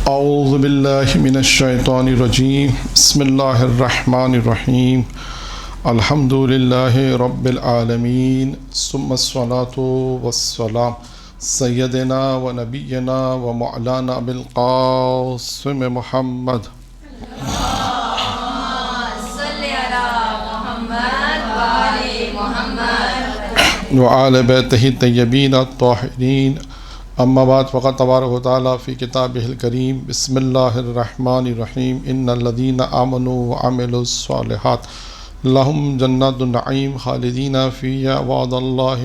اعوذ باللہ من الشیطان الرجیم بسم اللہ الرحمن الرحیم الحمد للہ رب العالمین ثم الصلاة والسلام سیدنا و نبینا و مولانا بالقاسم محمد وآل بیتہ الطیبین الطاہرین اما بعد فقد تبارک و تعالیٰ فی کتابہ الکریم بسم اللہ الرحمن الرحیم ان الذین آمنوا وعملوا الصالحات لہم جنات النعیم خالدین فیہا وعد اللہ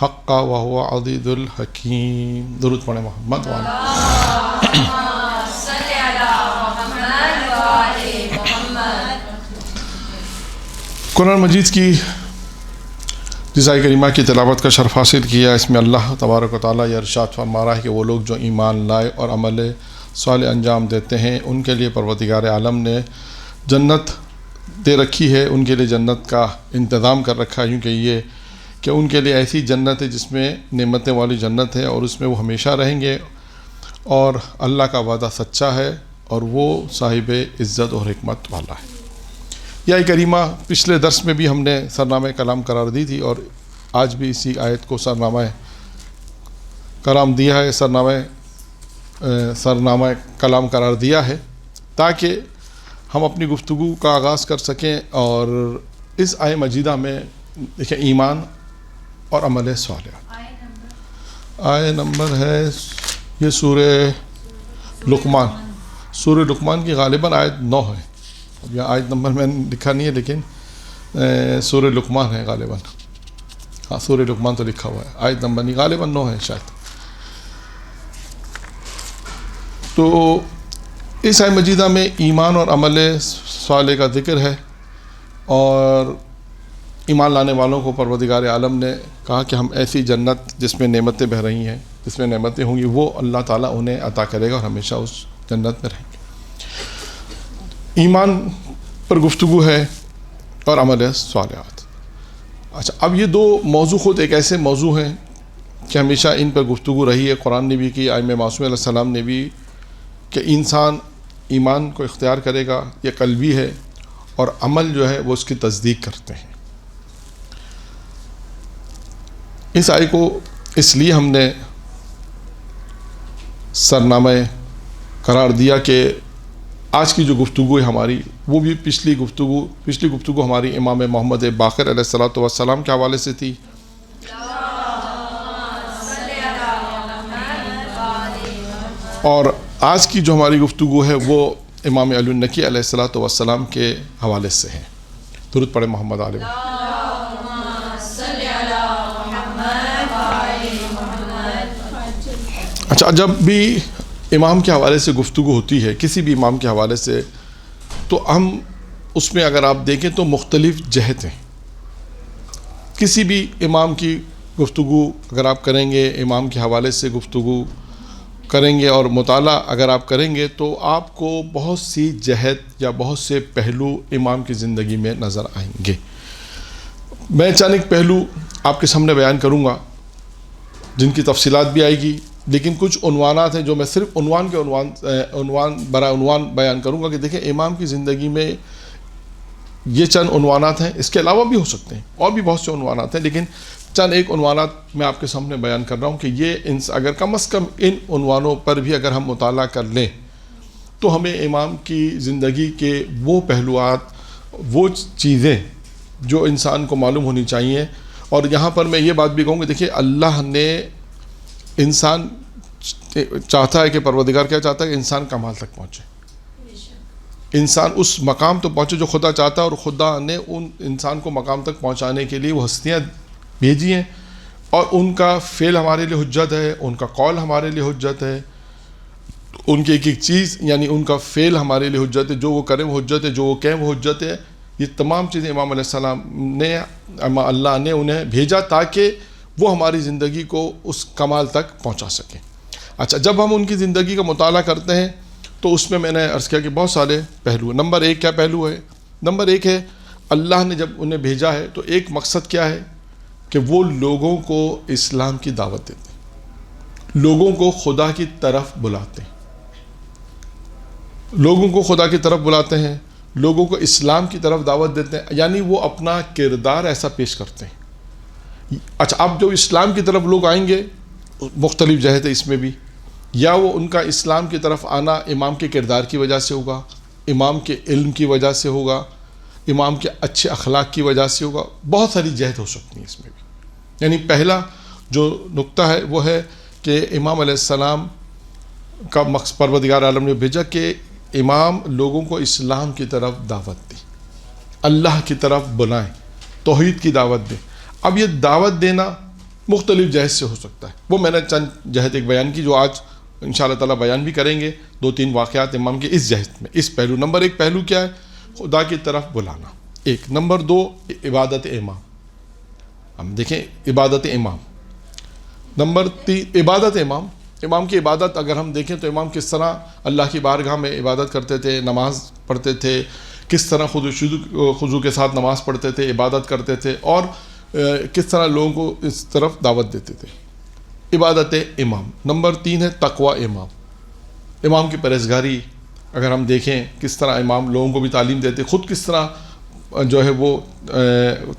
حقا وہو عزیز الحکیم۔ درود پڑھیں محمد قرآن مجید کی جس آیت کریمہ کی تلاوت کا شرف حاصل کیا، اس میں اللہ تبارک و تعالیٰ یہ ارشاد فرما رہا ہے کہ وہ لوگ جو ایمان لائے اور عمل صالح انجام دیتے ہیں ان کے لیے پروردگار عالم نے جنت دے رکھی ہے، ان کے لیے جنت کا انتظام کر رکھا ہے، کیونکہ یہ کہ ان کے لیے ایسی جنت ہے جس میں نعمتیں والی جنت ہے اور اس میں وہ ہمیشہ رہیں گے، اور اللہ کا وعدہ سچا ہے اور وہ صاحب عزت اور حکمت والا ہے۔ یہ کریمہ پچھلے درس میں بھی ہم نے سرنامہ کلام قرار دی تھی، اور آج بھی اسی آیت کو سرنامہ کلام دیا ہے، سرنامہ کلام قرار دیا ہے تاکہ ہم اپنی گفتگو کا آغاز کر سکیں۔ اور اس آیت مجیدہ میں دیکھیں ایمان اور عمل صالح، آیت نمبر ہے یہ سورہ لقمان کی غالباً آیت 9 ہے، یہاں آیت نمبر میں نے لکھا نہیں ہے لیکن سورہ لقمان ہے غالباً، ہاں سورہ لقمان تو لکھا ہوا ہے، آیت نمبر نہیں، غالباً 9 ہے شاید۔ تو اس آیت مجیدہ میں ایمان اور عمل صالح کا ذکر ہے، اور ایمان لانے والوں کو پروردگار عالم نے کہا کہ ہم ایسی جنت جس میں نعمتیں بہہ رہی ہیں، جس میں نعمتیں ہوں گی، وہ اللہ تعالیٰ انہیں عطا کرے گا اور ہمیشہ اس جنت میں رہیں گے۔ ایمان پر گفتگو ہے اور عمل صالحات۔ اچھا، اب یہ دو موضوع خود ایک ایسے موضوع ہیں کہ ہمیشہ ان پر گفتگو رہی ہے، قرآن نے بھی کی، ائمہ معصومین علیہ السلام نے بھی، کہ انسان ایمان کو اختیار کرے گا، یہ قلبی ہے، اور عمل جو ہے وہ اس کی تصدیق کرتے ہیں۔ اس آیت کو اس لیے ہم نے سرنامہ قرار دیا کہ آج کی جو گفتگو ہے ہماری، وہ بھی پچھلی گفتگو ہماری امام محمد باقر علیہ الصلوۃ والسلام کے حوالے سے تھی، اور آج کی جو ہماری گفتگو ہے وہ امام علی النقی علیہ الصلوۃ والسلام کے حوالے سے ہے۔ درود پڑھیں محمد علیہ۔ اچھا، جب بھی امام کے حوالے سے گفتگو ہوتی ہے، کسی بھی امام کے حوالے سے، تو ہم اس میں اگر آپ دیکھیں تو مختلف جہت ہیں۔ کسی بھی امام کی گفتگو اگر آپ کریں گے، امام کے حوالے سے گفتگو کریں گے اور مطالعہ اگر آپ کریں گے، تو آپ کو بہت سی جہت یا بہت سے پہلو امام کی زندگی میں نظر آئیں گے۔ میں چند ایک پہلو آپ کے سامنے بیان کروں گا جن کی تفصیلات بھی آئے گی، لیکن کچھ عنوانات ہیں جو میں صرف عنوان بیان کروں گا کہ دیکھیں امام کی زندگی میں یہ چند عنوانات ہیں، اس کے علاوہ بھی ہو سکتے ہیں اور بھی بہت سے عنوانات ہیں، لیکن چند ایک عنوانات میں آپ کے سامنے بیان کر رہا ہوں کہ یہ اگر کم از کم ان عنوانوں پر بھی اگر ہم مطالعہ کر لیں تو ہمیں امام کی زندگی کے وہ پہلوات، وہ چیزیں جو انسان کو معلوم ہونی چاہیے۔ اور یہاں پر میں یہ بات بھی کہوں گا، دیکھیے اللہ نے انسان چاہتا ہے کہ پروردگار کیا چاہتا ہے کہ انسان کمال تک پہنچے، انسان اس مقام تک پہنچے جو خدا چاہتا ہے، اور خدا نے ان انسان کو مقام تک پہنچانے کے لیے وہ ہستیاں بھیجی ہیں، اور ان کا فعل ہمارے لیے حجت ہے، ان کا قول ہمارے لیے حجت ہے، ان کی ایک ایک چیز یعنی ان کا فعل ہمارے لیے حجت ہے، جو وہ کریں وہ حجت ہے، جو وہ کہیں وہ حجت ہے۔ یہ تمام چیزیں امام علیہ السلام نے، اللہ نے انہیں بھیجا تاکہ وہ ہماری زندگی کو اس کمال تک پہنچا سکیں۔ اچھا، جب ہم ان کی زندگی کا مطالعہ کرتے ہیں تو اس میں نے عرض کیا کہ بہت سارے پہلو ہیں۔ نمبر ایک کیا پہلو ہے؟ نمبر ایک ہے اللہ نے جب انہیں بھیجا ہے تو ایک مقصد کیا ہے کہ وہ لوگوں کو اسلام کی دعوت دیتے ہیں، لوگوں کو خدا کی طرف بلاتے ہیں۔ لوگوں کو خدا کی طرف بلاتے ہیں، لوگوں کو اسلام کی طرف دعوت دیتے ہیں، یعنی وہ اپنا کردار ایسا پیش کرتے ہیں۔ اچھا، اب جو اسلام کی طرف لوگ آئیں گے، مختلف جہت ہے اس میں بھی، یا وہ ان کا اسلام کی طرف آنا امام کے کردار کی وجہ سے ہوگا، امام کے علم کی وجہ سے ہوگا، امام کے اچھے اخلاق کی وجہ سے ہوگا، بہت ساری جہت ہو سکتی ہیں اس میں بھی۔ یعنی پہلا جو نقطہ ہے وہ ہے کہ امام علیہ السلام کا مقصد پروردگار عالم نے بھیجا کہ امام لوگوں کو اسلام کی طرف دعوت دیں، اللہ کی طرف بلائیں، توحید کی دعوت دیں۔ اب یہ دعوت دینا مختلف جہت سے ہو سکتا ہے، وہ میں نے چند جہت ایک بیان کی جو آج انشاءاللہ تعالیٰ بیان بھی کریں گے، 2-3 واقعات امام کے اس جہت میں، اس پہلو۔ نمبر 1 پہلو کیا ہے؟ خدا کی طرف بلانا، ایک۔ نمبر 2 عبادت امام، ہم دیکھیں عبادت امام۔ نمبر 3 عبادت امام، امام کی عبادت اگر ہم دیکھیں تو امام کس طرح اللہ کی بارگاہ میں عبادت کرتے تھے، نماز پڑھتے تھے، کس طرح خضوع کے ساتھ نماز پڑھتے تھے، عبادت کرتے تھے، اور کس طرح لوگوں کو اس طرف دعوت دیتے تھے، عبادت امام۔ نمبر 3 ہے تقوی امام، امام کی پرہیزگاری اگر ہم دیکھیں کس طرح امام لوگوں کو بھی تعلیم دیتے، خود کس طرح جو ہے وہ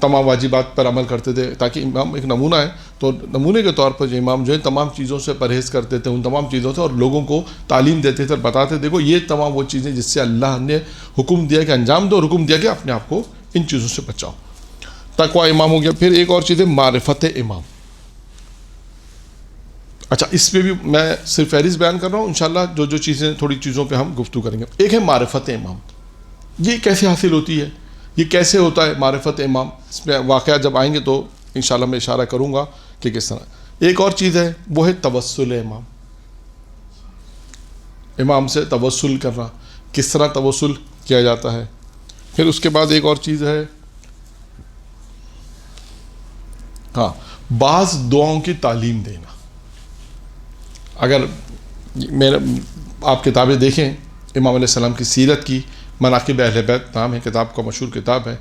تمام واجبات پر عمل کرتے تھے، تاکہ امام ایک نمونہ ہے، تو نمونے کے طور پر جو امام جو ہے تمام چیزوں سے پرہیز کرتے تھے، ان تمام چیزوں سے، اور لوگوں کو تعلیم دیتے تھے اور بتاتے دیکھو یہ تمام وہ چیزیں جس سے اللہ نے حکم دیا کہ انجام دو، اور حکم دیا کہ اپنے آپ کو ان چیزوں سے بچاؤ۔ تقوی امام ہو گیا۔ پھر ایک اور چیز ہے معرفت امام۔ اچھا، اس پہ بھی میں صرف فہرست بیان کر رہا ہوں، انشاءاللہ جو چیزیں تھوڑی چیزوں پہ ہم گفتگو کریں گے۔ ایک ہے معرفت امام، یہ کیسے حاصل ہوتی ہے، یہ کیسے ہوتا ہے معرفت امام؟ اس میں واقعات جب آئیں گے تو انشاءاللہ میں اشارہ کروں گا کہ کس طرح۔ ایک اور چیز ہے وہ ہے توسل امام، امام سے توسل کرنا، کس طرح توسل کیا جاتا ہے۔ پھر اس کے بعد ایک اور چیز ہے بعض دعاؤں کی تعلیم دینا۔ اگر آپ کتابیں دیکھیں امام علیہ السلام کی سیرت کی، مناقب اہل بیت نام ہے کتاب کا، مشہور کتاب ہے،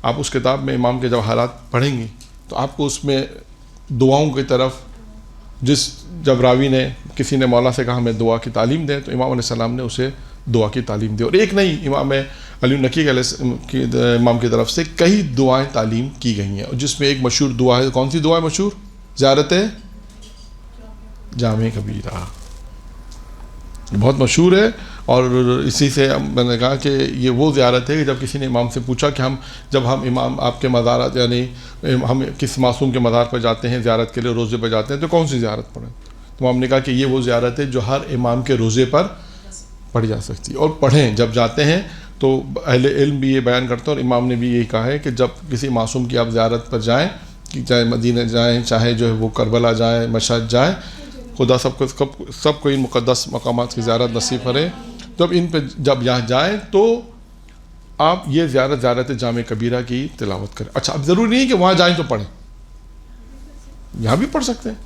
آپ اس کتاب میں امام کے جب حالات پڑھیں گے تو آپ کو اس میں دعاؤں کی طرف، جب راوی نے کسی نے مولا سے کہا ہمیں دعا کی تعلیم دیں، تو امام علیہ السلام نے اسے دعا کی تعلیم دی، اور ایک نہیں، امام علی نقی امام کی طرف سے کئی دعائیں تعلیم کی گئی ہیں، اور جس میں ایک مشہور دعا ہے، کون سی دعا ہے مشہور؟ زیارت جامع کبیرہ، بہت مشہور ہے۔ اور اسی سے میں نے کہا کہ یہ وہ زیارت ہے کہ جب کسی نے امام سے پوچھا کہ جب ہم امام آپ کے مزارات، یعنی ہم کس معصوم کے مزار پر جاتے ہیں زیارت کے لیے، روزے پر جاتے ہیں، تو کون سی زیارت پڑھیں؟ تو امام نے کہا کہ یہ وہ زیارت ہے جو ہر امام کے روزے پر پڑھی جا سکتی ہے، اور پڑھیں جب جاتے ہیں۔ تو اہل علم بھی یہ بیان کرتے ہیں، اور امام نے بھی یہی کہا ہے کہ جب کسی معصوم کی آپ زیارت پر جائیں، کہ چاہے مدینہ جائیں، چاہے جو ہے وہ کربلا جائیں، مشہد جائیں، خدا سب کو ان مقدس مقامات کی زیارت نصیب کرے۔ جب ان پہ جب یہاں جائیں تو آپ یہ زیارت جامع کبیرہ کی تلاوت کریں۔ اچھا، اب ضروری نہیں ہے کہ وہاں جائیں تو پڑھیں، یہاں بھی پڑھ سکتے ہیں۔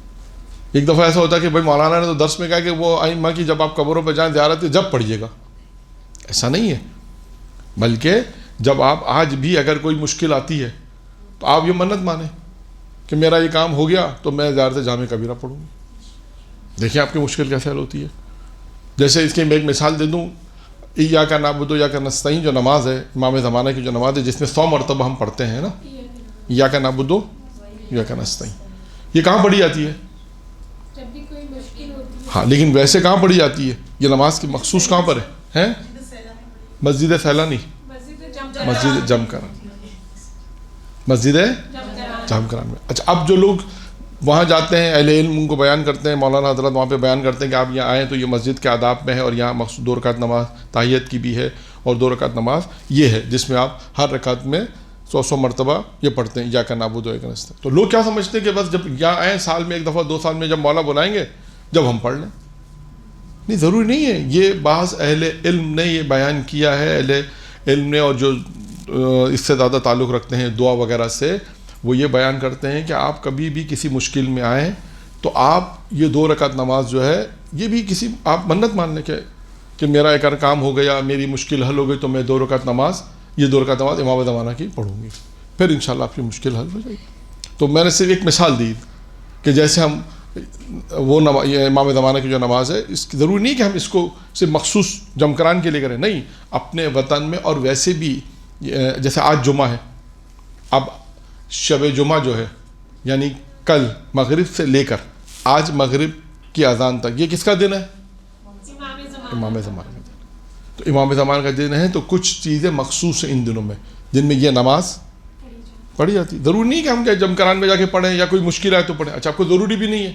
ایک دفعہ ایسا ہوتا ہے کہ بھائی مولانا نے تو درس میں کہا کہ وہ ائمہ کی جب آپ قبروں پہ جائیں زیارت جب پڑھیے گا، ایسا نہیں ہے، بلکہ جب آپ آج بھی اگر کوئی مشکل آتی ہے تو آپ یہ منت مانیں کہ میرا یہ کام ہو گیا تو میں زیارت جامع کبیرہ پڑھوں گی۔ دیکھیں آپ کی مشکل کیسے حل ہوتی ہے۔ جیسے اس کی میں ایک مثال دے دوں، ایاک نعبد و ایاک نستعین جو نماز ہے امام زمانہ کی، جو نماز ہے جس میں 100 مرتبہ ہم پڑھتے ہیں نا، ایاک نعبد و ایاک نستعین، یہ کہاں پڑھی جاتی ہے؟ جب بھی کوئی مشکل ہوتی ہے۔ ہاں، لیکن ویسے کہاں پڑھی جاتی ہے یہ نماز کی مخصوص کہاں پر ہے؟ مسجد سیلانی، مسجد جم کران، مسجد جم کران میں۔ اچھا، اب جو لوگ وہاں جاتے ہیں اہل علم ان کو بیان کرتے ہیں، مولانا حضرت وہاں پہ بیان کرتے ہیں کہ آپ یہاں آئیں تو یہ مسجد کے آداب میں ہے، اور یہاں مخصوص 2 رکعت نماز تحیت کی بھی ہے، اور 2 رکعت نماز یہ ہے جس میں آپ ہر رکعت میں 100 مرتبہ یہ پڑھتے ہیں ایاک نعبد و ایاک نستعین۔ تو لوگ کیا سمجھتے ہیں کہ بس جب یہاں آئیں سال میں 1 دفعہ 2 سال میں جب مولا بلائیں گے جب ہم پڑھ لیں، نہیں، ضروری نہیں ہے۔ یہ بعض اہل علم نے یہ بیان کیا ہے، اہل علم نے، اور جو اس سے زیادہ تعلق رکھتے ہیں دعا وغیرہ سے، وہ یہ بیان کرتے ہیں کہ آپ کبھی بھی کسی مشکل میں آئیں تو آپ یہ 2 رکعت نماز جو ہے یہ بھی کسی آپ منت مان لیں کہ میرا ایک کام ہو گیا، میری مشکل حل ہو گئی، تو میں 2 رکعت نماز، یہ 2 رکعت نماز امام زمانہ کی پڑھوں گی، پھر انشاءاللہ آپ کی مشکل حل ہو جائے گی۔ تو میں نے صرف ایک مثال دی کہ جیسے ہم وہ یہ امام زمانہ کی جو نماز ہے، اس کی ضروری نہیں کہ ہم اس کو صرف مخصوص جمکران کے لیے کریں، نہیں، اپنے وطن میں. اور ویسے بھی جیسے آج جمعہ ہے، اب شب جمعہ جو ہے یعنی کل مغرب سے لے کر آج مغرب کی اذان تک، یہ کس کا دن ہے؟ امام زمانہ کا دن. تو امام زمانہ کا دن ہے، تو کچھ چیزیں مخصوص ہیں ان دنوں میں جن میں یہ نماز پڑھی جاتی. ضروری نہیں کہ ہم کیا جمکران میں جا کے پڑھیں یا کوئی مشکل آئے تو پڑھیں. اچھا، آپ کو ضروری بھی نہیں ہے،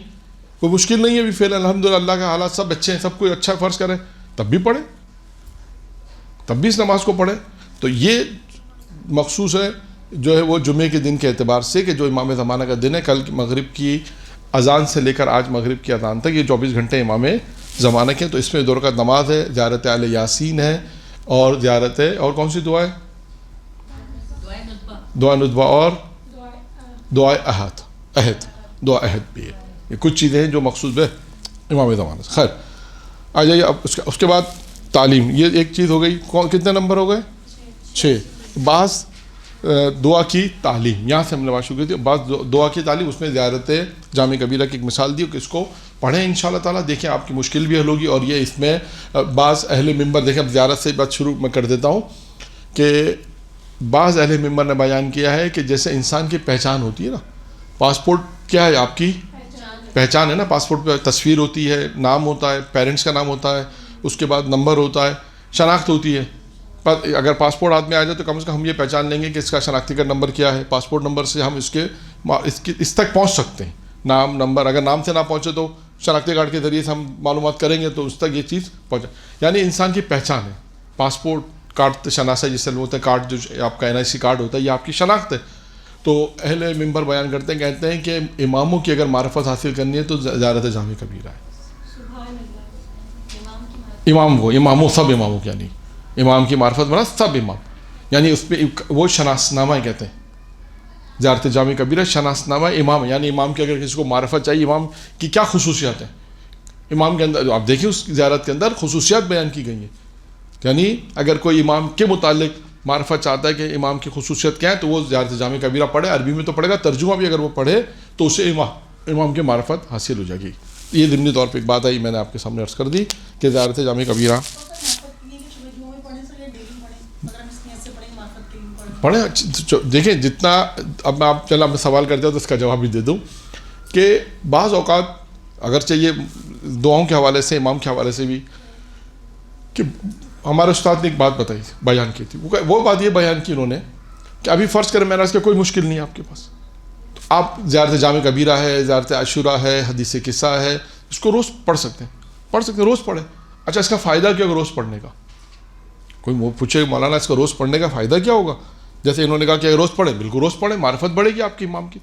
کوئی مشکل نہیں ہے بھی، فعل الحمدللہ اللہ کا حالات سب اچھے ہیں، سب کوئی اچھا فرض کریں، تب بھی پڑھیں، تب بھی اس نماز کو پڑھیں. تو یہ مخصوص ہے جو ہے وہ جمعے کے دن کے اعتبار سے کہ جو امام زمانہ کا دن ہے، کل مغرب کی اذان سے لے کر آج مغرب کی اذان تک، یہ 24 گھنٹے امام زمانہ کے. تو اس میں 2 رکعت نماز ہے، زیارت اہل یاسین ہے، اور زیارت ہے، اور کون سی دعا ہے؟ دعا ندبہ اور دعا عہد، دعا عہد بھی ہے. یہ کچھ چیزیں ہیں جو مخصوص ہے امام زمانہ سے. خیر، آ جائیے اب اس کے بعد تعلیم. یہ ایک چیز ہو گئی. کتنے نمبر ہو گئے؟ 6. بعض دعا کی تعلیم، یہاں سے ہم نے بات شروع کی تھی. بعض دعا کی تعلیم، اس میں زیارت جامع کبیرہ کی ایک مثال دی کہ اس کو پڑھیں انشاءاللہ تعالیٰ. دیکھیں آپ کی مشکل بھی حل ہوگی. اور یہ اس میں بعض اہل منبر، دیکھیں اب زیارت سے بات شروع میں کر دیتا ہوں کہ بعض اہل منبر نے بیان کیا ہے کہ جیسے انسان کی پہچان ہوتی ہے نا، پاسپورٹ کیا ہے؟ آپ کی پہچان ہے نا. پاسپورٹ پہ تصویر ہوتی ہے، نام ہوتا ہے، پیرنٹس کا نام ہوتا ہے، اس کے بعد نمبر ہوتا ہے، شناخت ہوتی ہے. اگر پاسپورٹ ہاتھ میں آ جائے تو کم از کم ہم یہ پہچان لیں گے کہ اس کا شناختی کا نمبر کیا ہے. پاسپورٹ نمبر سے ہم اس تک پہنچ سکتے ہیں. نام، نمبر، اگر نام سے نہ پہنچے تو شناختی کارڈ کے ذریعے سے ہم معلومات کریں گے تو اس تک یہ چیز پہنچے. یعنی انسان کی پہچان ہے. پاسپورٹ کارڈ شناسہ جسے بولتے ہیں، کارڈ جو آپ کا NIC کارڈ ہوتا ہے، یہ آپ کی شناخت ہے. تو اہل منبر بیان کرتے ہیں، کہتے ہیں کہ اماموں کی اگر معرفت حاصل کرنی ہے تو زیارت جامع کبیرہ ہے. امام وہ اماموں، سب اماموں کی، یعنی امام کی معرفت بنا سب امام، یعنی اس پہ وہ شناسنامہ کہتے ہیں. زیارت جامع کبیرہ شناسنامہ امام، یعنی امام کی اگر کسی کو معرفت چاہیے، امام کی کیا خصوصیات ہیں. امام کے اندر آپ دیکھیں اس زیارت کے اندر خصوصیات بیان کی گئی ہیں. یعنی اگر کوئی امام کے متعلق معرفت چاہتا ہے کہ امام کی خصوصیت کیا ہے تو وہ زیارت جامع کبیرہ پڑھے. عربی میں تو پڑھے گا، ترجمہ بھی اگر وہ پڑھے تو اسے امام کی معرفت حاصل ہو جائے گی. یہ ضمنی طور پہ ایک بات آئی، میں نے آپ کے سامنے عرض کر دی کہ زیارت جامع کبیرہ پڑھیں. دیکھیں جتنا، اب میں آپ چلیں سوال کرتے ہو تو اس کا جواب بھی دے دوں کہ بعض اوقات اگرچہ یہ دعاؤں کے حوالے سے، امام کے حوالے سے بھی، کہ ہمارے استاد نے ایک بات بتائی، بیان کی تھی. وہ بات یہ بیان کی انہوں نے کہ ابھی فرض کریں میں نے اس کا کوئی مشکل نہیں ہے آپ کے پاس، تو آپ زیارت جامع کبیرہ ہے، زیارت عاشوراء ہے، حدیث قصہ ہے، اس کو روز پڑھ سکتے ہیں، روز پڑھیں. اچھا، اس کا فائدہ کیا ہوگا روز پڑھنے کا؟ کوئی پوچھے مولانا اس کا روز پڑھنے کا فائدہ کیا ہوگا؟ جیسے انہوں نے کہا کہ روز پڑھیں، بالکل روز پڑھیں، معرفت بڑھے گی آپ کی امام کی.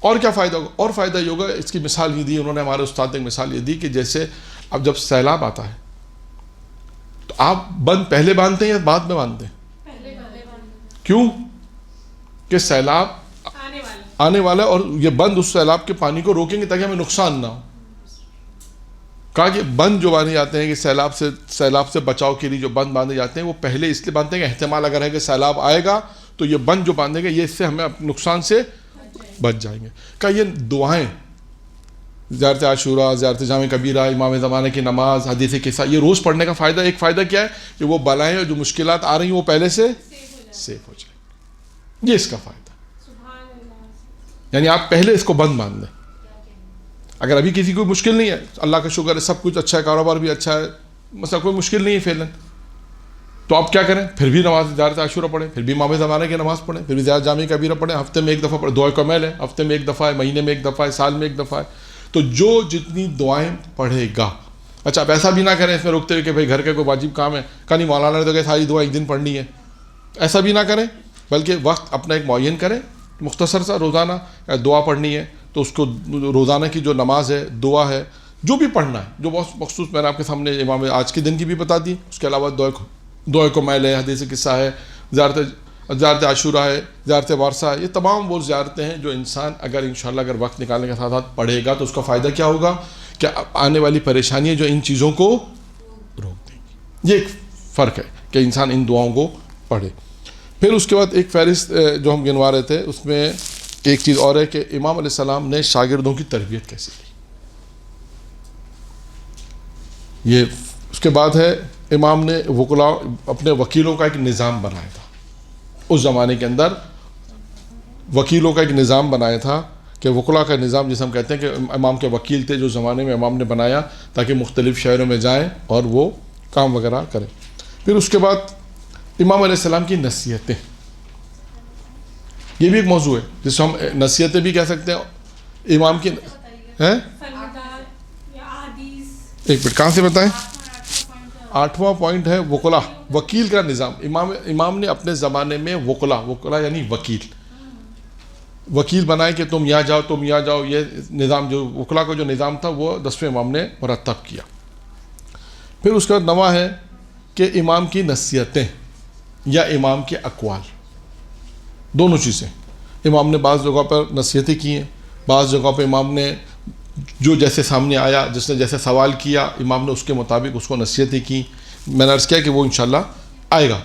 اور کیا فائدہ ہوگا؟ اور فائدہ یہ ہوگا، اس کی مثال یہ دی انہوں نے، ہمارے استاد نے ایک مثال یہ دی کہ جیسے اب جب سیلاب آتا ہے تو آپ بند پہلے باندھتے ہیں یا بعد میں باندھتے ہیں؟ کیوں؟ کہ سیلاب آنے والا ہے اور یہ بند اس سیلاب کے پانی کو روکیں گے تاکہ ہمیں نقصان نہ ہو. کہا کہ بند جو باندھے جاتے ہیں کہ سیلاب سے بچاؤ کے لیے جو بند باندھے جاتے ہیں وہ پہلے اس لیے باندھتے ہیں کہ احتمال اگر ہے کہ سیلاب آئے گا تو یہ بند جو باندھے گا یہ اس سے ہمیں نقصان سے بچ جائیں گے. کہا یہ دعائیں زیارت عاشوراء، زیارت جامع کبیرہ، امام زمانہ کی نماز، حدیث قصہ، یہ روز پڑھنے کا فائدہ، ایک فائدہ کیا ہے کہ وہ بلائیں اور جو مشکلات آ رہی ہیں وہ پہلے سے سیف ہو جائیں. یہ اس کا فائدہ، یعنی آپ پہلے اس کو بند باندھ دیں. اگر ابھی کسی کو مشکل نہیں ہے، اللہ کا شکر ہے، سب کچھ اچھا ہے، کاروبار بھی اچھا ہے، مثلا کوئی مشکل نہیں ہے فعلاً، تو آپ کیا کریں؟ پھر بھی نماز زیارت عاشوراء پڑھیں، پھر بھی امام زمانہ کی نماز پڑھیں، پھر بھی زیارت جامع کبیرہ پڑھیں، ہفتے میں ایک دفعہ پڑھیں. دعائے کمیل ہے، ہفتے میں ایک دفعہ ہے، مہینے میں ایک دفعہ ہے، سال میں ایک دفعہ ہے. تو جو جتنی دعائیں پڑھے گا. اچھا، اب ایسا بھی نہ کریں اس میں روکتے ہوئے کہ بھائی گھر کا کوئی واجب کام ہے، کہ نہیں مولانا نے تو کہ ساری دعائیں ایک دن پڑھنی ہے، ایسا بھی نہ کریں، بلکہ وقت اپنا ایک معین کریں، مختصر سا روزانہ دعا پڑھنی ہے تو اس کو روزانہ کی جو نماز ہے، دعا ہے، جو بھی پڑھنا ہے، جو بہت مخصوص میں نے آپ کے سامنے امام آج کے دن کی بھی بتا دی. اس کے علاوہ دعائے کمیل ہے، حدیث قصہ ہے، زیارت عاشوراء ہے، زیارت وارثہ ہے. یہ تمام وہ زیارتیں ہیں جو انسان اگر انشاءاللہ اگر وقت نکالنے کے ساتھ ساتھ پڑھے گا تو اس کا فائدہ کیا ہوگا کہ آنے والی پریشانیاں جو ان چیزوں کو روک دیں گی. یہ ایک فرق ہے کہ انسان ان دعاؤں کو پڑھے. پھر اس کے بعد ایک فہرست جو ہم گنوا رہے تھے اس میں ایک چیز اور ہے کہ امام علیہ السلام نے شاگردوں کی تربیت کیسی کی. یہ اس کے بعد ہے امام نے وکلاء اپنے وکیلوں کا ایک نظام بنایا تھا. اس زمانے کے اندر وکیلوں کا ایک نظام بنایا تھا کہ وکلاء کا نظام جسے ہم کہتے ہیں کہ امام کے وکیل تھے جو زمانے میں امام نے بنایا تاکہ مختلف شہروں میں جائیں اور وہ کام وغیرہ کریں. پھر اس کے بعد امام علیہ السلام کی نصیحتیں، یہ بھی ایک موضوع ہے جس کو ہم نصیحتیں بھی کہہ سکتے ہیں. امام کی ہیں ایک منٹ کہاں سے بتائیں. 8واں پوائنٹ ہے وکلاء، وکیل کا نظام. امام نے اپنے زمانے میں وکلاء یعنی وکیل بنائے کہ تم یہاں جاؤ تم یہاں جاؤ. یہ نظام جو وکلاء کا جو نظام تھا وہ 10ویں امام نے مرتب کیا. پھر اس کا 9واں ہے کہ امام کی نصیحتیں یا امام کے اقوال، دونوں چیزیں. امام نے بعض جگہوں پر نصیحتیں کی ہیں، بعض جگہوں پہ امام نے جو جیسے سامنے آیا، جس نے جیسے سوال کیا امام نے اس کے مطابق اس کو نصیحتیں کی. میں نے عرض کیا کہ وہ انشاءاللہ آئے گا،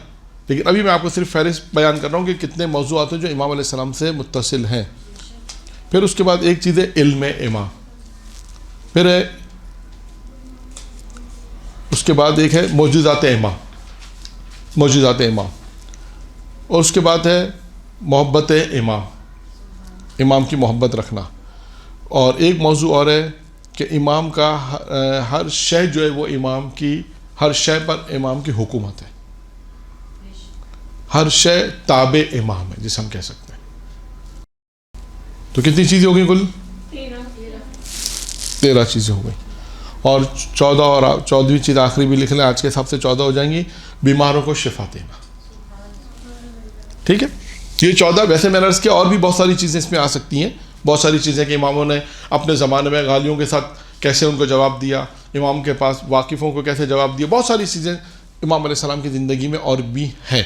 لیکن ابھی میں آپ کو صرف فہرست بیان کر رہا ہوں کہ کتنے موضوعات ہیں جو امام علیہ السلام سے متصل ہیں. پھر اس کے بعد ایک چیز ہے علم امام. پھر ہے اس کے بعد ایک ہے معجزات امام. اور اس کے بعد ہے محبت امام کی محبت رکھنا. اور ایک موضوع اور ہے کہ امام کا ہر شے جو ہے وہ امام کی، ہر شے پر امام کی حکومت ہے، ہر شے تابع امام ہے جسے ہم کہہ سکتے ہیں. تو کتنی چیزیں ہو گئی کل؟ 13 چیزیں ہو گئی. اور 14 اور 14ویں چیز آخری بھی لکھ لیں، آج کے حساب سے 14 ہو جائیں گی. بیماروں کو شفا دینا. ٹھیک ہے، یہ 14. ویسے میں نے عرض کیا اور بھی بہت ساری چیزیں اس میں آ سکتی ہیں. بہت ساری چیزیں کہ اماموں نے اپنے زمانے میں غالیوں کے ساتھ کیسے ان کو جواب دیا، امام کے پاس واقفوں کو کیسے جواب دیا. بہت ساری چیزیں امام علیہ السلام کی زندگی میں اور بھی ہیں.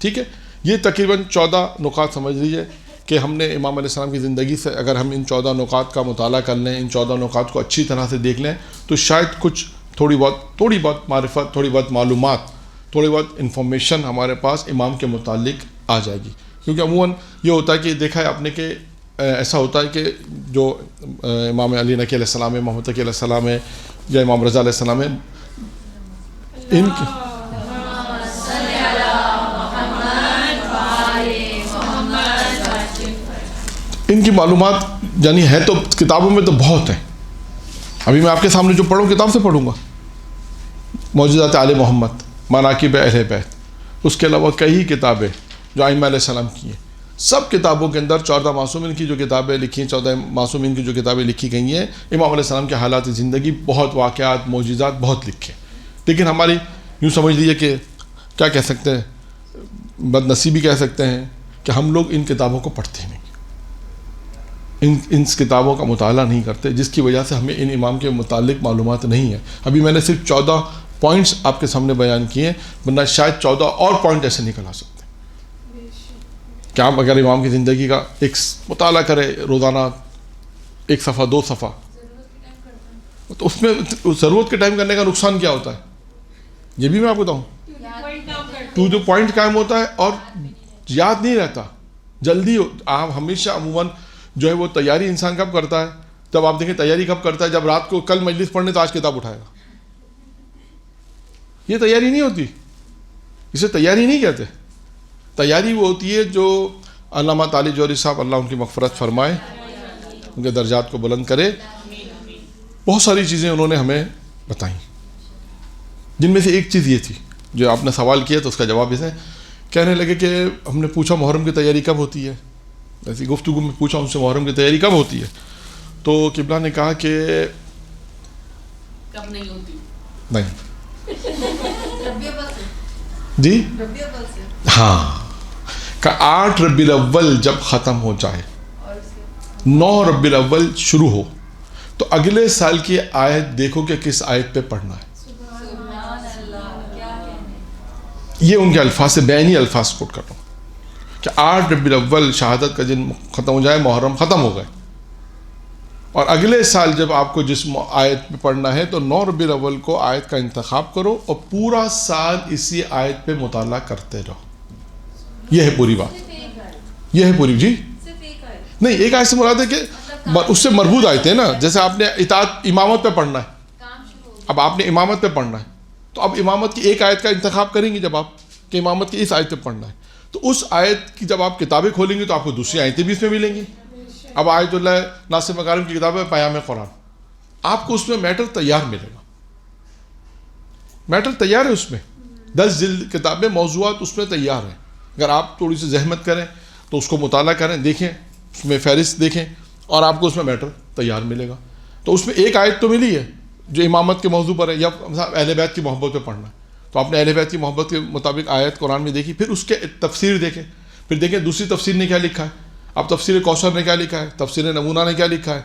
ٹھیک ہے، یہ تقریباً 14 نکات سمجھ لیجیے کہ ہم نے امام علیہ السلام کی زندگی سے اگر ہم ان 14 نکات کا مطالعہ کر لیں، ان 14 نکات کو اچھی طرح سے دیکھ لیں تو شاید کچھ تھوڑی بہت معرفت، تھوڑی بہت معلومات، تھوڑی بہت انفارمیشن ہمارے پاس امام کے متعلق آ جائے گی. کیونکہ عموماً یہ ہوتا ہے کہ دیکھا ہے آپ نے کہ ایسا ہوتا ہے کہ جو امام علی نقی علیہ السلام ہے، محمد تقی علیہ السلام ہے یا امام رضا علیہ السلام ہے، ان کی معلومات یعنی ہے تو کتابوں میں تو بہت ہیں. ابھی میں آپ کے سامنے جو پڑھوں کتاب سے پڑھوں گا، معجزات آل محمد، مناقب اہل بیت، اس کے علاوہ کئی کتابیں جو ائمہ علیہ السلام کی ہیں. سب کتابوں کے اندر 14 معصومین کی جو کتابیں لکھی ہیں، 14 معصومین کی جو کتابیں لکھی گئی ہیں، امام علیہ السلام کے حالات زندگی، بہت واقعات، معجزات بہت لکھے. لیکن ہماری یوں سمجھ لیجیے کہ کیا کہہ سکتے ہیں، بد نصیبی کہہ سکتے ہیں کہ ہم لوگ ان کتابوں کو پڑھتے نہیں، ان کتابوں کا مطالعہ نہیں کرتے، جس کی وجہ سے ہمیں ان امام کے متعلق معلومات نہیں ہیں. ابھی میں نے صرف 14 پوائنٹس آپ کے سامنے بیان کیے، ورنہ شاید 14 اور پوائنٹ ایسے نکل آ سکتے ہیں کہ آپ اگر امام کی زندگی کا ایک مطالعہ کرے روزانہ 1 صفحہ 2 صفحہ، تو اس میں ضرورت کے ٹائم کرنے کا نقصان کیا ہوتا ہے یہ بھی میں آپ کو بتاؤں. ٹو دا پوائنٹ قائم ہوتا ہے اور یاد نہیں رہتا جلدی. آپ ہمیشہ عموماً جو ہے وہ تیاری انسان کب کرتا ہے، جب آپ دیکھیں تیاری کب کرتا ہے، جب رات کو کل مجلس پڑھنے تو آج کتاب اٹھائے گا. یہ تیاری نہیں ہوتی، اسے تیاری نہیں کہتے. تیاری وہ ہوتی ہے جو علامہ طالب جوہری صاحب اللہ ان کی مغفرت فرمائے، ان کے درجات کو بلند کرے. بہت ساری چیزیں انہوں نے ہمیں بتائیں، جن میں سے ایک چیز یہ تھی جو آپ نے سوال کیا تو اس کا جواب اسے کہنے لگے کہ ہم نے پوچھا محرم کی تیاری کب ہوتی ہے، ایسی گفتگو میں پوچھا ان سے محرم کی تیاری کب ہوتی ہے، تو قبلہ نے کہا کہ کب نہیں ہوتی، نہیں جی ہاں، کہ 8 ربیع الاول جب ختم ہو جائے، 9 ربیع الاول شروع ہو، تو اگلے سال کی آیت دیکھو کہ کس آیت پہ پڑھنا ہے. یہ ان کے الفاظ سے بیانی الفاظ کوٹ کر رہا ہوں کہ 8 ربیع الاول شہادت کا دن ختم ہو جائے، محرم ختم ہو گئے، اور اگلے سال جب آپ کو جس آیت پہ پڑھنا ہے تو 9 ربیع الاول کو آیت کا انتخاب کرو اور پورا سال اسی آیت پہ مطالعہ کرتے رہو. یہ ہے پوری بات، یہ ہے پوری. جی نہیں، ایک آیت سے مراد ہے کہ اس سے مربوط آیتیں نا، جیسے آپ نے اطاعت امامت پہ پڑھنا ہے، اب آپ نے امامت پہ پڑھنا ہے تو اب امامت کی ایک آیت کا انتخاب کریں گے جب آپ کہ امامت کی اس آیت پہ پڑھنا ہے، تو اس آیت کی جب آپ کتابیں کھولیں گے تو آپ کو دوسری آیتیں بھی اس میں ملیں گی. اب آیت اللہ ناصر مکارم کی کتاب ہے پیام قرآن، آپ کو اس میں میٹر تیار ملے گا، میٹر تیار ہے اس میں، 10 جلد کتابیں موضوعات اس میں تیار ہیں. اگر آپ تھوڑی سی زحمت کریں تو اس کو مطالعہ کریں، دیکھیں اس میں فہرست دیکھیں اور آپ کو اس میں میٹر تیار ملے گا. تو اس میں ایک آیت تو ملی ہے جو امامت کے موضوع پر ہے، یا اہل بیت کی محبت پہ پڑھنا ہے تو آپ نے اہل بیت کی محبت کے مطابق آیت قرآن میں دیکھی، پھر اس کے تفسیر دیکھیں، پھر دیکھیں دوسری تفسیر نے کیا لکھا ہے. اب تفسیر کوثر نے کیا لکھا ہے، تفسیر نمونہ نے کیا لکھا ہے،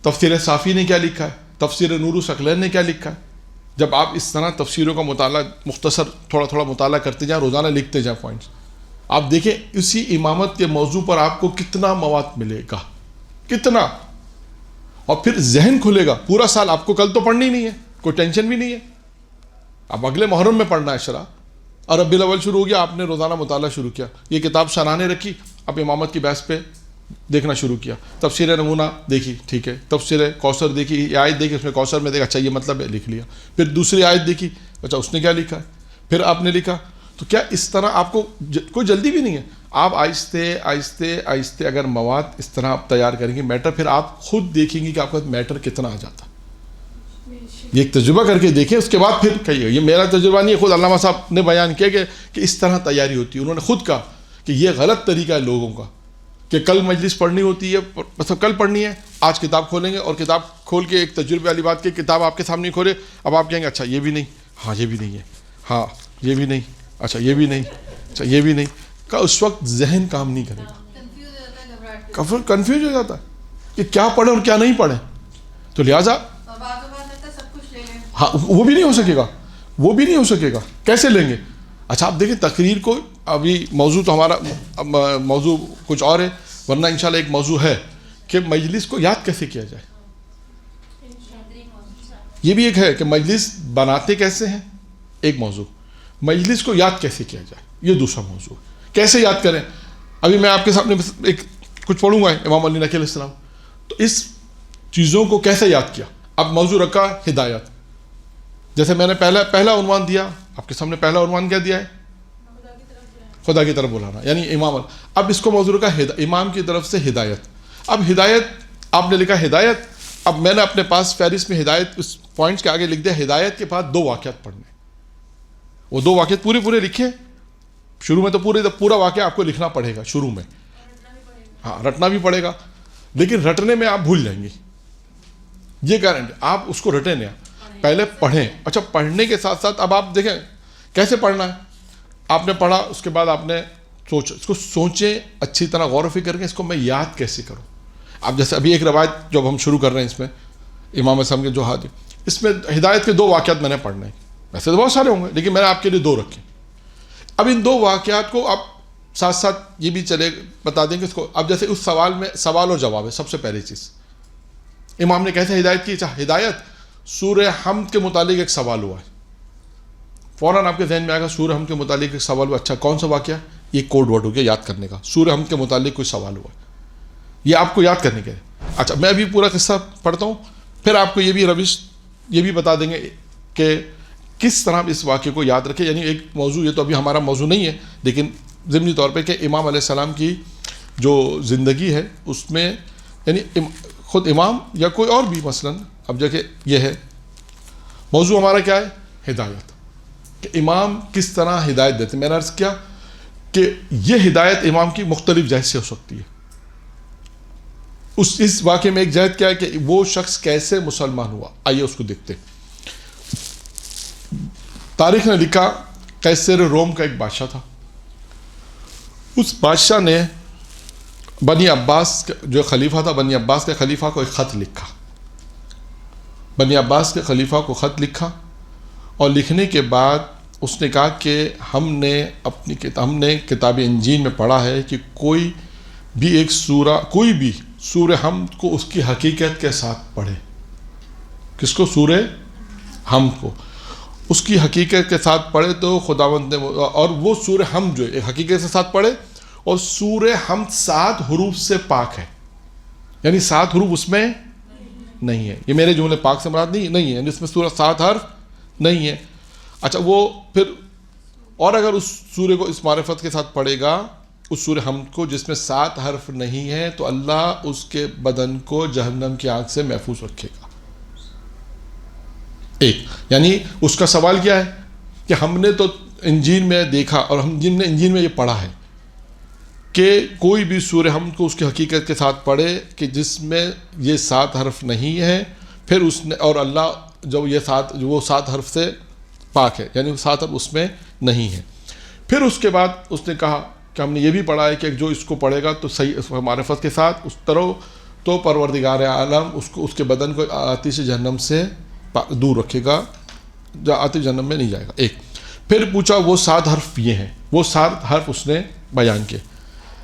تفسیر صافی نے کیا لکھا ہے، تفسیر نور الثقلین نے کیا لکھا ہے. جب آپ اس طرح تفسیروں کا مطالعہ مختصر تھوڑا تھوڑا مطالعہ کرتے جائیں، روزانہ لکھتے جائیں پوائنٹس، آپ دیکھیں اسی امامت کے موضوع پر آپ کو کتنا مواد ملے گا، کتنا، اور پھر ذہن کھلے گا. پورا سال آپ کو کل تو پڑھنی نہیں ہے، کوئی ٹینشن بھی نہیں ہے، اب اگلے محرم میں پڑھنا ہے شرح، اور ربیع الاول شروع ہو گیا، آپ نے روزانہ مطالعہ شروع کیا، یہ کتاب سرانے رکھی، اب امامت کی بحث پہ دیکھنا شروع کیا، تفسیر نمونہ دیکھی، ٹھیک ہے، تفسیر کوثر دیکھی، یہ آیت دیکھی، اس میں کوثر میں دیکھا، اچھا یہ مطلب ہے، لکھ لیا. پھر دوسری آیت دیکھی، اچھا اس نے کیا لکھا ہے، پھر آپ نے لکھا. تو کیا اس طرح آپ کو کوئی جلدی بھی نہیں ہے، آپ آہستہ آہستہ آہستہ اگر مواد اس طرح آپ تیار کریں گے، میٹر پھر آپ خود دیکھیں گے کہ آپ کا میٹر کتنا آ جاتا ہے. یہ ایک تجربہ کر کے دیکھیں، اس کے بعد پھر کہیے. یہ میرا تجربہ نہیں ہے، خود علامہ صاحب نے بیان کیا کہ اس طرح تیاری ہوتی ہے. انہوں نے خود کہا کہ یہ غلط طریقہ ہے لوگوں کا کہ کل مجلس پڑھنی ہوتی ہے، مطلب کل پڑھنی ہے، آج کتاب کھولیں گے اور کتاب کھول کے ایک تجربے والی بات کی کتاب آپ کے سامنے کھولے، اب آپ کہیں گے اچھا یہ بھی نہیں، ہاں یہ بھی نہیں ہے، ہاں یہ بھی نہیں، اچھا یہ بھی نہیں، اچھا یہ بھی نہیں. کہ اس وقت ذہن کام نہیں کرے گا، کنفیوز ہو جاتا ہے کہ کیا پڑھیں اور کیا نہیں پڑھیں. تو لہٰذا ہاں وہ بھی نہیں ہو سکے گا، وہ بھی نہیں ہو سکے گا، کیسے لیں گے. اچھا آپ دیکھیں تقریر کو، ابھی موضوع تو ہمارا موضوع کچھ اور ہے، ورنہ انشاءاللہ ایک موضوع ہے کہ مجلس کو یاد کیسے کیا جائے. یہ بھی ایک ہے کہ مجلس بناتے کیسے ہیں، ایک موضوع، مجلس کو یاد کیسے کیا جائے یہ دوسرا موضوع. کیسے یاد کریں، ابھی میں آپ کے سامنے ایک کچھ پڑھوں گا امام علی نقی علیہ السلام، تو اس چیزوں کو کیسے یاد کیا. اب موضوع رکھا ہدایت، جیسے میں نے پہلا عنوان دیا، آپ کے سامنے پہلا عنوان کیا دیا ہے، خدا کی طرف بلانا، یعنی امام. اب اس کو موضوع رکھا امام کی طرف سے ہدایت. اب ہدایت آپ نے لکھا ہدایت، اب میں نے اپنے پاس فہرست میں ہدایت اس پوائنٹس کے آگے لکھ دیا ہدایت کے بعد 2 واقعات پڑھنے. وہ 2 واقعات پورے لکھیں، شروع میں تو پورا واقعہ آپ کو لکھنا پڑے گا شروع میں، ہاں رٹنا بھی پڑے گا، لیکن رٹنے میں آپ بھول جائیں گے، یہ گارنٹی. آپ اس کو رٹیں نہیں، پہلے پڑھیں. اچھا پڑھنے کے ساتھ ساتھ اب آپ دیکھیں کیسے پڑھنا ہے. آپ نے پڑھا، اس کے بعد آپ نے سوچا، اس کو سوچیں اچھی طرح، غور و فکر کریں اس کو میں یاد کیسے کروں. اب جیسے ابھی ایک روایت جب ہم شروع کر رہے ہیں اس میں امام اعظم کے جو حادثے، اس میں ہدایت کے 2 واقعات میں نے پڑھنے ہیں، ویسے تو بہت سارے ہوں گے لیکن میں نے آپ کے لیے 2 رکھے. اب ان 2 واقعات کو آپ ساتھ ساتھ یہ بھی چلے بتا دیں کہ اس کو، اب جیسے اس سوال میں سوال اور جواب ہے. سب سے پہلی چیز امام نے کیسے ہدایت کی. ہدایت سورہ حمد کے متعلق ایک سوال ہوا ہے، فوراً آپ کے ذہن میں آئے گا سورہ حمد کے متعلق ایک سوال ہوا. اچھا کون سا واقعہ، یہ کوڈ ورڈ ہو گیا یاد کرنے کا، سورہ حمد کے متعلق کوئی سوال ہوا ہے، یہ آپ کو یاد کرنے کے. اچھا میں ابھی پورا قصہ پڑھتا ہوں، پھر آپ کو یہ بھی روش یہ بھی بتا دیں گے کہ کس طرح اس واقعے کو یاد رکھے. یعنی ایک موضوع، یہ تو ابھی ہمارا موضوع نہیں ہے لیکن ضمنی طور پہ کہ امام علیہ السلام کی جو زندگی ہے اس میں، یعنی خود امام یا کوئی اور بھی، مثلاً اب دیکھیں یہ ہے موضوع ہمارا کیا ہے، ہدایت، کہ امام کس طرح ہدایت دیتے ہیں. میں نے عرض کیا کہ یہ ہدایت امام کی مختلف جہت سے ہو سکتی ہے. اس واقعے میں ایک جہت کیا ہے کہ وہ شخص کیسے مسلمان ہوا، آئیے اس کو دیکھتے. تاریخ نے لکھا قیصر روم کا ایک بادشاہ تھا. اس بادشاہ نے بنی عباس جو خلیفہ تھا، بنی عباس کے خلیفہ کو ایک خط لکھا. بنی عباس کے خلیفہ کو خط لکھا، اور لکھنے کے بعد اس نے کہا کہ ہم نے کتاب انجیل میں پڑھا ہے کہ کوئی بھی سورہ حمد کو اس کی حقیقت کے ساتھ پڑھے. کس کو؟ سورہ حمد کو اس کی حقیقت کے ساتھ پڑھے تو خداوند نے، اور وہ سورہ حمد جو ہے حقیقت کے ساتھ پڑھے، اور سورہ حمد 7 حروف سے پاک ہے. یعنی 7 حروف اس میں نہیں ہے. یہ میرے جملے پاک سے مراد نہیں ہے, یعنی اس میں سورہ 7 حرف نہیں ہے. اچھا وہ پھر اور اگر اس سورہ کو اس معرفت کے ساتھ پڑھے گا, اس سورہ حمد کو جس میں 7 حرف نہیں ہے, تو اللہ اس کے بدن کو جہنم کی آگ سے محفوظ رکھے گا. ایک یعنی اس کا سوال کیا ہے کہ ہم نے تو انجیل میں دیکھا اور ہم جن نے انجیل میں یہ پڑھا ہے کہ کوئی بھی سورہ حمد کو اس کی حقیقت کے ساتھ پڑھے کہ جس میں یہ 7 حرف نہیں ہے, پھر اس نے اور اللہ جب یہ وہ 7 حرف سے پاک ہے, یعنی 7 حرف اس میں نہیں ہے. پھر اس کے بعد اس نے کہا کہ ہم نے یہ بھی پڑھا ہے کہ جو اس کو پڑھے گا تو صحیح معرفت کے ساتھ اس طرح تو پروردگار عالم اس کے بدن کو آتش جہنم سے دور رکھے گا, آتش جہنم میں نہیں جائے گا. ایک پھر پوچھا وہ 7 حرف یہ ہیں, وہ 7 حرف اس نے بیان کیے,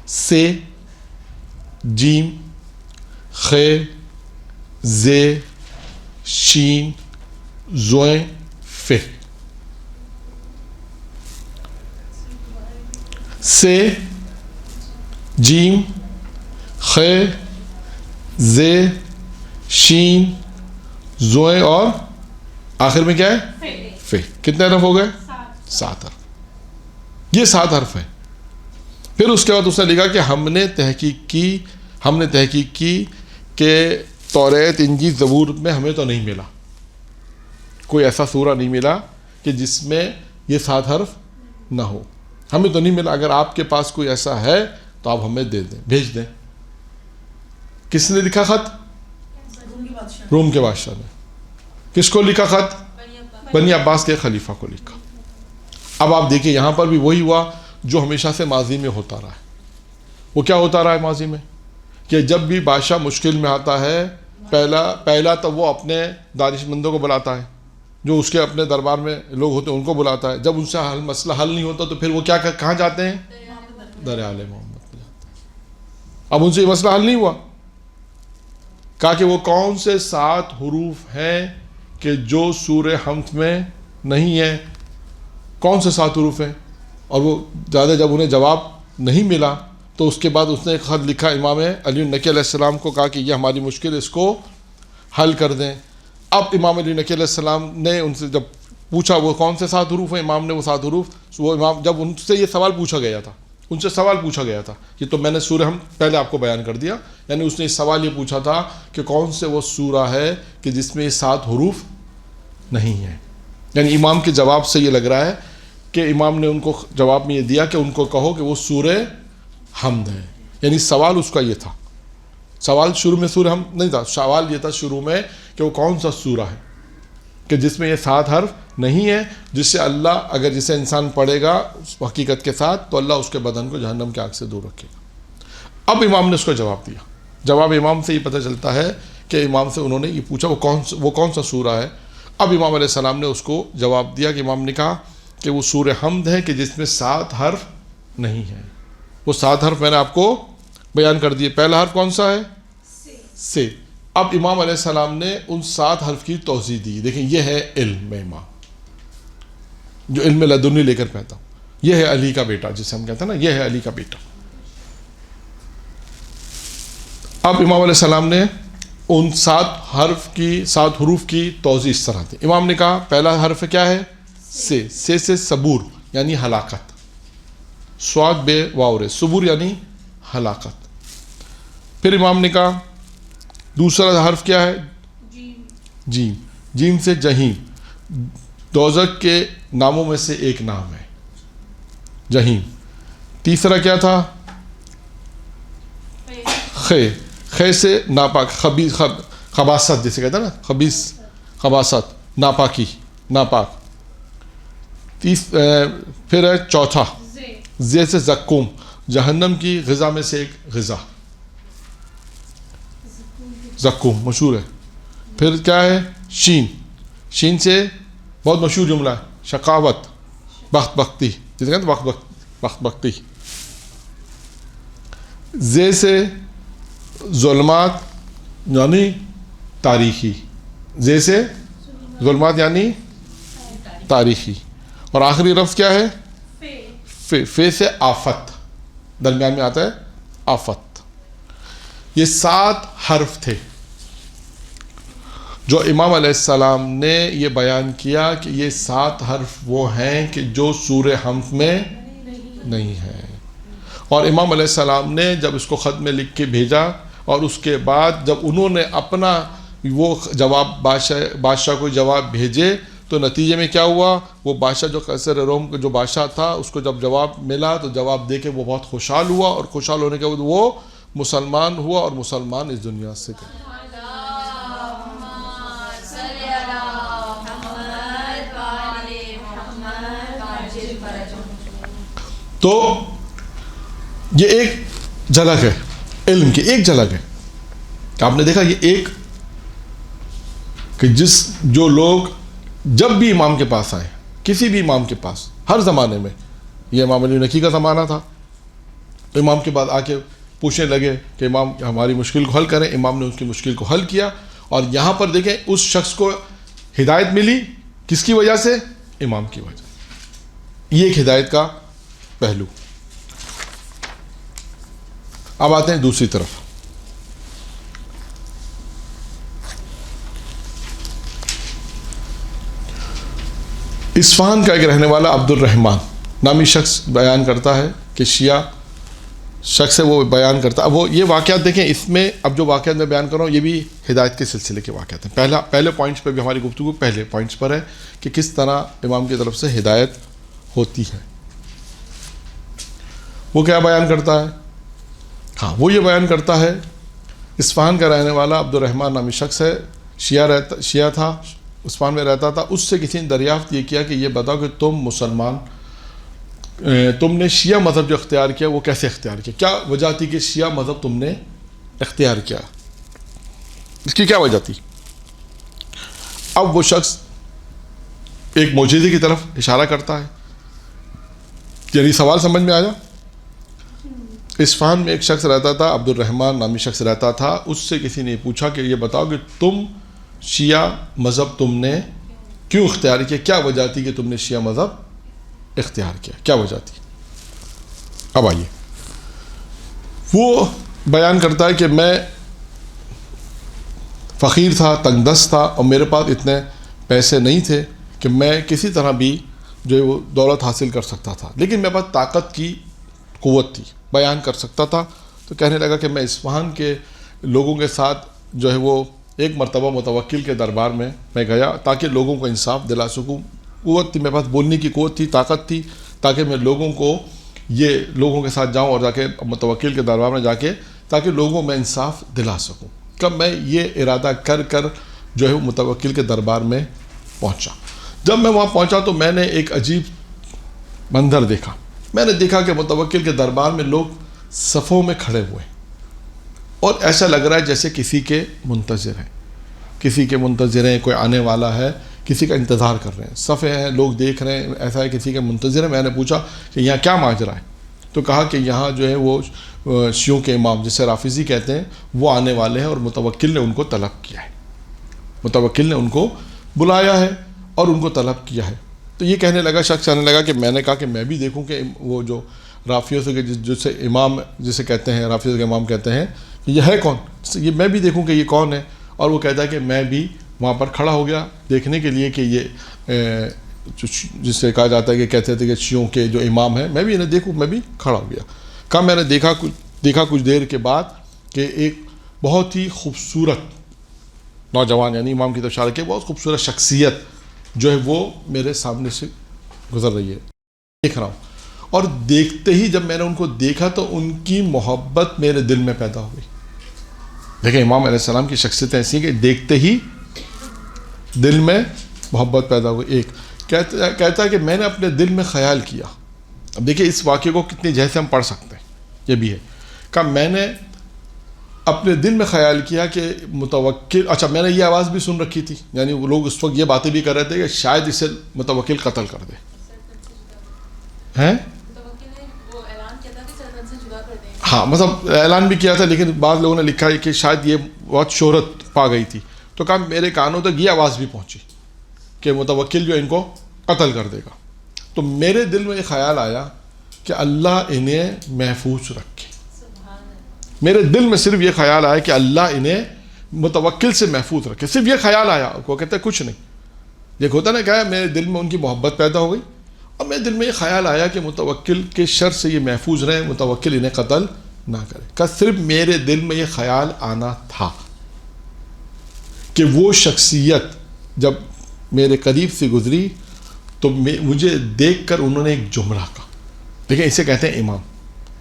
سے, جیم, خ, زے, شین, زویں, ف. سے, جیم, خ, زے, شین, زویں اور آخر میں کیا ہے ف. کتنے حرف ہو گئے؟ 7 حرف. یہ 7 حرف ہیں. پھر اس کے بعد اس نے لکھا کہ ہم نے تحقیق کی کہ توریت انجیل زبور میں ہمیں تو نہیں ملا, کوئی ایسا سورہ نہیں ملا کہ جس میں یہ 7 حرف نہ ہو, ہمیں تو نہیں ملا. اگر آپ کے پاس کوئی ایسا ہے تو آپ ہمیں دے دیں, بھیج دیں. کس نے لکھا خط؟ روم کے بادشاہ نے. کس کو لکھا خط؟ بنی عباس کے خلیفہ کو لکھا. اب آپ دیکھیں یہاں پر بھی وہی ہوا جو ہمیشہ سے ماضی میں ہوتا رہا ہے. وہ کیا ہوتا رہا ہے ماضی میں کہ جب بھی بادشاہ مشکل میں آتا ہے, پہلا تو وہ اپنے دانش مندوں کو بلاتا ہے, جو اس کے اپنے دربار میں لوگ ہوتے ہیں ان کو بلاتا ہے. جب ان سے مسئلہ حل نہیں ہوتا تو پھر وہ کہاں جاتے ہیں؟ در آل محمد میں جاتے ہیں. اب ان سے یہ مسئلہ حل نہیں ہوا, کہا کہ وہ کون سے 7 حروف ہیں کہ جو سورہ حمد میں نہیں ہے, کون سے 7 حروف ہیں. اور وہ زیادہ جب انہیں جواب نہیں ملا تو اس کے بعد اس نے ایک خط لکھا امام علی نقی علیہ السلام کو, کہا کہ یہ ہماری مشکل, اس کو حل کر دیں. اب امام علی نقی علیہ السلام نے ان سے جب پوچھا وہ کون سے 7 حروف ہیں, امام نے وہ 7 حروف, وہ امام جب ان سے یہ سوال پوچھا گیا تھا, یہ تو میں نے سورہ حمد پہلے آپ کو بیان کر دیا, یعنی اس نے یہ سوال یہ پوچھا تھا کہ کون سے وہ سورہ ہے کہ جس میں یہ 7 حروف نہیں ہیں. یعنی امام کے جواب سے یہ لگ رہا ہے کہ امام نے ان کو جواب میں یہ دیا کہ ان کو کہو کہ وہ سورہ حمد ہے. یعنی سوال اس کا یہ تھا, سوال شروع میں سورہ حمد نہیں تھا, سوال یہ تھا شروع میں کہ وہ کون سا سورہ ہے کہ جس میں یہ 7 حرف نہیں ہے, جس سے اللہ اگر جسے انسان پڑھے گا اس حقیقت کے ساتھ تو اللہ اس کے بدن کو جہنم کی آگ سے دور رکھے گا. اب امام نے اس کو جواب دیا. جواب امام سے یہ پتہ چلتا ہے کہ امام سے انہوں نے یہ پوچھا وہ کون سا سورہ ہے. اب امام علیہ السلام نے اس کو جواب دیا کہ امام نے کہا کہ وہ سورہ حمد ہے کہ جس میں 7 حرف نہیں ہے. وہ 7 حرف میں نے آپ کو بیان کر دیے. پہلا حرف کون سا ہے؟ سے. اب امام علیہ السلام نے ان 7 حرف کی توضیح دی. دیکھیں یہ ہے علم امام, جو علم لدنی لے کر پیدا ہوں. یہ ہے علی کا بیٹا, جسے ہم کہتے ہیں نا, یہ ہے علی کا بیٹا. اب امام علیہ السلام نے ان 7 حروف کی توضیح اس طرح دی. امام نے کہا پہلا حرف کیا ہے؟ سے صبور یعنی ہلاکت, سواد بے واورے, صبور یعنی ہلاکت. پھر امام نے کہا دوسرا حرف کیا ہے؟ جیم. جیم سے جہیم, دوزخ کے ناموں میں سے ایک نام ہے جہیم. تیسرا کیا تھا؟ خے سے ناپاک, خباثت جسے کہتے ہیں نا, خباثت, ناپاکی, ناپاک. پھر ہے چوتھا زے سے زکوم, جہنم کی غذا میں سے ایک غذا, زکوم مشہور ہے. پھر کیا ہے؟ شین سے بہت مشہور جملہ ہے, شقاوت, بخت بختی جسے کہتے ہیں بخت بختی. زے سے ظلمات یعنی تاریخی, زے سے ظلمات یعنی تاریخی. اور آخری لفظ کیا ہے؟ فے سے آفت, درمیان میں آتا ہے آفت. یہ 7 حرف تھے جو امام علیہ السلام نے یہ بیان کیا کہ یہ 7 حرف وہ ہیں کہ جو سورہ حمد میں نہیں ہیں. اور امام علیہ السلام نے جب اس کو خط میں لکھ کے بھیجا اور اس کے بعد جب انہوں نے اپنا وہ جواب بادشاہ کو جواب بھیجے تو نتیجے میں کیا ہوا، وہ بادشاہ جو قیصر روم کا جو بادشاہ تھا اس کو جب جواب ملا تو جواب دے کے وہ بہت خوشحال ہوا، اور خوشحال ہونے کے بعد وہ مسلمان ہوا اور مسلمان اس دنیا سے گئے. تو یہ ایک جھلک ہے علم کی، ایک جھلک ہے کہ آپ نے دیکھا یہ ایک کہ جو لوگ جب بھی امام کے پاس آئے، کسی بھی امام کے پاس، ہر زمانے میں، یہ امام علی نقی کا زمانہ تھا، امام کے بعد آ کے پوچھنے لگے کہ امام ہماری مشکل کو حل کریں. امام نے اس کی مشکل کو حل کیا. اور یہاں پر دیکھیں اس شخص کو ہدایت ملی کس کی وجہ سے؟ امام کی وجہ. یہ ایک ہدایت کا پہلو. اب آتے ہیں دوسری طرف. اصفہان کا ایک رہنے والا عبد الرحمن نامی شخص بیان کرتا ہے کہ شیعہ شخص ہے، وہ بیان کرتا ہے. اب وہ یہ واقعات دیکھیں، اس میں اب جو واقعات میں بیان کر رہا ہوں یہ بھی ہدایت کے سلسلے کے واقعات ہیں. پہلے پوائنٹس پہ بھی ہماری گفتگو پہلے پوائنٹس پر ہے کہ کس طرح امام کی طرف سے ہدایت ہوتی ہے. وہ کیا بیان کرتا ہے؟ ہاں، وہ یہ بیان کرتا ہے، اصفہان کا رہنے والا عبد الرحمن نامی شخص ہے، شیعہ تھا، اصفہان میں رہتا تھا. اس سے کسی نے دریافت یہ کیا کہ یہ بتاؤ کہ تم نے شیعہ مذہب جو اختیار کیا وہ کیسے اختیار کیا؟ کیا وجہ تھی کہ شیعہ مذہب تم نے اختیار کیا؟ اس کی کیا وجہ تھی؟ اب وہ شخص ایک معجزے کی طرف اشارہ کرتا ہے. یعنی سوال سمجھ میں آیا؟ اصفہان میں ایک شخص رہتا تھا، عبد الرحمن نامی شخص رہتا تھا. اس سے کسی نے پوچھا کہ یہ بتاؤ کہ تم شیعہ مذہب تم نے کیوں اختیار کیا؟ کیا وجہ تھی کہ تم نے شیعہ مذہب اختیار کیا؟ کیا وجہ تھی؟ اب آئیے، وہ بیان کرتا ہے کہ میں فقیر تھا، تنگ دست تھا، اور میرے پاس اتنے پیسے نہیں تھے کہ میں کسی طرح بھی جو ہے وہ دولت حاصل کر سکتا تھا، لیکن میرے پاس طاقت کی قوت تھی، بیان کر سکتا تھا. تو کہنے لگا کہ میں اصفہان کے لوگوں کے ساتھ جو ہے وہ ایک مرتبہ متوکل کے دربار میں گیا تاکہ لوگوں کو انصاف دلا سکوں. قوت تھی میرے پاس، بولنے کی قوت تھی، طاقت تھی، تاکہ میں لوگوں کے ساتھ جاؤں اور جا کے متوکل کے دربار میں جا کے تاکہ لوگوں میں انصاف دلا سکوں. کب میں یہ ارادہ کر جو ہے متوکل کے دربار میں پہنچا. جب میں وہاں پہنچا تو میں نے ایک عجیب منظر دیکھا. میں نے دیکھا کہ متوکل کے دربار میں لوگ صفوں میں کھڑے ہوئے اور ایسا لگ رہا ہے جیسے کسی کے منتظر ہیں، کوئی آنے والا ہے، کسی کا انتظار کر رہے ہیں. صفیں ہیں، لوگ دیکھ رہے ہیں، ایسا ہے کسی کے منتظر ہیں. میں نے پوچھا کہ یہاں کیا ماجرا ہے؟ تو کہا کہ یہاں جو ہے وہ شیعوں کے امام جسے رافضی کہتے ہیں وہ آنے والے ہیں اور متوکل نے ان کو طلب کیا ہے، متوکل نے ان کو بلایا ہے اور ان کو طلب کیا ہے. تو یہ کہنے لگا کہ میں نے کہا کہ میں بھی دیکھوں کہ وہ جو رافضیوں سے جسے امام جسے کہتے ہیں، رافضیوں کے امام کہتے ہیں، یہ ہے کون؟ یہ میں بھی دیکھوں کہ یہ کون ہے. اور وہ کہتا ہے کہ میں بھی وہاں پر کھڑا ہو گیا دیکھنے کے لیے کہ یہ جس سے کہا جاتا ہے کہ کہتے تھے کہ شیعوں کے جو امام ہیں، میں بھی انہیں دیکھوں، میں بھی کھڑا ہو گیا. کہا میں نے دیکھا کچھ دیر کے بعد کہ ایک بہت ہی خوبصورت نوجوان، یعنی امام کی طرف اشارہ کیا، بہت خوبصورت شخصیت جو ہے وہ میرے سامنے سے گزر رہی ہے، دیکھ رہا ہوں. اور دیکھتے ہی جب میں نے ان کو دیکھا تو ان کی محبت میرے دل میں پیدا ہو گئی. دیکھیں امام علیہ السلام کی شخصیت ایسی ہے کہ دیکھتے ہی دل میں محبت پیدا ہوئی. ایک کہتا ہے کہ میں نے اپنے دل میں خیال کیا. اب دیکھیں اس واقعے کو کتنی جیسے ہم پڑھ سکتے ہیں، یہ بھی ہے. کہ میں نے اپنے دل میں خیال کیا کہ متوکل، اچھا میں نے یہ آواز بھی سن رکھی تھی، یعنی وہ لوگ اس وقت یہ باتیں بھی کر رہے تھے کہ شاید اسے متوکل قتل کر دے. ہیں؟ ہاں، مطلب اعلان بھی کیا تھا، لیکن بعض لوگوں نے لکھا ہے کہ شاید یہ بہت شہرت پا گئی تھی. تو کہا میرے کانوں تک یہ آواز بھی پہنچی کہ متوکل جو ان کو قتل کر دے گا. تو میرے دل میں یہ خیال آیا کہ اللہ انہیں محفوظ رکھے. میرے دل میں صرف یہ خیال آیا کہ اللہ انہیں متوکل سے محفوظ رکھے، صرف یہ خیال آیا، وہ کہتے ہیں کچھ نہیں. دیکھ ہوتا نا کیا، میرے دل میں ان کی محبت پیدا ہو گئی اور میرے دل میں یہ خیال آیا کہ متوکل کے شر سے یہ محفوظ رہیں، متوکل انہیں قتل نہ کرے. کہ صرف میرے دل میں یہ خیال آنا تھا کہ وہ شخصیت جب میرے قریب سے گزری تو مجھے دیکھ کر انہوں نے ایک جملہ کہا. دیکھیں اسے کہتے ہیں امام،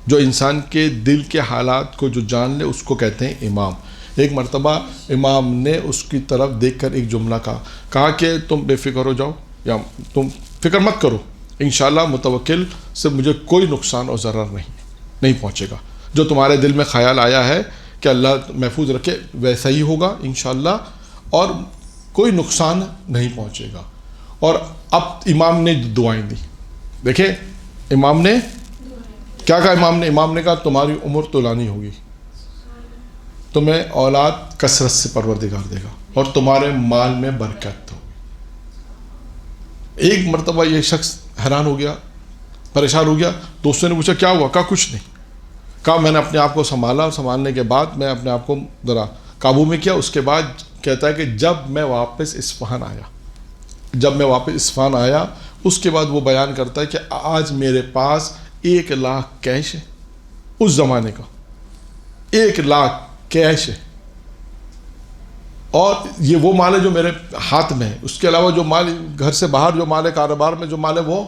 جو انسان کے دل کے حالات کو جو جان لے اس کو کہتے ہیں امام. ایک مرتبہ امام نے اس کی طرف دیکھ کر ایک جملہ کہا کہ تم بے فکر ہو جاؤ، یا تم فکر مت کرو، انشاءاللہ متوکل سے مجھے کوئی نقصان اور ضرر نہیں پہنچے گا. جو تمہارے دل میں خیال آیا ہے کہ اللہ محفوظ رکھے ویسا ہی ہوگا انشاءاللہ، اور کوئی نقصان نہیں پہنچے گا. اور اب امام نے دعائیں دی. دیکھیں امام نے کیا کہا، امام نے کہا تمہاری عمر طولانی ہوگی، تمہیں اولاد کثرت سے پروردگار دے گا، اور تمہارے مال میں برکت ہوگی. ایک مرتبہ یہ شخص حیران ہو گیا، پریشان ہو گیا. دوستوں نے پوچھا کیا ہوا؟ کہا کچھ نہیں. کہا میں نے اپنے آپ کو سنبھالا، سنبھالنے کے بعد میں اپنے آپ کو ذرا قابو میں کیا. اس کے بعد کہتا ہے کہ جب میں واپس اصفہان آیا اس کے بعد وہ بیان کرتا ہے کہ آج میرے پاس 1,00,000 کیش ہے. اس زمانے کا 1,00,000 کیش ہے، اور یہ وہ مال ہے جو میرے ہاتھ میں ہے. اس کے علاوہ جو مال گھر سے باہر جو مال ہے، کاروبار میں جو مال ہے وہ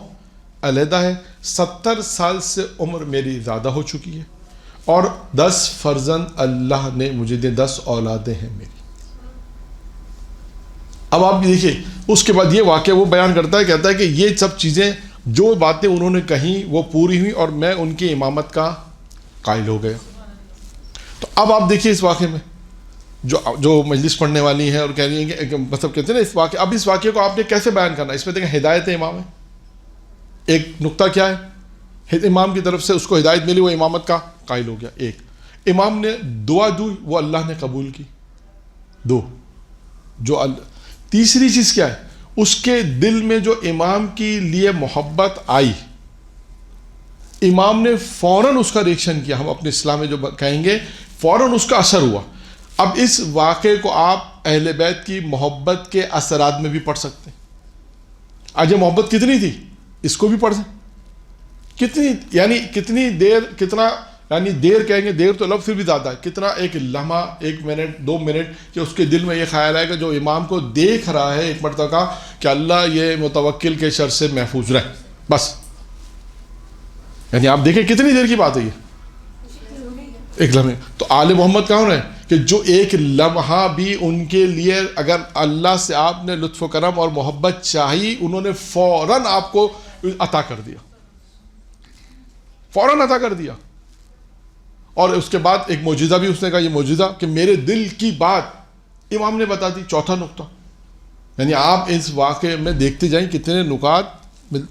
علیحدہ ہے. 70 سال سے عمر میری زیادہ ہو چکی ہے، اور 10 فرزند اللہ نے مجھے دے، 10 اولادیں ہیں میری. اب آپ دیکھیے اس کے بعد یہ واقعہ وہ بیان کرتا ہے، کہتا ہے کہ یہ سب چیزیں جو باتیں انہوں نے کہیں وہ پوری ہوئی، اور میں ان کی امامت کا قائل ہو گیا. تو اب آپ دیکھیے اس واقعے میں جو مجلس پڑھنے والی ہیں اور کہہ رہی ہیں کہ مطلب کہتے ہیں نا اس واقعے کو آپ نے کیسے بیان کرنا ہے. اس میں دیکھیں ہدایت امام ہے. ایک نقطہ کیا ہے، امام کی طرف سے اس کو ہدایت ملی، وہ امامت کا قائل ہو گیا. ایک امام نے دعا دی، وہ اللہ نے قبول کی. تیسری چیز کیا ہے، اس کے دل میں جو امام کے لیے محبت آئی، امام نے فوراً اس کا ریئیکشن کیا. ہم اپنے اسلام میں جو کہیں گے فوراً اس کا اثر ہوا. اب اس واقعے کو آپ اہل بیت کی محبت کے اثرات میں بھی پڑھ سکتے ہیں. آج یہ محبت کتنی تھی اس کو بھی پڑھ سکتے، کتنی دیر کہیں گے، دیر تو لفظ سے بھی زیادہ ہے. کتنا ایک لمحہ، 1 منٹ 2 منٹ کہ اس کے دل میں یہ خیال ہے کہ جو امام کو دیکھ رہا ہے ایک مرتبہ کہ اللہ یہ متوکل کے شر سے محفوظ رہے، بس. یعنی آپ دیکھیں کتنی دیر کی بات ہے یہ، ایک لمحے. تو آل محمد کون ہے کہ جو ایک لمحہ بھی ان کے لیے اگر اللہ سے آپ نے لطف و کرم اور محبت چاہی، انہوں نے فوراً آپ کو عطا کر دیا، فوراً عطا کر دیا. اور اس کے بعد ایک معجزہ بھی اس نے کہا، یہ معجزہ کہ میرے دل کی بات امام نے بتا دی. چوتھا نقطہ، یعنی آپ اس واقعے میں دیکھتے جائیں کتنے نکات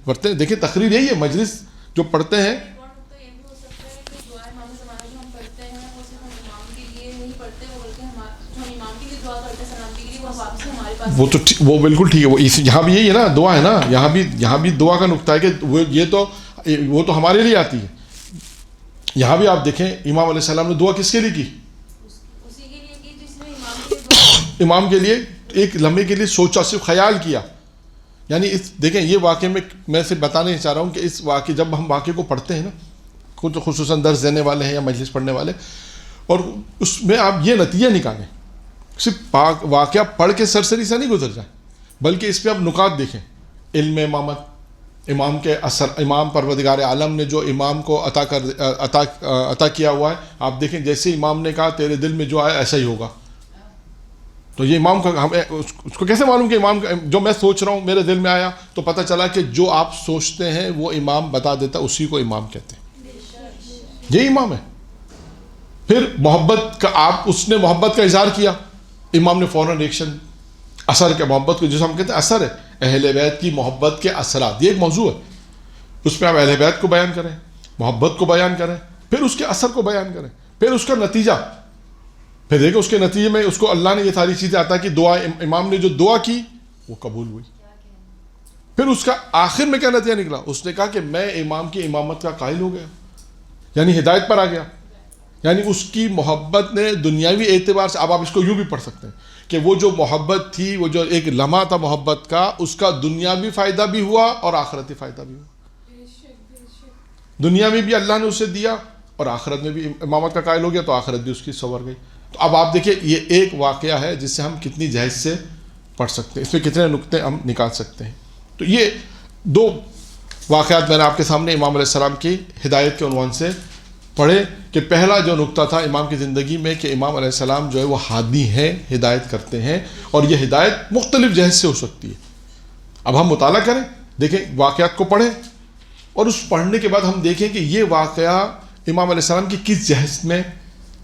پڑھتے ہیں. دیکھیں تقریر یہی ہے، مجلس جو پڑھتے ہیں وہ بالکل ٹھیک ہے. یہاں بھی یہی ہے نا، دعا ہے نا، یہاں بھی دعا کا نقطہ ہے کہ وہ تو ہمارے لیے آتی ہے. یہاں بھی آپ دیکھیں امام علیہ السلام نے دعا کس کے لیے کی؟ امام کے لیے. ایک لمحے کے لیے سوچا، صرف خیال کیا. یعنی دیکھیں یہ واقعے میں سے بتانے چاہ رہا ہوں کہ اس واقعے جب ہم واقعے کو پڑھتے ہیں نا، کچھ خصوصاً درس دینے والے ہیں یا مجلس پڑھنے والے، اور اس میں آپ یہ نتیجہ نکالیں، صرف واقعہ پڑھ کے سرسری سے نہیں گزر جائیں، بلکہ اس پہ آپ نکات دیکھیں. علم امامت، امام کے اثر، امام پروردگار عالم نے جو امام کو عطا کیا ہوا ہے. آپ دیکھیں جیسے امام نے کہا تیرے دل میں جو آیا ایسا ہی ہوگا. تو یہ امام کا اس کو کیسے معلوم کہ امام جو میں سوچ رہا ہوں میرے دل میں آیا؟ تو پتہ چلا کہ جو آپ سوچتے ہیں وہ امام بتا دیتا، اسی کو امام کہتے ہیں. یہ امام ہے. پھر محبت کا اس نے محبت کا اظہار کیا، امام نے فوراً ریئیکشن. اثر کے محبت کو جسے ہم کہتے ہیں اثر ہے، اہل بیت کی محبت کے اثرات، یہ ایک موضوع ہے. اس میں آپ اہل بیت کو بیان کریں، محبت کو بیان کریں، پھر اس کے اثر کو بیان کریں، پھر اس کا نتیجہ. پھر دیکھیں اس کے نتیجے میں اس کو اللہ نے یہ ساری چیزیں عطا کی. دعا، امام نے جو دعا کی وہ قبول ہوئی. پھر اس کا آخر میں کیا نتیجہ نکلا؟ اس نے کہا کہ میں امام کی امامت کا قائل ہو گیا، یعنی ہدایت پر آ گیا. یعنی اس کی محبت نے دنیاوی اعتبار سے، اب آپ اس کو یوں بھی پڑھ سکتے ہیں کہ وہ جو محبت تھی، وہ جو ایک لمحہ تھا محبت کا، اس کا دنیاوی فائدہ بھی ہوا اور آخرتی فائدہ بھی ہوا۔ بے شک دنیا میں بھی اللہ نے اسے دیا اور آخرت میں بھی امامت کا قائل ہو گیا تو آخرت بھی اس کی سنور گئی۔ تو اب آپ دیکھیں یہ ایک واقعہ ہے جس سے ہم کتنی جہیز سے پڑھ سکتے ہیں، اس میں کتنے نقطے ہم نکال سکتے ہیں۔ تو یہ دو واقعات میں نے آپ کے سامنے امام علیہ السلام کی ہدایت کے عنوان سے پڑھے کہ پہلا جو نقطہ تھا امام کی زندگی میں کہ امام علیہ السلام جو ہے وہ ہادی ہیں، ہدایت کرتے ہیں، اور یہ ہدایت مختلف جہت سے ہو سکتی ہے۔ اب ہم مطالعہ کریں، دیکھیں واقعات کو پڑھیں، اور اس پڑھنے کے بعد ہم دیکھیں کہ یہ واقعہ امام علیہ السلام کی کس جہت میں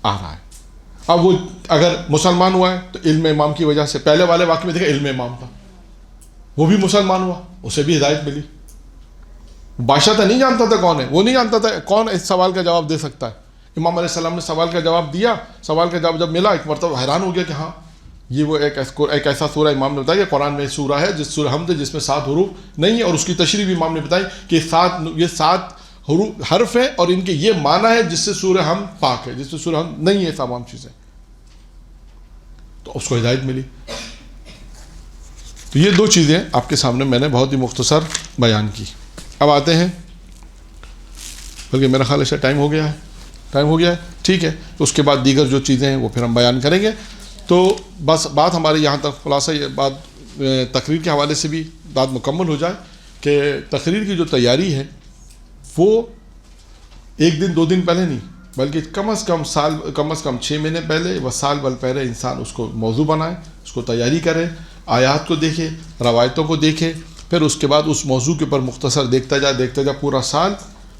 آ رہا ہے۔ اب وہ اگر مسلمان ہوا ہے تو علم امام کی وجہ سے، پہلے والے واقعے میں دیکھیں علم امام تھا، وہ بھی مسلمان ہوا، اسے بھی ہدایت ملی۔ بادشاہ تو نہیں جانتا تھا کون ہے، وہ نہیں جانتا تھا کون اس سوال کا جواب دے سکتا ہے۔ امام علیہ السلام نے سوال کا جواب دیا، سوال کا جواب جب ملا ایک مرتبہ حیران ہو گیا کہ ہاں یہ وہ ایک ایسا سورہ امام نے بتایا کہ قرآن میں سورہ ہے جس سورہ حمد جس میں 7 حروف نہیں ہے، اور اس کی تشریح بھی امام نے بتائی کہ یہ 7 حرف ہیں اور ان کے یہ معنی ہے جس سے سورہ حمد پاک ہے، جس سے سورہ حمد نہیں ہے تمام چیزیں، تو اس کو ہدایت ملی۔ تو یہ دو چیزیں آپ کے سامنے میں نے بہت ہی مختصر بیان کی۔ اب آتے ہیں، بلکہ میرا خیال ہے ٹائم ہو گیا ہے، ٹھیک ہے، تو اس کے بعد دیگر جو چیزیں ہیں وہ پھر ہم بیان کریں گے۔ تو بس بات ہماری یہاں تک خلاصہ یہ بات تقریر کے حوالے سے بھی بات مکمل ہو جائے کہ تقریر کی جو تیاری ہے وہ 1 دن 2 دن پہلے نہیں، بلکہ کم از کم 6 مہینے پہلے و سال بھر پہلے انسان اس کو موضوع بنائے، اس کو تیاری کرے، آیات کو دیکھے، روایتوں کو دیکھے، پھر اس کے بعد اس موضوع کے اوپر مختصر دیکھتا جائے پورا سال،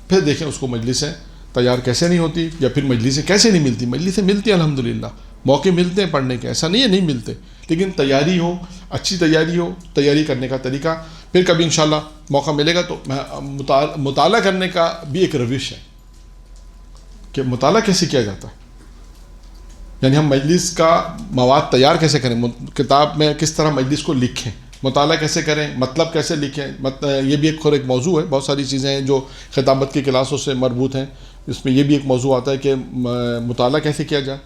پھر دیکھیں اس کو مجلسیں تیار کیسے نہیں ہوتی، یا پھر مجلسیں کیسے نہیں ملتی۔ مجلسیں ملتی ہیں الحمدللہ، موقع ملتے ہیں پڑھنے کے، ایسا نہیں ہے نہیں ملتے، لیکن تیاری ہو، اچھی تیاری ہو، تیاری کرنے کا طریقہ، پھر کبھی انشاءاللہ موقع ملے گا تو مطالعہ کرنے کا بھی ایک روش ہے کہ مطالعہ کیسے کیا جاتا ہے، یعنی ہم مجلس کا مواد تیار کیسے کریں، کتاب میں کس طرح مجلس کو لکھیں، مطالعہ کیسے کریں، مطلب کیسے لکھیں، یہ بھی ایک موضوع ہے۔ بہت ساری چیزیں ہیں جو خطابت کی کلاسوں سے مربوط ہیں، اس میں یہ بھی ایک موضوع آتا ہے کہ مطالعہ کیسے کیا جائے،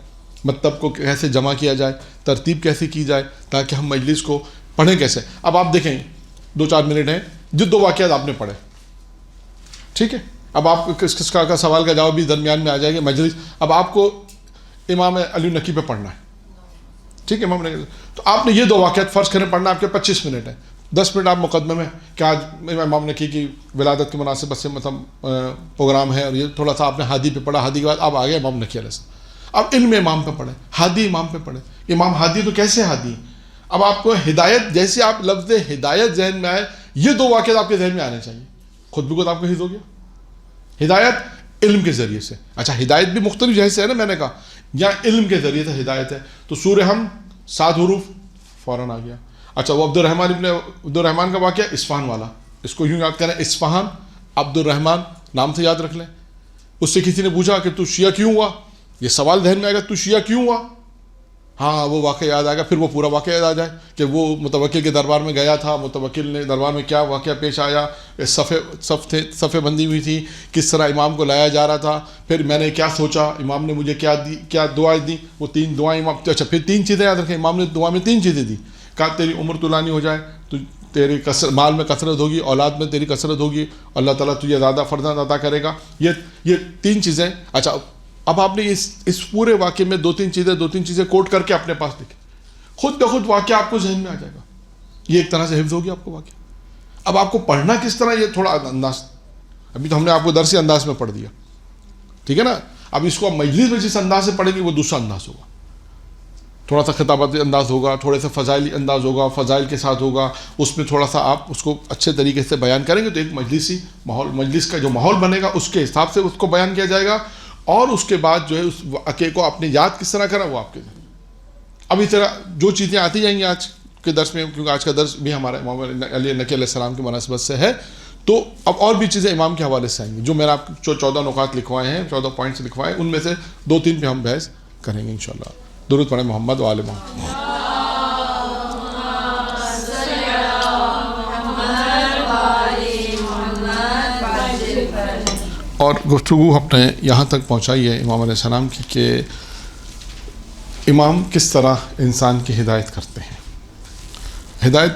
مطلب کو کیسے جمع کیا جائے، ترتیب کیسے کی جائے تاکہ ہم مجلس کو پڑھیں کیسے۔ اب آپ دیکھیں 2-4 منٹ ہیں، جو 2 واقعات آپ نے پڑھے، ٹھیک ہے، اب آپ کس کا سوال کا جواب بھی درمیان میں آ جائے گا مجلس۔ اب آپ کو امام علی نقی پہ پڑھنا ہے، ٹھیک ہے، امام نقی، تو آپ نے یہ 2 واقعات فرض کریں پڑھنا، آپ کے 25 منٹ ہیں، 10 منٹ آپ مقدمے میں کہ آج امام نقی کی ولادت کی مناسبت سے مطلب پروگرام ہے، اور یہ تھوڑا سا آپ نے ہادی پہ پڑھا، ہادی کے بعد اب آ گئے امام نقی علیہ السلام، اب علم امام پہ پڑھیں، ہادی امام پہ پڑھیں، امام ہادی تو کیسے ہادی، اب آپ کو ہدایت، جیسے آپ لفظ ہدایت ذہن میں آئے، یہ 2 واقعات آپ کے ذہن میں آنے چاہیے، خود بخود آپ کو حفظ ہو گیا۔ ہدایت علم کے ذریعے سے، اچھا ہدایت بھی مختلف جہت سے ہے نا، میں نے کہا یا علم کے ذریعے سے ہدایت ہے، تو سورہ ہم 7 حروف فوراً آ گیا۔ اچھا وہ عبد الرحمن کا واقعہ اصفہان والا، اس کو یوں یاد کریں، اصفہان عبد الرحمن نام سے یاد رکھ لیں۔ اس سے کسی نے پوچھا کہ تو شیعہ کیوں ہوا، یہ سوال ذہن میں آئے گا تو شیعہ کیوں ہوا، ہاں وہ واقعہ یاد آئے گا، پھر وہ پورا واقعہ یاد آ جائے کہ وہ متوکل کے دربار میں گیا تھا، متوکل نے دربار میں کیا واقعہ پیش آیا، صفیں بندی ہوئی تھی، کس طرح امام کو لایا جا رہا تھا، پھر میں نے کیا سوچا، امام نے مجھے کیا دعائیں دی، وہ 3 دعائیں امام، اچھا پھر 3 چیزیں یاد رکھیں، امام نے دعا میں 3 چیزیں دی، کہا تیری عمر طولانی ہو جائے، تو تیری مال میں کثرت ہوگی، اولاد میں تیری کثرت ہوگی، اللہ تعالیٰ تجھے زیادہ فرزند عطا کرے گا، یہ 3 چیزیں۔ اچھا اب آپ نے اس پورے واقعے میں 2-3 چیزیں کوٹ کر کے اپنے پاس لکھیں، خود بخود واقعہ آپ کو ذہن میں آ جائے گا، یہ ایک طرح سے حفظ ہوگی آپ کو واقعہ۔ اب آپ کو پڑھنا کس طرح، یہ تھوڑا انداز، ابھی تو ہم نے آپ کو درسی انداز میں پڑھ دیا، ٹھیک ہے نا، اب اس کو مجلس میں جس انداز سے پڑھیں گے وہ دوسرا انداز ہوگا، تھوڑا سا خطابتی انداز ہوگا، تھوڑے سے فضائلی انداز ہوگا، فضائل کے ساتھ ہوگا، اس میں تھوڑا سا آپ اس کو اچھے طریقے سے بیان کریں گے تو ایک مجلسی ماحول، مجلس کا جو ماحول بنے گا اس کے حساب سے اس کو بیان کیا جائے گا، اور اس کے بعد جو ہے اس واقعے کو اپنے یاد کس طرح کرنا وہ آپ کے ذریعے۔ اب اس طرح جو چیزیں آتی جائیں گی آج کے درس میں، کیونکہ آج کا درس بھی ہمارا امام علی نقی علیہ السلام کی مناسبت سے ہے، تو اب اور بھی چیزیں امام کے حوالے سے آئیں گی، جو میں نے آپ کو 14 نکات لکھوائے ہیں، 14 پوائنٹس لکھوائے ہیں، ان میں سے 2-3 پہ ہم بحث کریں گے انشاءاللہ۔ درود پڑھیں محمد و آل محمد۔ اور گفتگو ہم نے یہاں تک پہنچائی ہے امام علیہ السلام کی کہ امام کس طرح انسان کی ہدایت کرتے ہیں. ہدایت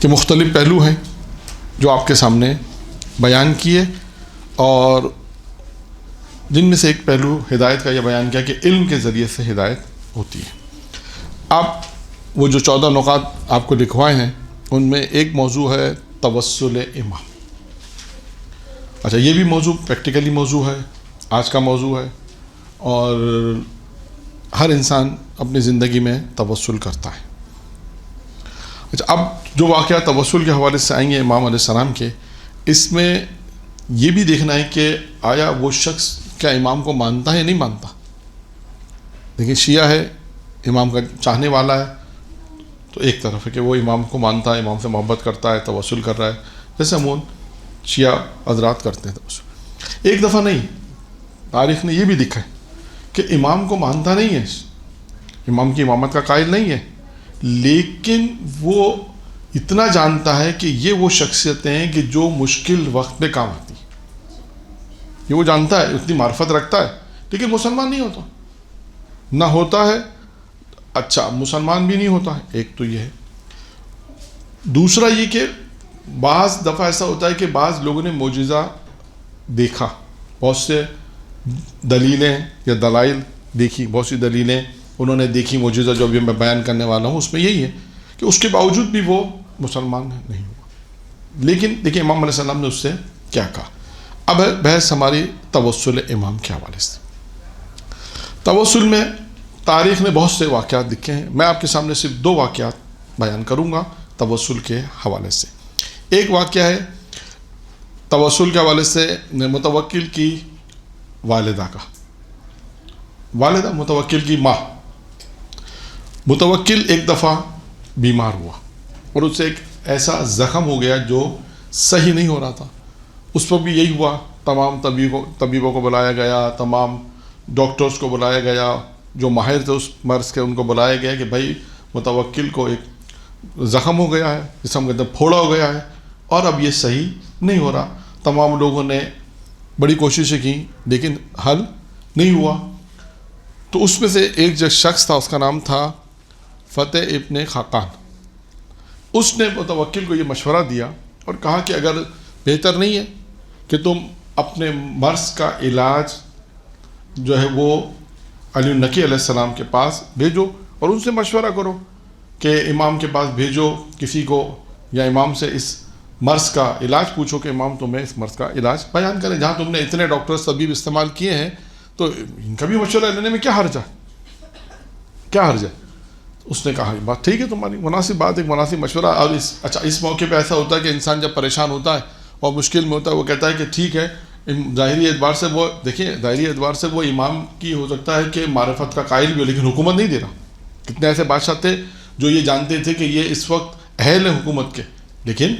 کے مختلف پہلو ہیں جو آپ کے سامنے بیان کیے، اور جن میں سے ایک پہلو ہدایت کا یہ بیان کیا کہ علم کے ذریعے سے ہدایت ہوتی ہے. آپ وہ جو 14 نکات آپ کو لکھوائے ہیں ان میں ایک موضوع ہے توسل امام. اچھا، یہ بھی موضوع پریکٹیکلی موضوع ہے، آج کا موضوع ہے، اور ہر انسان اپنی زندگی میں توسل کرتا ہے. اچھا، اب جو واقعہ توسل کے حوالے سے آئیں گے امام علیہ السلام کے، اس میں یہ بھی دیکھنا ہے کہ آیا وہ شخص کیا امام کو مانتا ہے یا نہیں مانتا. دیکھیں، شیعہ ہے، امام کا چاہنے والا ہے، تو ایک طرف ہے کہ وہ امام کو مانتا ہے، امام سے محبت کرتا ہے، توسل کر رہا ہے، جیسے عموماً شیعہ حضرات کرتے ہیں توسل. ایک دفعہ نہیں، تاریخ نے یہ بھی لکھا ہے کہ امام کو مانتا نہیں ہے، امام کی امامت کا قائل نہیں ہے، لیکن وہ اتنا جانتا ہے کہ یہ وہ شخصیتیں ہیں کہ جو مشکل وقت میں کام آتی ہیں. یہ وہ جانتا ہے، اتنی معرفت رکھتا ہے، لیکن مسلمان نہیں ہوتا، نہ ہوتا ہے. اچھا، مسلمان بھی نہیں ہوتا ہے، ایک تو یہ ہے. دوسرا یہ کہ بعض دفعہ ایسا ہوتا ہے کہ بعض لوگوں نے معجزہ دیکھا، بہت سے دلیلیں یا دلائل دیکھی، بہت سی دلیلیں انہوں نے دیکھی. معجزہ جو ابھی میں بیان کرنے والا ہوں اس میں یہی ہے کہ اس کے باوجود بھی وہ مسلمان نہیں ہوا. لیکن دیکھیں امام علیہ السلام نے اس سے کیا کہا. اب ہے بحث ہماری توسل امام کے حوالے سے. توسل میں تاریخ نے بہت سے واقعات لکھے ہیں، میں آپ کے سامنے صرف 2 واقعات بیان کروں گا توسل کے حوالے سے. ایک واقعہ ہے توسل کے حوالے سے متوکل کی والدہ کا. والدہ متوکل کی ماں. متوکل ایک دفعہ بیمار ہوا اور اس سے ایک ایسا زخم ہو گیا جو صحیح نہیں ہو رہا تھا. اس پر بھی یہی ہوا، تمام طبیبوں کو بلایا گیا، تمام ڈاکٹرز کو بلایا گیا، جو ماہر تھے اس مرض کے ان کو بلایا گیا کہ بھائی متوکل کو ایک زخم ہو گیا ہے، جس ہم کہتے ہیں پھوڑا ہو گیا ہے، اور اب یہ صحیح نہیں ہو رہا. تمام لوگوں نے بڑی کوششیں کی لیکن حل نہیں ہوا. تو اس میں سے ایک جو شخص تھا، اس کا نام تھا فتح ابن خاقان. اس نے متوکل کو یہ مشورہ دیا اور کہا کہ اگر بہتر نہیں ہے کہ تم اپنے مرض کا علاج جو ہے وہ علی النقی علیہ السلام کے پاس بھیجو اور ان سے مشورہ کرو کہ امام کے پاس بھیجو کسی کو، یا امام سے اس مرض کا علاج پوچھو کہ امام تمہیں اس مرض کا علاج بیان کریں. جہاں تم نے اتنے ڈاکٹرز طبیب استعمال کیے ہیں تو ان کا بھی مشورہ لینے میں کیا حرج ہے، کیا حرج ہے. اس نے کہا بات ٹھیک ہے، تمہاری مناسب بات، ایک مناسب مشورہ. اور اس موقع پہ ایسا ہوتا ہے کہ انسان جب پریشان ہوتا ہے اور مشکل میں ہوتا ہے وہ کہتا ہے کہ ٹھیک ہے. ظاہری اعتبار سے وہ دیکھیں، ظاہری اعتبار سے وہ امام کی ہو سکتا ہے کہ معرفت کا قائل بھی ہو، لیکن حکومت نہیں دے رہا. کتنے ایسے بادشاہ تھے جو یہ جانتے تھے کہ یہ اس وقت اہل ہیں حکومت کے، لیکن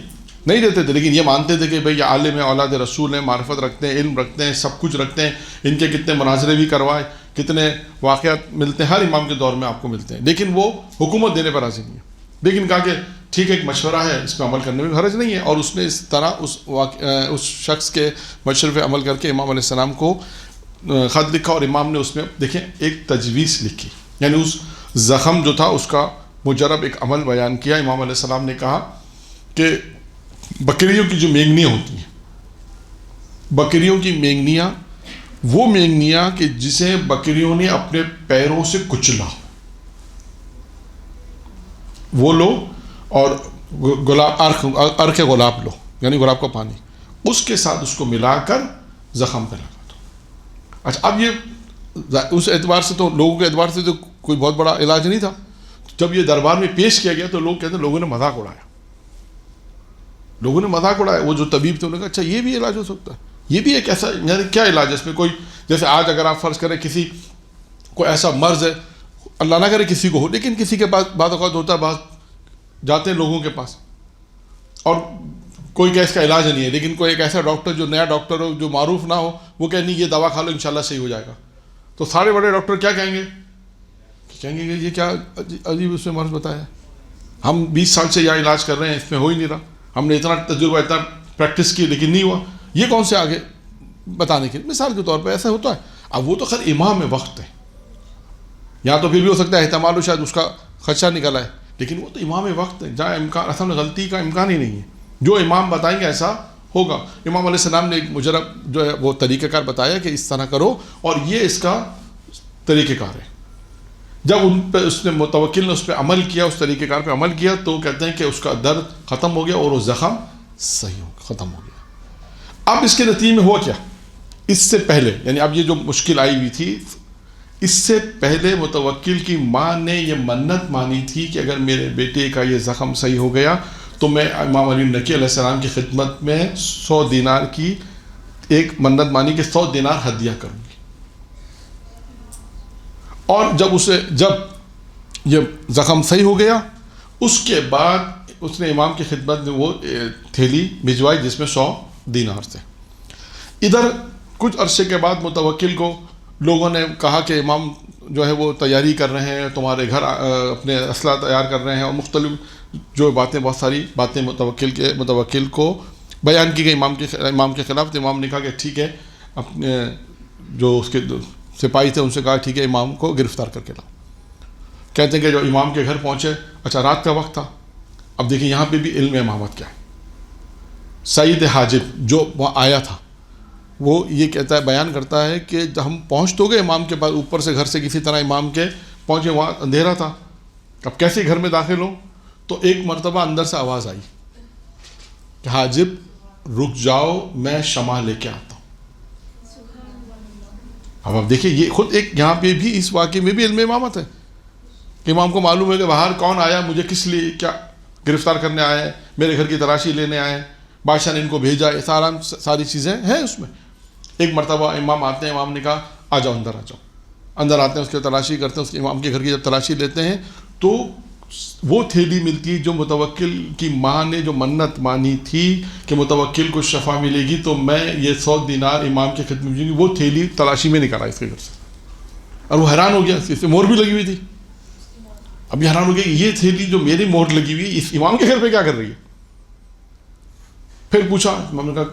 نہیں دیتے تھے. لیکن یہ مانتے تھے کہ بھئی یہ عالم ہیں، اولاد رسول ہیں، معرفت رکھتے ہیں، علم رکھتے ہیں، سب کچھ رکھتے ہیں. ان کے کتنے مناظرے بھی کروائے، کتنے واقعات ملتے ہیں ہر امام کے دور میں آپ کو ملتے ہیں، لیکن وہ حکومت دینے پر راضی نہیں ہے. لیکن کہا کہ ٹھیک ہے، ایک مشورہ ہے، اس پہ عمل کرنے میں حرج نہیں ہے. اور اس نے اس طرح اس شخص کے مشورے پہ عمل کر کے امام علیہ السلام کو خط لکھا، اور امام نے اس میں دیکھیں ایک تجویز لکھی، یعنی اس زخم جو تھا اس کا مجرب ایک عمل بیان کیا. امام علیہ السلام نے کہا کہ بکریوں کی جو مینگنیاں ہوتی ہیں، بکریوں کی مینگنیاں، وہ مینگنیاں کہ جسے بکریوں نے اپنے پیروں سے کچلا، وہ لو، اور گلاب ارک گلاب لو، یعنی گلاب کا پانی، اس کے ساتھ اس کو ملا کر زخم پہ لگا دو. اچھا، اب یہ اس اعتبار سے تو لوگوں کے اعتبار سے تو کوئی بہت بڑا علاج نہیں تھا. جب یہ دربار میں پیش کیا گیا تو لوگ کہتے ہیں لوگوں نے مذاق اڑایا، لوگوں نے مذاق اڑایا. وہ جو طبیب تھے انہوں نے کہا اچھا یہ بھی علاج ہو سکتا ہے، یہ بھی ایک ایسا، یعنی کیا علاج ہے اس میں؟ کوئی جیسے آج اگر آپ فرض کریں کسی کو ایسا مرض ہے، اللہ نہ کرے کسی کو ہو، لیکن کسی کے پاس بعض اوقات ہوتا ہے، بعض جاتے ہیں لوگوں کے پاس اور کوئی کہ اس کا علاج نہیں ہے، لیکن کوئی ایک ایسا ڈاکٹر جو نیا ڈاکٹر ہو، جو معروف نہ ہو، وہ کہ نہیں یہ دوا کھا لو انشاءاللہ صحیح ہو جائے گا. تو سارے بڑے ڈاکٹر کیا کہیں گے کہ یہ کیا عجیب اس میں مرض بتایا، ہم 20 سال سے یہ علاج کر رہے ہیں، اس میں ہو ہی نہیں رہا. ہم نے اتنا تجربہ اتنا پریکٹس کی لیکن نہیں ہوا، یہ کون سے آگے بتانے کے مثال کے طور پہ ایسا ہوتا ہے. اب وہ تو خیر امام وقت ہے، یہاں تو پھر بھی ہو سکتا ہے احتمال ہو شاید اس کا خدشہ نکل آئے، لیکن وہ تو امام وقت ہے جہاں امکان اصل میں غلطی کا امکان ہی نہیں ہے. جو امام بتائیں گے ایسا ہوگا. امام علیہ السلام نے ایک مجرب جو ہے وہ طریقہ کار بتایا کہ اس طرح کرو اور یہ اس کا طریقہ کار ہے. جب ان پہ اس نے متوکل نے اس پہ عمل کیا، اس طریقہ کار پہ عمل کیا، تو کہتے ہیں کہ اس کا درد ختم ہو گیا اور وہ زخم صحیح ہو ختم ہو گیا. اب اس کے نتیجے میں ہوا کیا؟ اس سے پہلے یعنی اب یہ جو مشکل آئی ہوئی تھی، اس سے پہلے متوکل کی ماں نے یہ منت مانی تھی کہ اگر میرے بیٹے کا یہ زخم صحیح ہو گیا تو میں امام علی نقی علیہ السلام کی خدمت میں 100 دینار کی ایک منت مانی کہ 100 دینار ہدیہ کروں گی. اور جب یہ زخم صحیح ہو گیا، اس کے بعد اس نے امام کی خدمت میں وہ تھیلی بھجوائی جس میں 100 دینار تھے. ادھر کچھ عرصے کے بعد متوکل کو لوگوں نے کہا کہ امام جو ہے وہ تیاری کر رہے ہیں، تمہارے گھر اپنے اسلحہ تیار کر رہے ہیں، اور مختلف جو باتیں بہت ساری باتیں متوکل کو بیان کی گئی امام کے خلاف. تو امام نے کہا کہ ٹھیک ہے، اپنے جو اس کے سپاہی تھے ان سے کہا ٹھیک ہے امام کو گرفتار کر کے لاؤ. کہتے ہیں کہ جو امام کے گھر پہنچے، اچھا رات کا وقت تھا. اب دیکھیں یہاں پہ بھی علم امامت کیا ہے. سعید حاجب جو وہاں آیا تھا وہ یہ کہتا ہے، بیان کرتا ہے کہ جب ہم پہنچ تو گئے امام کے پاس، اوپر سے گھر سے کسی طرح امام کے پہنچے، وہاں اندھیرا تھا. اب کیسے گھر میں داخل ہوں؟ تو ایک مرتبہ اندر سے آواز آئی کہ حاجب رک جاؤ، میں شمع لے کے آتا ہوں. اب آپ دیکھیں یہ خود ایک یہاں پہ بھی اس واقعے میں بھی علم امامت ہے کہ امام کو معلوم ہے کہ باہر کون آیا، مجھے کس لیے کیا گرفتار کرنے آئے ہیں، میرے گھر کی تلاشی لینے آئے ہیں، بادشاہ نے ان کو بھیجا، ساری چیزیں ہیں اس میں. ایک مرتبہ امام آتے ہیں، امام نے کہا آ جاؤ اندر آ جاؤ. اندر آتے ہیں، اس کی تلاشی کرتے ہیں. اس کے امام کے گھر کی جب تلاشی لیتے ہیں تو وہ تھیلی ملتی ہے جو متوکل کی ماں نے جو منت مانی تھی کہ متوکل کو شفا ملے گی تو میں یہ 100 دینار امام کی خدمت میں، وہ تھیلی تلاشی میں نکالا اس کے گھر سے. اور وہ حیران ہو گیا، اس سے مہر بھی لگی ہوئی تھی. اب یہ حیران ہو گیا کہ یہ تھیلی جو میری مہر لگی ہوئی اس امام کے گھر پہ کیا کر رہی ہے. پھر پوچھا، امام نے کہا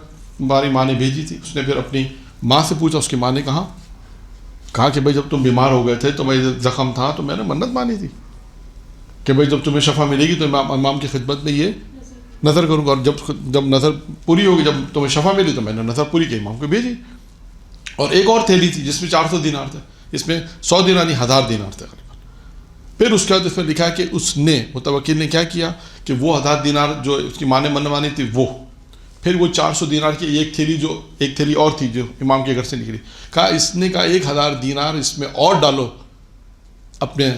ہماری ماں نے بھیجی تھی. اس نے پھر اپنی ماں سے پوچھا، اس کی ماں نے کہا کہ بھائی جب تم بیمار ہو گئے تھے تو میں زخم تھا تو میں نے منت مانی تھی کہ بھائی جب تمہیں شفا ملے گی تو امام کی خدمت میں یہ نظر کروں گا، اور جب نظر پوری ہوگی، جب تمہیں شفا ملی تو میں نے نظر پوری کی، امام کو بھیجی. اور ایک اور تھیلی تھی جس میں 400 دینار تھے، اس میں 100 دینار نہیں 1000 دینار تھے غالباً. پھر اس کے بعد اس میں لکھا کہ اس نے متوکل نے کیا کیا کہ وہ 1000 دینار جو اس کی ماں نے منت مانی تھی وہ پھر وہ 400 دینار کی ایک تھیلی اور تھی جو امام کے گھر سے نکلی. کہا اس نے کہا 1000 دینار اس میں اور ڈالو، اپنے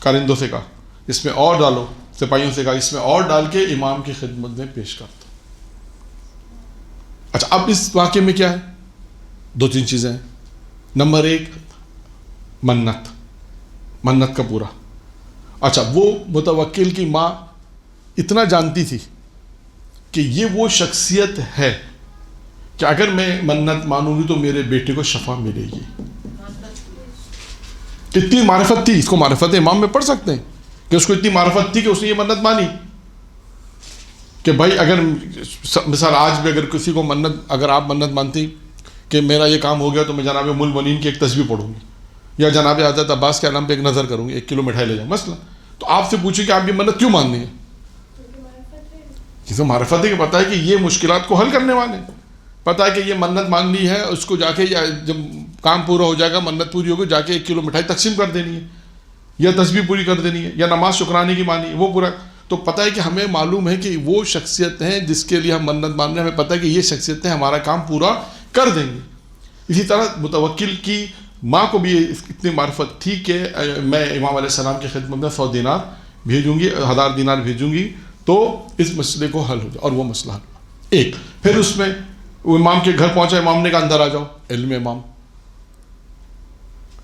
کارندوں سے کہا اس میں اور ڈالو، سپاہیوں سے کہا اس میں اور ڈال کے امام کی خدمت میں پیش کر دو. اچھا اب اس واقعے میں کیا ہے؟ 2-3 چیزیں ہیں. نمبر 1 منت کا پورا. اچھا وہ متوکل کی ماں اتنا جانتی تھی کہ یہ وہ شخصیت ہے کہ اگر میں منت مانوں گی تو میرے بیٹے کو شفا ملے گی. اتنی معرفت تھی، اس کو معرفت امام میں پڑھ سکتے ہیں کہ اس کو اتنی معرفت تھی کہ اس نے یہ منت مانی کہ بھائی اگر مثال آج بھی اگر کسی کو اگر آپ منت مانتی کہ میرا یہ کام ہو گیا تو میں جناب ام المؤمنین کی ایک تسبیح پڑھوں گی یا جناب حضرت عباس کے نام پہ ایک نظر کروں گی، 1 کلو مٹھائی لے جاؤں مثلا، تو آپ سے پوچھیں کہ آپ یہ منت کیوں ماننی ہے؟ کسی معرفت ہے کہ پتہ ہے کہ یہ مشکلات کو حل کرنے والے ہیں، پتہ ہے کہ یہ منت مانگنی ہے، اس کو جا کے جب کام پورا ہو جائے گا، منت پوری ہوگی، جا کے 1 کلو مٹھائی تقسیم کر دینی ہے یا تسبیح پوری کر دینی ہے یا نماز شکرانے کی مانی وہ پورا. تو پتہ ہے کہ ہمیں معلوم ہے کہ وہ شخصیت ہیں جس کے لیے ہم منت مان رہے ہیں، ہمیں پتہ ہے کہ یہ شخصیتیں ہمارا کام پورا کر دیں گے. اسی طرح متوکل کی ماں کو بھی اتنی معرفت تھی کہ میں امام علیہ السلام کی خدمت میں 100 دینار بھیجوں گی، 1000 دینار بھیجوں گی تو اس مسئلے کو حل ہو جائے، اور وہ مسئلہ حل ہوا. ایک پھر اس میں وہ امام کے گھر پہنچا، امام نے کہا اندر آ جاؤ، علم امام.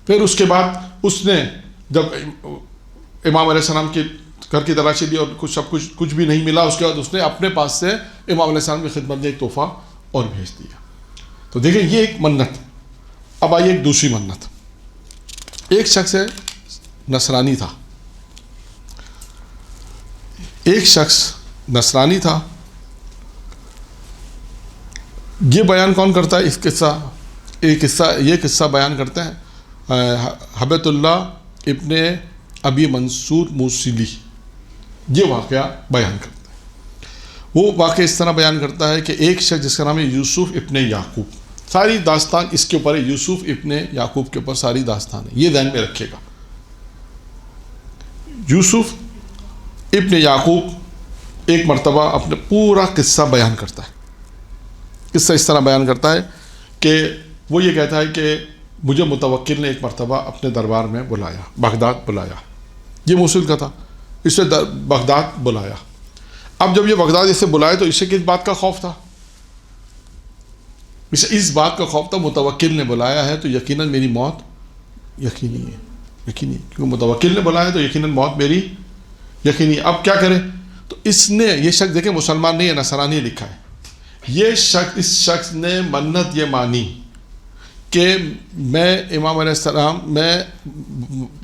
پھر اس کے بعد اس نے جب امام علیہ السلام کے گھر کی تلاشی لی اور کچھ بھی نہیں ملا، اس کے بعد اس نے اپنے پاس سے امام علیہ السلام کی خدمت میں ایک تحفہ اور بھیج دیا. تو دیکھیں یہ ایک منت. اب آئیے ایک دوسری منت. ایک شخص نصرانی تھا، یہ بیان کون کرتا ہے؟ یہ قصہ بیان کرتے ہیں ہبت اللہ ابن ابی منصور موصلی، یہ واقعہ بیان کرتا ہے۔ وہ واقعہ اس طرح بیان کرتا ہے کہ ایک شخص جس کا نام ہے یوسف ابن یعقوب، ساری داستان اس کے اوپر ہے، یوسف ابن یعقوب کے اوپر ساری داستان ہے، یہ ذہن میں رکھے گا۔ یوسف ابن یعقوب ایک مرتبہ اپنے پورا قصہ بیان کرتا ہے۔ قصہ اس طرح بیان کرتا ہے کہ وہ یہ کہتا ہے کہ مجھے متوکل نے ایک مرتبہ اپنے دربار میں بلایا، بغداد بلایا، یہ موصل کا تھا، اسے بغداد بلایا۔ اب جب یہ بغداد اسے بلائے تو اسے کس بات کا خوف تھا؟ اسے اس بات کا خوف تھا متوکل نے بلایا ہے تو یقیناً میری موت یقینی ہے، یقینی، کیونکہ متوکل نے بلایا تو یقیناً موت میری یقینی ہے۔ اب کیا کرے؟ تو اس نے، یہ شخص دیکھیں مسلمان نہیں ہے، نصرانی لکھا ہے، اس شخص نے منت یہ مانی کہ میں امام علیہ السلام، میں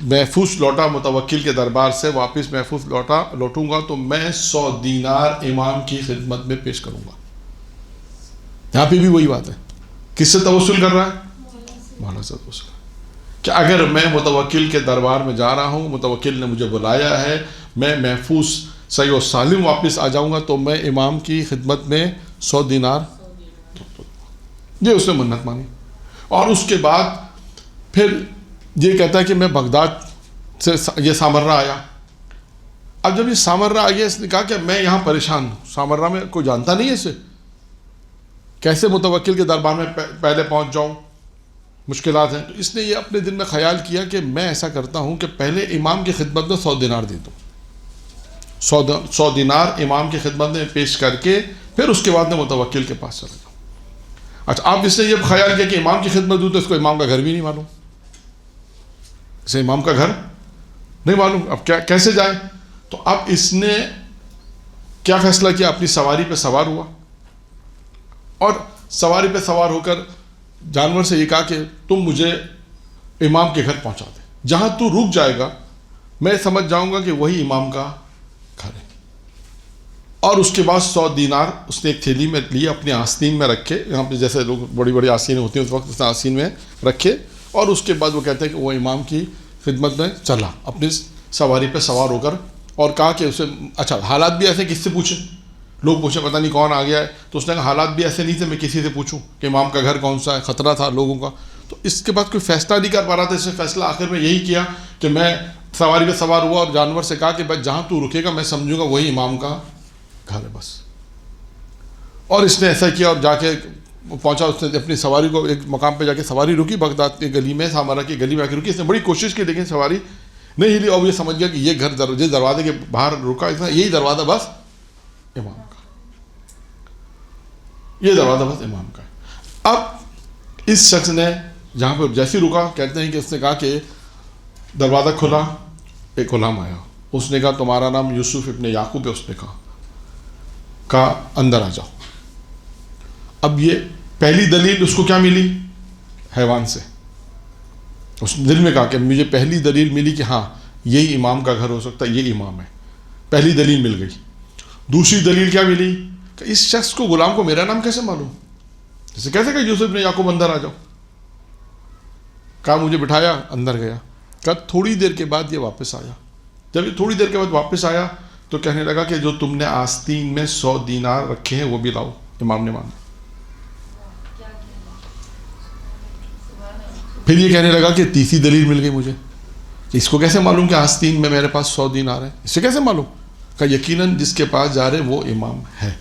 محفوظ لوٹا متوکل کے دربار سے واپس محفوظ لوٹوں گا تو میں 100 دینار امام کی خدمت میں پیش کروں گا۔ یہاں پہ بھی وہی بات ہے، کس سے توسل کر رہا ہے؟ مولا سے توسل، کہ اگر میں متوکل کے دربار میں جا رہا ہوں، متوکل نے مجھے بلایا ہے، میں محفوظ صحیح و سالم واپس آ جاؤں گا تو میں امام کی خدمت میں 100 دینار، یہ اس نے منت مانی۔ اور اس کے بعد پھر یہ کہتا ہے کہ میں بغداد سے یہ سامرہ آیا۔ اب جب یہ سامرہ آیا اس نے کہا کہ میں یہاں پریشان ہوں، سامرہ میں کوئی جانتا نہیں ہے اسے، کیسے متوکل کے دربار میں پہلے پہنچ جاؤں، مشکلات ہیں۔ تو اس نے یہ اپنے دل میں خیال کیا کہ میں ایسا کرتا ہوں کہ پہلے امام کی خدمت میں 100 دینار دے دوں، 100 دینار امام کی خدمت میں پیش کر کے پھر اس کے بعد میں متوکل کے پاس چلا جاؤں۔ اچھا، اب اس نے یہ خیال کیا کہ امام کی خدمت دوں تو اس کو امام کا گھر بھی نہیں معلوم، اسے امام کا گھر نہیں معلوم، اب کیسے جائے؟ تو اب اس نے کیا فیصلہ کیا؟ اپنی سواری پہ سوار ہوا اور سواری پہ سوار ہو کر جانور سے یہ کہا کہ تم مجھے امام کے گھر پہنچا دے، جہاں تو رک جائے گا میں سمجھ جاؤں گا کہ وہی امام کا گھر ہے۔ اور اس کے بعد 100 دینار اس نے ایک تھیلی میں لیے، اپنی آستین میں رکھے، یہاں پہ جیسے لوگ بڑی بڑی آستینیں ہوتی ہیں اس وقت، اس نے آستین میں رکھے، اور اس کے بعد وہ کہتے ہیں کہ وہ امام کی خدمت میں چلا اپنی سواری پہ سوار ہو کر، اور کہا کہ اسے اچھا حالات بھی ایسے، کس سے پوچھیں؟ لوگ پوچھیں پتہ نہیں کون آ گیا ہے، تو اس نے کہا حالات بھی ایسے نہیں تھے میں کسی سے پوچھوں کہ امام کا گھر کون سا ہے، خطرہ تھا لوگوں کا۔ تو اس کے بعد کوئی فیصلہ نہیں کر پا رہا تھا، اس نے فیصلہ آخر میں یہی کیا کہ میں سواری پہ سوار ہوا اور جانور سے کہا کہ بس جہاں تو رکے گا میں سمجھوں گا وہی امام کا گھر ہے بس۔ اور اس نے ایسا کیا اور جا کے پہنچا، اس نے اپنی سواری کو ایک مقام پہ جا کے سواری رکی، بغداد کی گلی میں، سامرہ کی گلی میں آ کے رکی۔ اس نے بڑی کوشش کی لیکن سواری نہیں ہلی، اور یہ سمجھ گیا کہ یہ گھر دروازے کے باہر رکا، اس نے یہی دروازہ بس امام کا، یہ دروازہ بس امام کا ہے۔ اب اس شخص نے جہاں پہ جیسے رکا، کہتے ہیں کہ اس نے کہا کہ دروازہ کھلا، ایک غلام آیا، اس نے کہا تمہارا نام یوسف ابن یعقوب ہے؟ اس نے کہا اندر آ جاؤ۔ اب یہ پہلی دلیل اس کو کیا ملی؟ حیوان سے۔ اس نے دل میں کہا کہ مجھے پہلی دلیل ملی کہ ہاں یہی امام کا گھر ہو سکتا ہے، یہ امام ہے، پہلی دلیل مل گئی۔ دوسری دلیل کیا ملی کہ اس شخص کو، غلام کو میرا نام کیسے معلوم؟ جیسے کیسے کہ یوسف ابن یعقوب اندر آ جاؤ؟ کہا مجھے بٹھایا، اندر گیا۔ کہا تھوڑی دیر کے بعد یہ واپس آیا۔ جب یہ تھوڑی دیر کے بعد واپس آیا تو کہنے لگا کہ جو تم نے آستین میں 100 دینار رکھے ہیں وہ بھی لاؤ۔ امام نے مانا۔ پھر یہ کہنے لگا کہ تیسری دلیل مل گئی مجھے، اس کو کیسے معلوم کہ آستین میں میرے پاس 100 دینار ہے؟ اس سے کیسے معلوم؟ کہ یقیناً جس کے پاس جا رہے وہ امام ہے،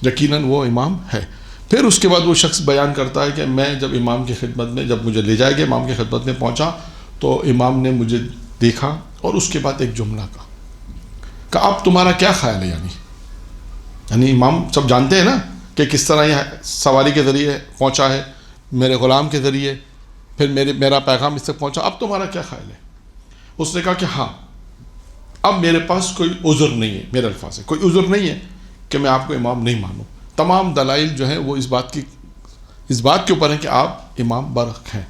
یقیناً وہ امام ہے۔ پھر اس کے بعد وہ شخص بیان کرتا ہے کہ میں جب امام کی خدمت میں، جب مجھے لے جائے گا امام کی خدمت میں پہنچا تو امام نے مجھے دیکھا اور اس کے بعد ایک جملہ کہا کہ اب تمہارا کیا خیال ہے؟ یعنی امام سب جانتے ہیں نا کہ کس طرح یہ سواری کے ذریعے پہنچا ہے، میرے غلام کے ذریعے، پھر میرا پیغام اس تک پہنچا، اب تمہارا کیا خیال ہے؟ اس نے کہا کہ ہاں اب میرے پاس کوئی عذر نہیں ہے، میرے الفاظ ہے کوئی عذر نہیں ہے کہ میں آپ کو امام نہیں مانوں۔ تمام دلائل جو ہیں وہ اس بات کے اوپر ہیں کہ آپ امام برحق ہیں۔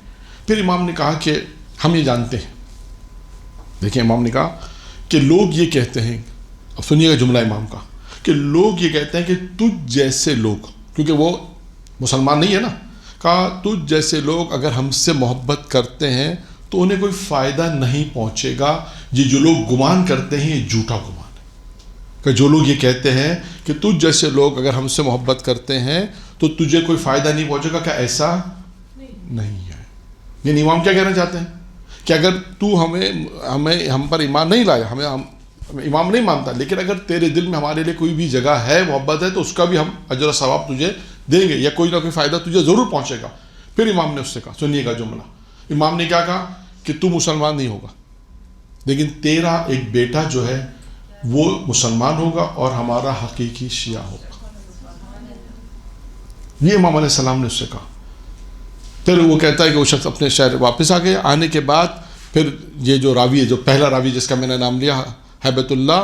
پھر امام نے کہا کہ ہم یہ جانتے ہیں، دیکھیں امام نے کہا کہ لوگ یہ کہتے ہیں، اب سنیے گا جملہ امام کا، کہ لوگ یہ کہتے ہیں کہ تجھ جیسے لوگ کیونکہ وہ مسلمان نہیں ہے نا. کہا تجھ جیسے لوگ اگر ہم سے محبت کرتے ہیں تو انہیں کوئی فائدہ نہیں پہنچے گا. یہ جو لوگ گمان کرتے ہیں یہ جھوٹا گمان ہے. کہ جو لوگ یہ کہتے ہیں کہ تجھ جیسے لوگ اگر ہم سے محبت کرتے ہیں تو تجھے کوئی فائدہ نہیں پہنچے گا، کیا ایسا نہیں ہے. یعنی امام کیا کہنا چاہتے ہیں کہ اگر تو ہم پر ایمان نہیں لایا، ہمیں امام نہیں مانتا، لیکن اگر تیرے دل میں ہمارے لیے کوئی بھی جگہ ہے، محبت ہے، تو اس کا بھی ہم اجر و ثواب تجھے دیں گے، یا کوئی نہ کوئی فائدہ تجھے ضرور پہنچے گا. پھر امام نے اس سے کہا، سنیے گا جملہ، امام نے کیا کہا کہ تو مسلمان نہیں ہوگا، لیکن تیرا ایک بیٹا جو ہے وہ مسلمان ہوگا اور ہمارا حقیقی شیعہ ہوگا. یہ امام علیہ السلام نے اس سے کہا. پھر وہ کہتا ہے کہ وہ شخص اپنے شہر واپس آ گیا. آنے کے بعد پھر یہ جو راوی ہے، جو پہلا راوی جس کا میں نے نام لیا ہیبت اللہ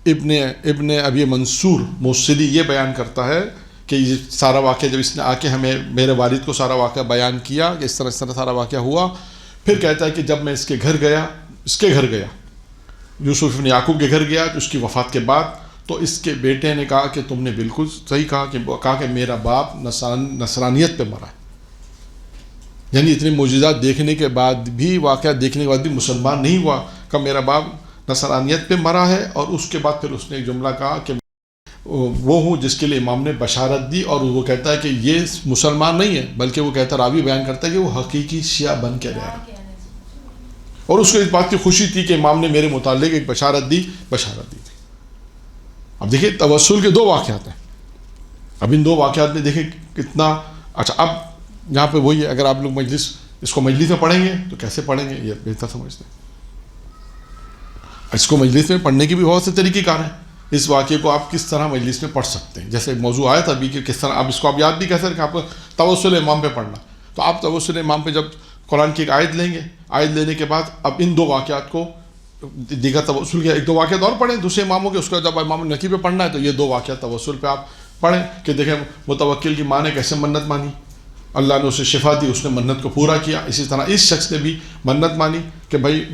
ابن ابی منصور موصلی، یہ بیان کرتا ہے کہ یہ سارا واقعہ جب اس نے آ کے ہمیں، میرے والد کو سارا واقعہ بیان کیا کہ اس طرح سارا واقعہ ہوا. پھر کہتا ہے کہ جب میں اس کے گھر گیا یوسف بن یعقوب کے گھر گیا تو اس کی وفات کے بعد، تو اس کے بیٹے نے کہا کہ تم نے بالکل صحیح کہا کہ میرا باپ نصرانیت پہ مرا ہے. یعنی اتنے معجزات دیکھنے کے بعد بھی، واقعہ دیکھنے کے بعد بھی مسلمان نہیں ہوا، کہ میرا باپ نصرانیت پہ مرا ہے. اور اس کے بعد پھر اس نے ایک جملہ کہا کہ وہ ہوں جس کے لیے امام نے بشارت دی. اور وہ کہتا ہے کہ یہ مسلمان نہیں ہے، بلکہ وہ کہتا ہے، راوی بیان کرتا ہے کہ وہ حقیقی شیعہ بن کے رہا. اور اس کو اس بات کی خوشی تھی کہ امام نے میرے متعلق ایک بشارت دی تھی. اب دیکھیں توسل کے دو واقعات ہیں. اب ان دو واقعات میں دیکھیں کتنا اچھا. اب یہاں پہ وہی ہے، اگر آپ لوگ اس کو مجلس میں پڑھیں گے تو کیسے پڑھیں گے یہ بہتر سمجھتے ہیں. اس کو مجلس میں پڑھنے کی بھی بہت سے طریقے کار ہیں. اس واقعے کو آپ کس طرح مجلس میں پڑھ سکتے ہیں. جیسے موضوع آیا تھا ابھی کہ کس طرح آپ اس کو آپ یاد بھی کہہ سکتے کہ آپ کو توسل امام پہ پڑھنا. تو آپ توسل امام پہ جب قرآن کی ایک آیت لیں گے، آیت لینے کے بعد اب ان دو واقعات کو، دیگر توسل کے ایک دو واقعات اور پڑھیں دوسرے اماموں کے، اس کو جب امام نقی پہ پڑھنا ہے تو یہ دو واقعات توسل پہ آپ پڑھیں کہ دیکھیں متوکل کی ماں نے کیسے منت مانی، اللہ نے اسے شفا دی، اس نے منت کو پورا کیا. اسی طرح اس شخص نے بھی منت مانی کہ بھائی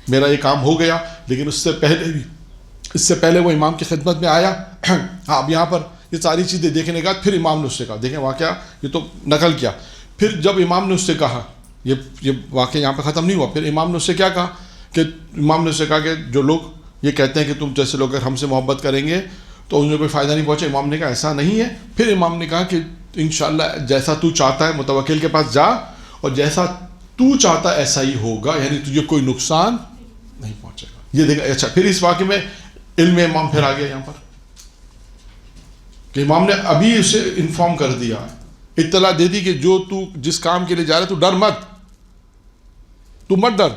میرا یہ کام ہو گیا، لیکن اس سے پہلے وہ امام کی خدمت میں آیا. ہاں اب یہاں پر یہ ساری چیزیں دیکھنے کے بعد پھر امام نے اس سے کہا، دیکھیں واقعہ یہ تو نقل کیا. پھر جب امام نے اس سے کہا، یہ واقعہ یہاں پہ ختم نہیں ہوا. پھر امام نے اس سے کیا کہا کہ امام نے اس سے کہا کہ جو لوگ یہ کہتے ہیں کہ تم جیسے لوگ اگر ہم سے محبت کریں گے تو انہیں کوئی فائدہ نہیں پہنچے. امام نے کہا ایسا نہیں ہے. پھر امام نے کہا کہ انشاءاللہ جیسا تو چاہتا ہے متوکل کے پاس جا، اور جیسا تو چاہتا ایسا ہی ہوگا، یعنی تجھے کوئی نقصان نہیں پہنچے گا. یہ دیکھا. اچھا پھر اس واقعے میں علم امام پھر آ گیا یہاں پر کہ امام نے ابھی اسے انفارم کر دیا، اطلاع دے دی کہ جو تو جس کام کے لیے جا رہا ہے تو ڈر مت، تو مت ڈر،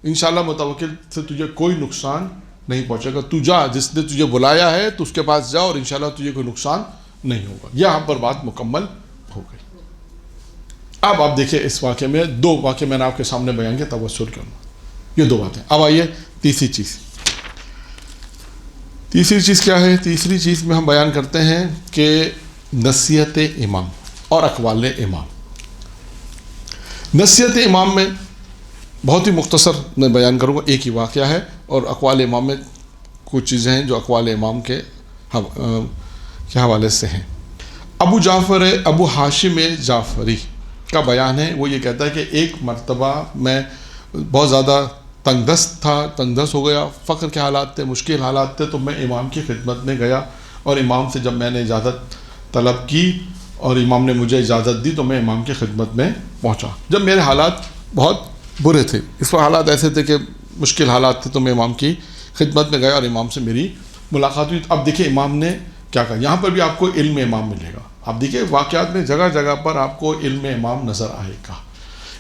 انشاءاللہ متوکل سے تجھے کوئی نقصان نہیں پہنچے گا. تو جا، جس نے تجھے بلایا ہے تو اس کے پاس جا، اور انشاءاللہ تجھے کوئی نقصان نہیں ہوگا. یہاں پر بات مکمل ہو گئی. اب آپ دیکھیں اس واقعے میں دو واقعے میں نے آپ کے سامنے بیان کیا توسل کے اندر، یہ دو باتیں. اب آئیے تیسری چیز کیا ہے؟ تیسری چیز میں ہم بیان کرتے ہیں کہ نصیحت امام اور اقوال امام. نصیحت امام میں بہت ہی مختصر میں بیان کروں گا، ایک ہی واقعہ ہے، اور اقوال امام میں کچھ چیزیں ہیں جو اقوال امام کے حوالے سے ہیں. ابو ہاشم جعفری کا بیان ہے. وہ یہ کہتا ہے کہ ایک مرتبہ میں بہت زیادہ تنگ دست ہو گیا، فقر کے حالات تھے، مشکل حالات تھے. تو میں امام کی خدمت میں گیا، اور امام سے جب میں نے اجازت طلب کی اور امام نے مجھے اجازت دی تو میں امام کی خدمت میں پہنچا. جب میرے حالات بہت برے تھے، اس وقت حالات ایسے تھے کہ مشکل حالات تھے، تو میں امام کی خدمت میں گیا اور امام سے میری ملاقات ہوئی. اب دیکھیں امام نے کیا کہا. یہاں پر بھی آپ کو علم امام ملے گا. آپ دیکھیں واقعات میں جگہ جگہ پر آپ کو علم امام نظر آئے گا.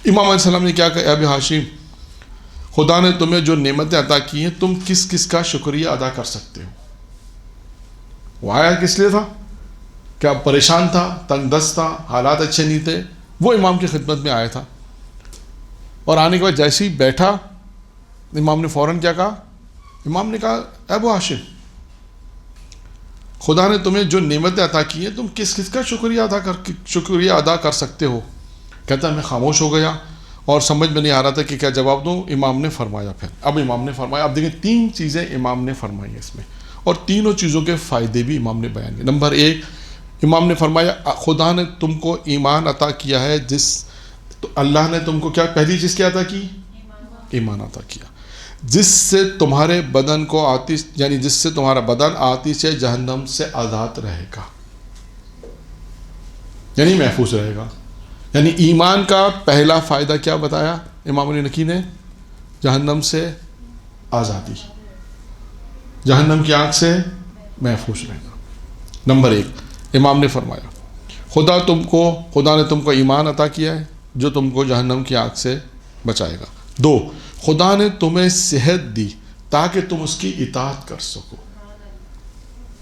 امام علیہ السلام نے کیا کہا؟ ابی ہاشم، خدا نے تمہیں جو نعمتیں عطا کی ہیں تم کس کس کا شکریہ ادا کر سکتے ہو؟ وہ آیا کس لیے تھا؟ کیا پریشان تھا، تنگ دست تھا، حالات اچھے نہیں تھے، وہ امام کی خدمت میں آیا تھا. اور آنے کے بعد جیسے ہی بیٹھا، امام نے فوراً کیا کہا؟ امام نے کہا ابو ہاشم، خدا نے تمہیں جو نعمتیں عطا کی ہیں تم کس کس کا شکریہ ادا کر سکتے ہو؟ کہتا ہے میں خاموش ہو گیا اور سمجھ میں نہیں آ رہا تھا کہ کیا جواب دوں. امام نے فرمایا. پھر اب امام نے فرمایا. اب دیکھیں 3 چیزیں امام نے فرمائی ہیں اس میں، اور تینوں چیزوں کے فائدے بھی امام نے بیان کیے. نمبر 1، امام نے فرمایا خدا نے تم کو ایمان عطا کیا ہے، تو اللہ نے تم کو کیا پہلی چیز کیا عطا کی؟ ایمان عطا کیا، جس سے تمہارے بدن کو آتش، یعنی جس سے تمہارا بدن آتش جہنم سے آزاد رہے گا، یعنی محفوظ رہے گا۔ یعنی ایمان کا پہلا فائدہ کیا بتایا امام علی نقی نے؟ جہنم سے آزادی، جہنم کی آنکھ سے محفوظ رہنا۔ نمبر 1 امام نے فرمایا خدا نے تم کو ایمان عطا کیا ہے جو تم کو جہنم کی آنکھ سے بچائے گا۔ 2 خدا نے تمہیں صحت دی تاکہ تم اس کی اطاعت کر سکو۔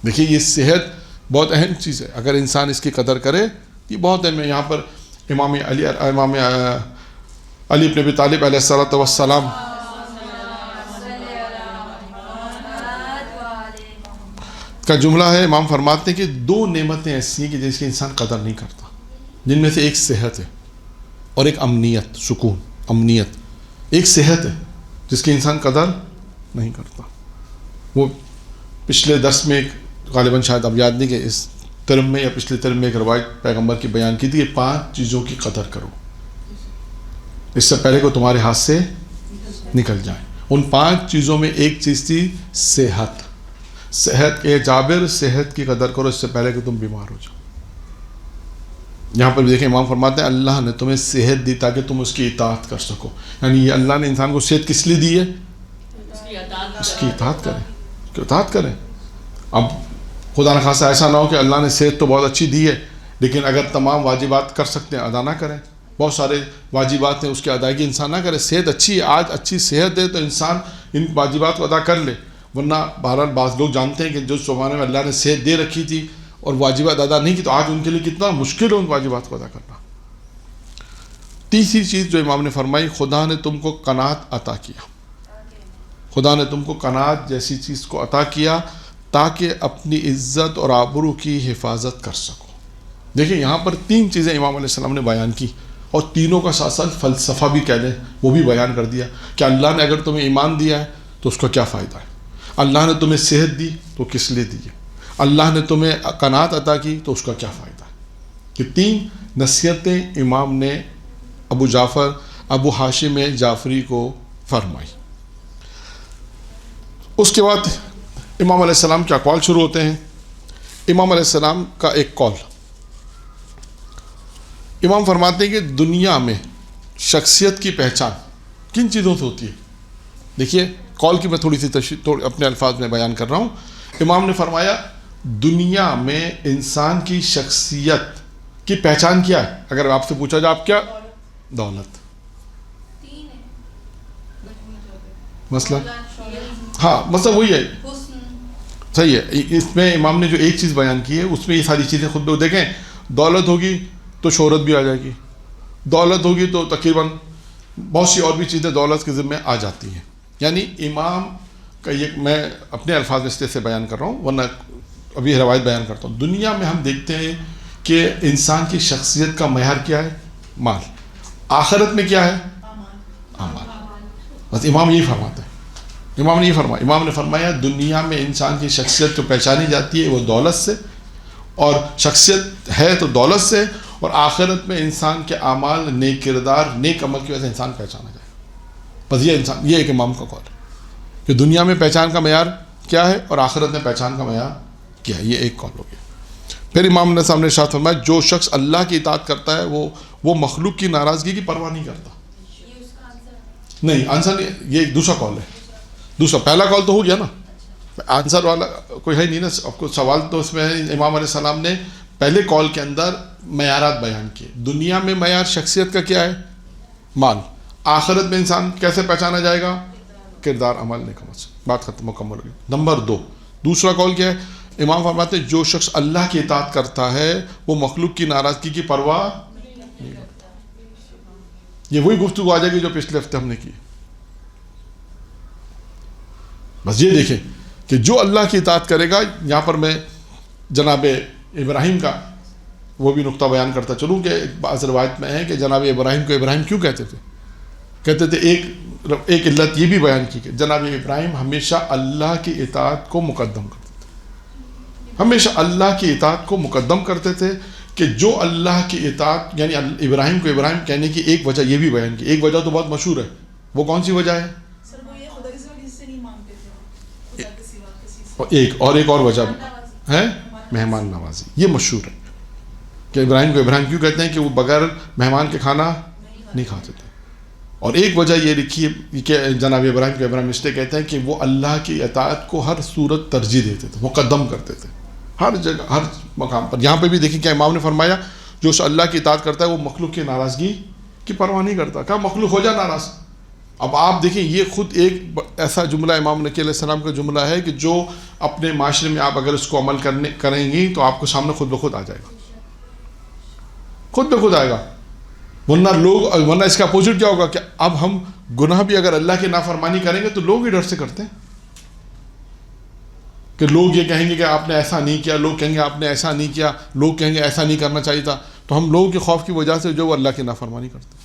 دیکھیے یہ صحت بہت اہم چیز ہے، اگر انسان اس کی قدر کرے یہ بہت اہم ہے۔ یہاں پر امام علی بن ابی طالب علیہ الصلوۃ والسلام کا جملہ ہے، امام فرماتے ہیں کہ 2 نعمتیں ایسی ہیں کہ جس کی انسان قدر نہیں کرتا، جن میں سے ایک صحت ہے اور ایک امنیت، سکون، امنیت۔ ایک صحت ہے جس کی انسان قدر نہیں کرتا۔ وہ پچھلے درس میں غالباً شاید اب یاد نہیں کہ اس ترم میں یا پچھلے ترم میں ایک روایت پیغمبر کی بیان کی تھی کہ 5 چیزوں کی قدر کرو اس سے پہلے کہ تمہارے ہاتھ سے نکل جائیں۔ ان 5 چیزوں میں ایک چیز تھی صحت۔ صحت کے جابر، صحت کی قدر کرو اس سے پہلے کہ تم بیمار ہو جاؤ۔ یہاں پر بھی دیکھیں امام فرماتے ہیں اللہ نے تمہیں صحت دی تاکہ تم اس کی اطاعت کر سکو۔ یعنی یہ اللہ نے انسان کو صحت کس لیے دی ہے؟ اس کی اطاعت کریں، کہ اطاعت کریں۔ اب خدا نخواستہ ایسا نہ ہو کہ اللہ نے صحت تو بہت اچھی دی ہے لیکن اگر تمام واجبات کر سکتے ہیں ادا نہ کریں۔ بہت سارے واجبات ہیں اس کی ادائیگی انسان نہ کرے۔ صحت اچھی ہے، آج اچھی صحت ہے تو انسان ان واجبات کو ادا کر لے، ورنہ بہرحال بعض لوگ جانتے ہیں کہ جو زمانے میں اللہ نے صحت دے رکھی تھی اور واجبات ادا نہیں کی تو آج ان کے لیے کتنا مشکل ہے ان واجبات کو ادا کرنا۔ تیسری چیز جو امام نے فرمائی خدا نے تم کو قناعت عطا کیا، خدا نے تم کو قناعت جیسی چیز کو عطا کیا تاکہ اپنی عزت اور آبرو کی حفاظت کر سکو۔ دیکھیں یہاں پر 3 چیزیں امام علیہ السلام نے بیان کی اور تینوں کا ساتھ ساتھ فلسفہ بھی کہہ لیں وہ بھی بیان کر دیا کہ اللہ نے اگر تمہیں ایمان دیا ہے تو اس کا کیا فائدہ ہے، اللہ نے تمہیں صحت دی تو کس لیے دی ہے، اللہ نے تمہیں قناعت عطا کی تو اس کا کیا فائدہ ہے۔ یہ 3 نصیحتیں امام نے ابو ہاشم جعفری کو فرمائی۔ اس کے بعد امام علیہ السلام کے اقوال شروع ہوتے ہیں۔ امام علیہ السلام کا ایک قول، امام فرماتے ہیں کہ دنیا میں شخصیت کی پہچان کن چیزوں سے ہوتی ہے؟ دیکھیے قول کی میں تھوڑی سی تشریح اپنے الفاظ میں بیان کر رہا ہوں۔ امام نے فرمایا دنیا میں انسان کی شخصیت کی پہچان کیا ہے؟ اگر آپ سے پوچھا جائے آپ کیا؟ دولت، مثلا ہاں مثلا وہی ہے، صحیح ہے۔ اس میں امام نے جو ایک چیز بیان کی ہے اس میں یہ ساری چیزیں خود بھی دیکھیں، دولت ہوگی تو شہرت بھی آ جائے گی، دولت ہوگی تو تقریباً بہت سی اور بھی چیزیں دولت کے ذمہ آ جاتی ہیں۔ یعنی امام کا یہ میں اپنے الفاظ میں اس طرح سے بیان کر رہا ہوں ورنہ ابھی روایت بیان کرتا ہوں۔ دنیا میں ہم دیکھتے ہیں کہ انسان کی شخصیت کا معیار کیا ہے؟ مال۔ آخرت میں کیا ہے؟ اعمال۔ بس امام یہی فرماتے ہیں، امام نے یہ فرمایا، امام نے فرمایا دنیا میں انسان کی شخصیت جو پہچانی جاتی ہے وہ دولت سے، اور شخصیت ہے تو دولت سے، اور آخرت میں انسان کے اعمال، نیک کردار، نیک عمل کی وجہ سے انسان پہچانا جائے۔ بس یہ ایک امام کا قول ہے کہ دنیا میں پہچان کا معیار کیا ہے اور آخرت میں پہچان کا معیار کیا ہے، یہ ایک قول ہو گیا۔ پھر امام نے سامنے ارشاد فرمایا جو شخص اللہ کی اطاعت کرتا ہے وہ مخلوق کی ناراضگی کی پرواہ نہیں کرتا۔ نہیں آنسر یہ ایک دوسرا قول ہے، دوسرا، پہلا قول تو ہو گیا نا، آنسر والا کوئی ہے نہیں نا، آپ کو سوال تو اس میں ہے۔ امام علیہ السلام نے پہلے قول کے اندر معیارات بیان کیے۔ دنیا میں معیار شخصیت کا کیا ہے؟ مال۔ آخرت میں انسان کیسے پہچانا جائے گا؟ کردار، عمل، نیک عمل سے۔ بات ختم، مکمل ہوگی۔ نمبر 2 دوسرا قول کیا ہے؟ امام فرماتے ہیں جو شخص اللہ کی اطاعت کرتا ہے وہ مخلوق کی ناراضگی کی پرواہ نہیں کرتا۔ یہ وہی گفتگو آ جائے گی جو پچھلے ہفتے ہم نے کی۔ بس یہ دیکھیں کہ جو اللہ کی اطاعت کرے گا، یہاں پر میں جناب ابراہیم کا وہ بھی نقطہ بیان کرتا چلوں کہ بعض روایت میں ہے کہ جناب ابراہیم کو ابراہیم کیوں کہتے تھے؟ کہتے تھے ایک علت یہ بھی بیان کی کہ جناب ابراہیم ہمیشہ اللہ کی اطاعت کو مقدم کرتے تھے۔ ہمیشہ اللہ کی اطاعت کو مقدم کرتے تھے کہ جو اللہ کی اطاعت، یعنی ابراہیم کو ابراہیم کہنے کی ایک وجہ یہ بھی بیان کی، ایک وجہ تو بہت مشہور ہے، وہ کون سی وجہ ہے؟ سر وہ یہ خدا کے سوا کسی سے نہیں مانگتے تھے، خدا کے سوا کسی سے۔ ایک اور وجہ ہے مہمان نوازی، یہ مشہور ہے کہ ابراہیم کو ابراہیم کیوں کہتے ہیں کہ وہ بغیر مہمان کے کھانا نہیں کھاتے تھے۔ اور ایک وجہ یہ لکھی ہے کہ جناب ابراہیم کو ابراہیم اس لیے کہتے ہیں کہ وہ اللہ کی اطاعت کو ہر صورت ترجیح دیتے تھے، مقدم کرتے تھے ہر جگہ ہر مقام پر۔ یہاں پہ بھی دیکھیں کہ امام نے فرمایا جو اللہ کی اطاعت کرتا ہے وہ مخلوق کی ناراضگی کی پرواہ نہیں کرتا، کہا مخلوق ہو جائے ناراض۔ اب آپ دیکھیں یہ خود ایک ایسا جملہ امام نقی علیہ السلام کا جملہ ہے کہ جو اپنے معاشرے میں آپ اگر اس کو عمل کریں گی تو آپ کو سامنے خود بخود آ جائے گا، خود بخود آئے گا۔ ورنہ اس کا اپوزٹ کیا ہوگا کہ اب ہم گناہ بھی اگر اللہ کی نافرمانی کریں گے تو لوگ بھی ڈر سے کرتے ہیں کہ لوگ یہ کہیں گے کہ آپ نے ایسا نہیں کیا، لوگ کہیں گے آپ نے ایسا نہیں کیا، لوگ کہیں گے ایسا نہیں کرنا چاہیے تھا، تو ہم لوگوں کے خوف کی وجہ سے جو اللہ کی نافرمانی کرتے ہیں۔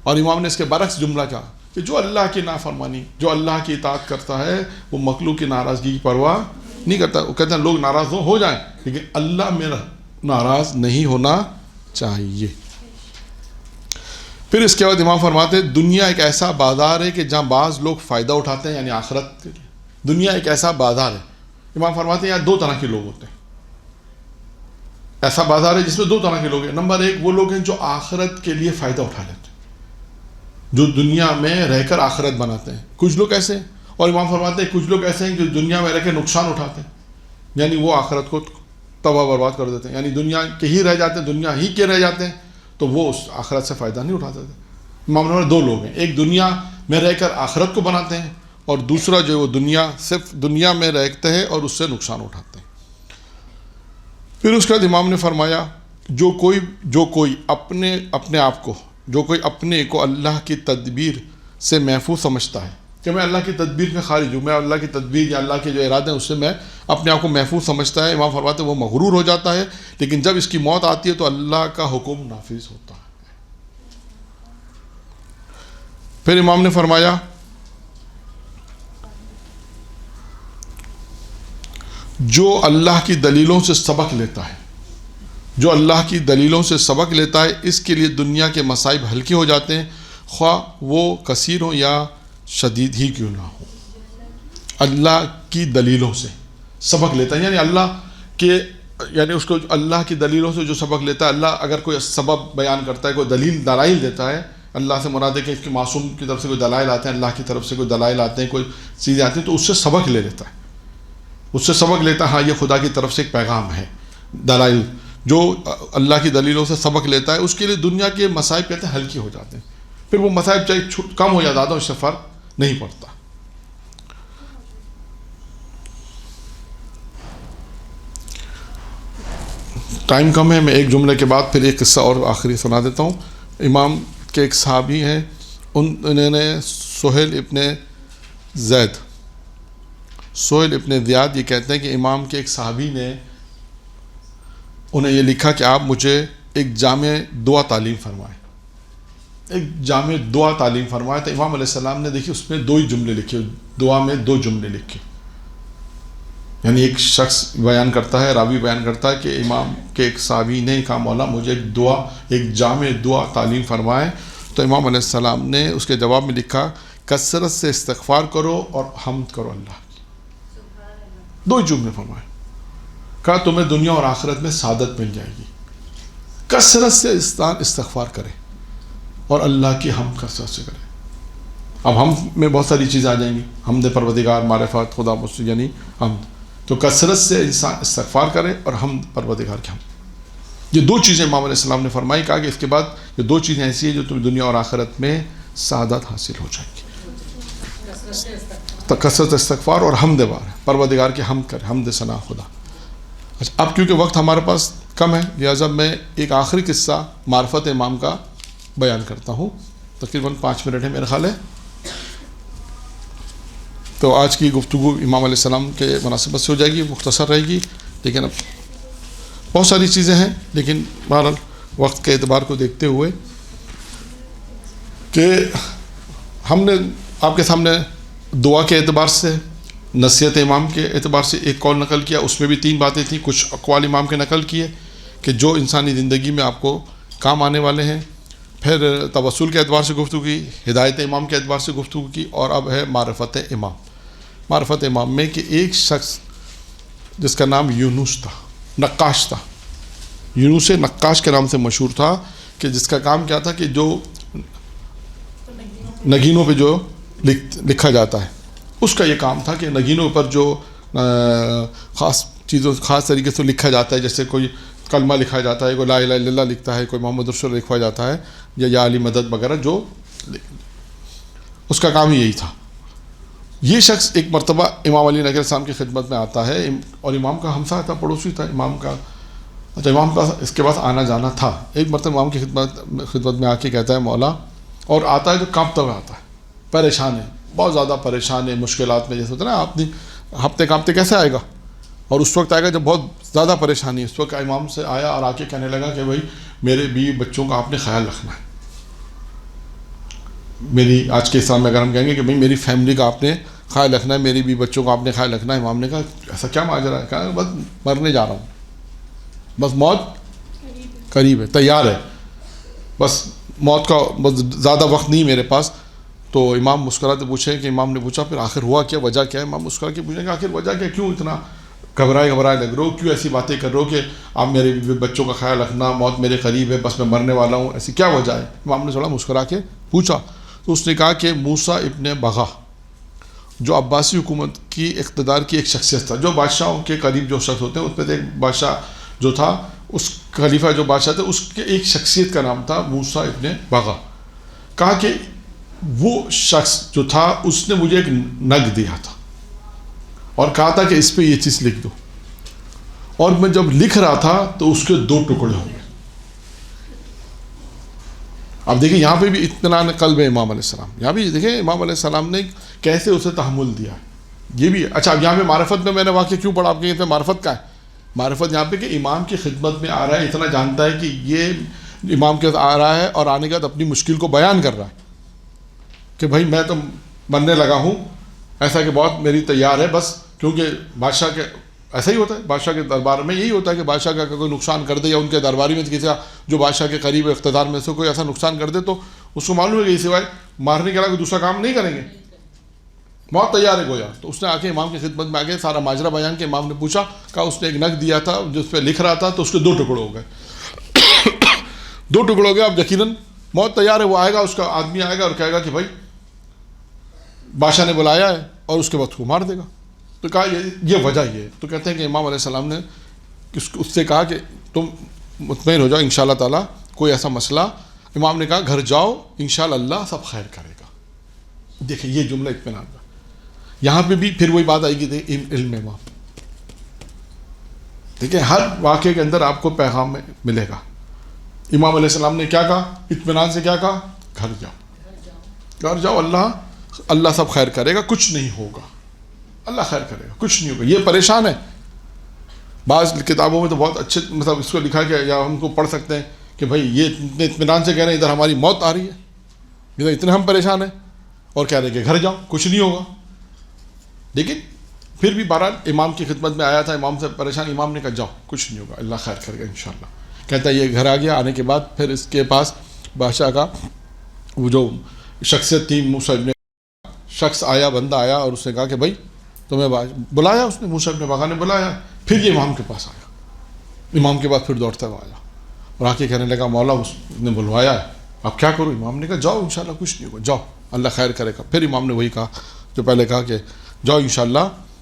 اور امام نے اس کے برعکس جملہ کہا کہ جو اللہ کی نافرمانی، جو اللہ کی اطاعت کرتا ہے وہ مخلوق کی ناراضگی کی پرواہ نہیں کرتا۔ وہ کہتے ہیں لوگ ناراض ہو جائیں لیکن اللہ میرا ناراض نہیں ہونا چاہیے۔ پھر اس کے بعد امام فرماتے ہیں دنیا ایک ایسا بازار ہے کہ جہاں بعض لوگ فائدہ اٹھاتے ہیں، یعنی آخرت کے لیے۔ دنیا ایک ایسا بازار ہے، امام فرماتے ہیں یہاں دو طرح کے لوگ ہوتے ہیں۔ ایسا بازار ہے جس میں دو طرح کے لوگ ہیں۔ نمبر ایک وہ لوگ ہیں جو آخرت کے لیے فائدہ اٹھا لیتے ہیں، جو دنیا میں رہ کر آخرت بناتے ہیں، کچھ لوگ ایسے ہیں۔ اور امام فرماتے ہیں کچھ لوگ ایسے ہیں جو دنیا میں رہ کے نقصان اٹھاتے ہیں، یعنی وہ آخرت کو تباہ برباد کر دیتے ہیں، یعنی دنیا کے ہی رہ جاتے ہیں، دنیا ہی کے رہ جاتے ہیں، تو وہ اس آخرت سے فائدہ نہیں اٹھاتے تھے۔ امام نے دو لوگ ہیں، ایک دنیا میں رہ کر آخرت کو بناتے ہیں، اور دوسرا جو وہ صرف دنیا میں رہتے ہیں اور اس سے نقصان اٹھاتے ہیں۔ پھر اس کے بعد امام نے فرمایا جو کوئی اپنے آپ کو، جو کوئی اپنے کو اللہ کی تدبیر سے محفوظ سمجھتا ہے کہ میں اللہ کی تدبیر میں خارج ہوں، میں اللہ کی تدبیر یا اللہ کے جو ارادے ہیں اس سے میں اپنے آپ کو محفوظ سمجھتا ہے، امام فرماتے ہیں وہ مغرور ہو جاتا ہے، لیکن جب اس کی موت آتی ہے تو اللہ کا حکم نافذ ہوتا ہے۔ پھر امام نے فرمایا جو اللہ کی دلیلوں سے سبق لیتا ہے، جو اللہ کی دلیلوں سے سبق لیتا ہے اس کے لیے دنیا کے مصائب ہلکے ہو جاتے ہیں، خواہ وہ کثیر ہو یا شدید ہی کیوں نہ ہو۔ اللہ کی دلیلوں سے سبق لیتا ہے، یعنی اس کو اللہ کی دلیلوں سے جو سبق لیتا ہے، اللہ اگر کوئی سبب بیان کرتا ہے، کوئی دلائل دیتا ہے، اللہ سے مراد ہے کہ اس کے معصوم کی طرف سے کوئی دلائل آتے ہیں، اللہ کی طرف سے کوئی دلائل آتے ہیں، کوئی چیزیں آتی ہیں، تو اس سے سبق لے لیتا ہے، اس سے سبق لیتا ہے ہاں یہ خدا کی طرف سے ایک پیغام ہے۔ دلائل جو اللہ کی دلیلوں سے سبق لیتا ہے اس کے لیے دنیا کے مصائب کہتے ہیں ہلکی ہو جاتے ہیں، پھر وہ مصائب چاہے کم ہو یا زیادہ اس سے فرق نہیں پڑتا۔ ٹائم کم ہے، میں ایک جملے کے بعد پھر ایک قصہ اور آخری سنا دیتا ہوں۔ امام کے ایک صحابی ہیں، انہوں نے سہیل ابن زیاد یہ کہتے ہیں کہ امام کے ایک صحابی نے انہیں یہ لکھا کہ آپ مجھے ایک جامع دعا تعلیم فرمائیں، ایک جامع دعا تعلیم فرمائے۔ تو امام علیہ السلام نے دیکھی اس میں دو ہی جملے لکھے، دعا میں دو جملے لکھے، یعنی ایک شخص بیان کرتا ہے، راوی بیان کرتا ہے کہ امام کے ایک صحابی نے کہا مولا مجھے ایک جامع دعا تعلیم فرمائے، تو امام علیہ السلام نے اس کے جواب میں لکھا کثرت سے استغفار کرو اور حمد کرو اللہ کی۔ دو ہی جملے فرمائے، کہا تمہیں دنیا اور آخرت میں سعادت مل جائے گی، کثرت سے استغفار کرے اور اللہ کی حمد کثرت سے کرے۔ اب ہم میں بہت ساری چیزیں آ جائیں گی، حمد پروردگار، معرفت، خدا مستعان، یعنی حمد، تو کثرت سے انسان استغفار کرے اور حمد پروردگار کی حمد۔ یہ دو چیزیں امام علیہ السلام نے فرمائی، کہا کہ اس کے بعد یہ دو چیزیں ایسی ہیں جو تمہیں دنیا اور آخرت میں سعادت حاصل ہو جائے گی، تو کثرت استغفار اور حمد بار، پروردگار کی حمد کرے، حمد ثنا خدا۔ اچھا، اب کیونکہ وقت ہمارے پاس کم ہے لہٰذا میں ایک آخری قصہ معرفت امام کا بیان کرتا ہوں، تقریباً 5 منٹ ہے میرا خیال ہے۔ تو آج کی گفتگو امام علیہ السلام کے مناسبت سے ہو جائے گی، مختصر رہے گی، لیکن اب بہت ساری چیزیں ہیں، لیکن بہرحال وقت کے اعتبار کو دیکھتے ہوئے کہ ہم نے آپ کے سامنے دعا کے اعتبار سے نصیحت امام کے اعتبار سے ایک قول نقل کیا، اس میں بھی 3 باتیں تھیں، کچھ اقوال امام کے نقل کیے کہ جو انسانی زندگی میں آپ کو کام آنے والے ہیں، پھر توسل کے اعتبار سے گفتگو کی، ہدایت امام کے اعتبار سے گفتگو کی، اور اب ہے معرفت امام۔ معرفت امام میں کہ ایک شخص جس کا نام یونس تھا، نقاش تھا، یونس نقاش کے نام سے مشہور تھا، کہ جس کا کام کیا تھا کہ جو نگینوں پہ جو لکھا جاتا ہے، اس کا یہ کام تھا کہ نگینوں پر جو خاص طریقے سے لکھا جاتا ہے، جیسے کوئی کلمہ لکھا جاتا ہے، کوئی لا الہ الا اللہ لکھتا ہے، کوئی محمد رسول اللہ لکھا جاتا ہے، یا علی مدد وغیرہ، جو اس کا کام ہی یہی تھا۔ یہ شخص ایک مرتبہ امام علی نگر السلام کی خدمت میں آتا ہے، اور امام کا ہمسایہ تھا، پڑوسی تھا امام کا۔ اچھا، امام کا اس کے پاس آنا جانا تھا۔ ایک مرتبہ امام کی خدمت میں آ کے کہتا ہے مولا، اور آتا ہے تو کانپتا ہوا آتا ہے، پریشان ہے، بہت زیادہ پریشان ہے، مشکلات میں، جیسے ہوتا ہے نا آپ ہفتے کانپتے کیسے آئے گا، اور اس وقت آئے گا جب بہت زیادہ پریشانی ہے۔ اس وقت امام سے آیا اور آ کے کہنے لگا کہ بھائی میرے بیوی بچوں کا آپ نے خیال رکھنا ہے، میری آج کے اسلام میں اگر ہم کہیں گے کہ بھائی میری فیملی کا آپ نے خیال رکھنا ہے، میری بیوی بچوں کا آپ نے خیال رکھنا ہے۔ امام نے کہا ایسا کیا ماجرا ہے؟ کہا بس مرنے جا رہا ہوں، بس موت قریب ہے، تیار ہے، بس موت کا بس زیادہ وقت نہیں میرے پاس۔ تو امام مسکراتے پوچھے کہ امام نے پوچھا پھر آخر ہوا کیا، وجہ کیا ہے؟ امام مسکرا کے پوچھیں کہ آخر وجہ کیا، کیوں اتنا گھبرائے لگ رہے ہو، کیوں ایسی باتیں کر رہے ہو کہ آپ میرے بچوں کا خیال رکھنا، موت میرے قریب ہے، بس میں مرنے والا ہوں، ایسی کیا وجہ ہے؟ امام نے تھوڑا مسکرا کے پوچھا تو اس نے کہا کہ موسیٰ ابن بغا جو عباسی حکومت کی اقتدار کی ایک شخصیت تھا، جو بادشاہوں کے قریب جو شخص ہوتے ہیں اس میں سے ایک بادشاہ جو تھا، اس خلیفہ جو بادشاہ تھے، اس کے ایک شخصیت کا نام تھا موسیٰ ابن بغا۔ کہا کہ وہ شخص جو تھا اس نے مجھے ایک نگ دیا تھا اور کہا تھا کہ اس پہ یہ چیز لکھ دو، اور میں جب لکھ رہا تھا تو اس کے 2 ٹکڑے ہو گئے۔ اب دیکھیں یہاں پہ بھی اطمینان قلب ہے امام علیہ السلام، یہاں بھی دیکھیں امام علیہ السلام نے کیسے اسے تحمل دیا ہے، یہ بھی اچھا۔ اب یہاں پہ معرفت میں نے واقعہ کیوں پڑھا، آپ کے یہاں پہ معرفت کا ہے، معرفت یہاں پہ کہ امام کی خدمت میں آ رہا ہے، اتنا جانتا ہے کہ یہ امام کے آ رہا ہے، اور آنے کے بعد اپنی مشکل کو بیان کر رہا ہے کہ بھائی میں تو مرنے لگا ہوں، ایسا کہ بہت میری تیار ہے، بس کیونکہ بادشاہ کے ایسا ہی ہوتا ہے، بادشاہ کے دربار میں یہی ہوتا ہے کہ بادشاہ کا کوئی نقصان کر دے، یا ان کے درباری میں کسی کا جو بادشاہ کے قریب اقتدار میں سے کوئی ایسا نقصان کر دے تو اس کو معلوم ہے کہ سوائے مارنے کے علاوہ دوسرا کام نہیں کریں گے، بہت تیار ہے گویا۔ تو اس نے آ کے امام کی خدمت میں آ کے سارا ماجرا بیان کہ امام نے پوچھا، کہا اس نے ایک نگ دیا تھا جس پہ لکھ رہا تھا، تو اس کے 2 ٹکڑے ہو گئے 2 ٹکڑے ہو گئے۔ اب یقیناً بہت تیار ہے، وہ آئے گا، اس کا آدمی آئے گا اور کہے گا کہ بھائی بادشاہ نے بلایا ہے، اور اس کے بعد کو مار دے گا۔ تو کہا یہ وجہ یہ ہے۔ تو کہتے ہیں کہ امام علیہ السلام نے اس سے کہا کہ تم مطمئن ہو جاؤ انشاءاللہ تعالیٰ، کوئی ایسا مسئلہ۔ امام نے کہا گھر جاؤ انشاءاللہ اللہ سب خیر کرے گا۔ دیکھیں یہ جملہ اطمینان کا، یہاں پہ بھی پھر وہی بات آئے گی، علم امام، دیکھیں ہر واقعے کے اندر آپ کو پیغام ملے گا۔ امام علیہ السلام نے کیا کہا، اطمینان سے کیا کہا، گھر جاؤ، گھر جاؤ، اللہ سب خیر کرے گا، کچھ نہیں ہوگا، اللہ خیر کرے گا، کچھ نہیں ہوگا۔ یہ پریشان ہے، بعض کتابوں میں تو بہت اچھے مطلب اس کو لکھا گیا، یا ہم کو پڑھ سکتے ہیں کہ بھائی یہ اتنے اطمینان سے کہہ رہے ہیں ادھر ہماری موت آ رہی ہے، ادھر اتنے ہم پریشان ہیں، اور کہہ رہے ہیں کہ گھر جاؤ کچھ نہیں ہوگا۔ لیکن پھر بھی بہرحال امام کی خدمت میں آیا تھا، امام سے پریشان، امام نے کہا جاؤ کچھ نہیں ہوگا، اللہ خیر کرے گا انشاءاللہ۔ کہتا ہے یہ گھر آ گیا، آنے کے بعد پھر اس کے پاس بادشاہ کا وہ جو شخصیت تھی، موسیٰ ابن شخص آیا، بندہ آیا، اور اس نے کہا کہ بھائی تمہیں بلایا، اس نے موسیٰ ابن بغا نے بلایا۔ پھر یہ امام کے پاس آیا، امام کے بعد پھر دوڑتا ہوا آیا اور آ کے کہنے لگا مولا اس نے بلوایا ہے، اب کیا کروں؟ امام نے کہا جاؤ انشاءاللہ کچھ نہیں ہوگا، جاؤ اللہ خیر کرے گا۔ پھر امام نے وہی کہا جو پہلے کہا کہ جاؤ انشاءاللہ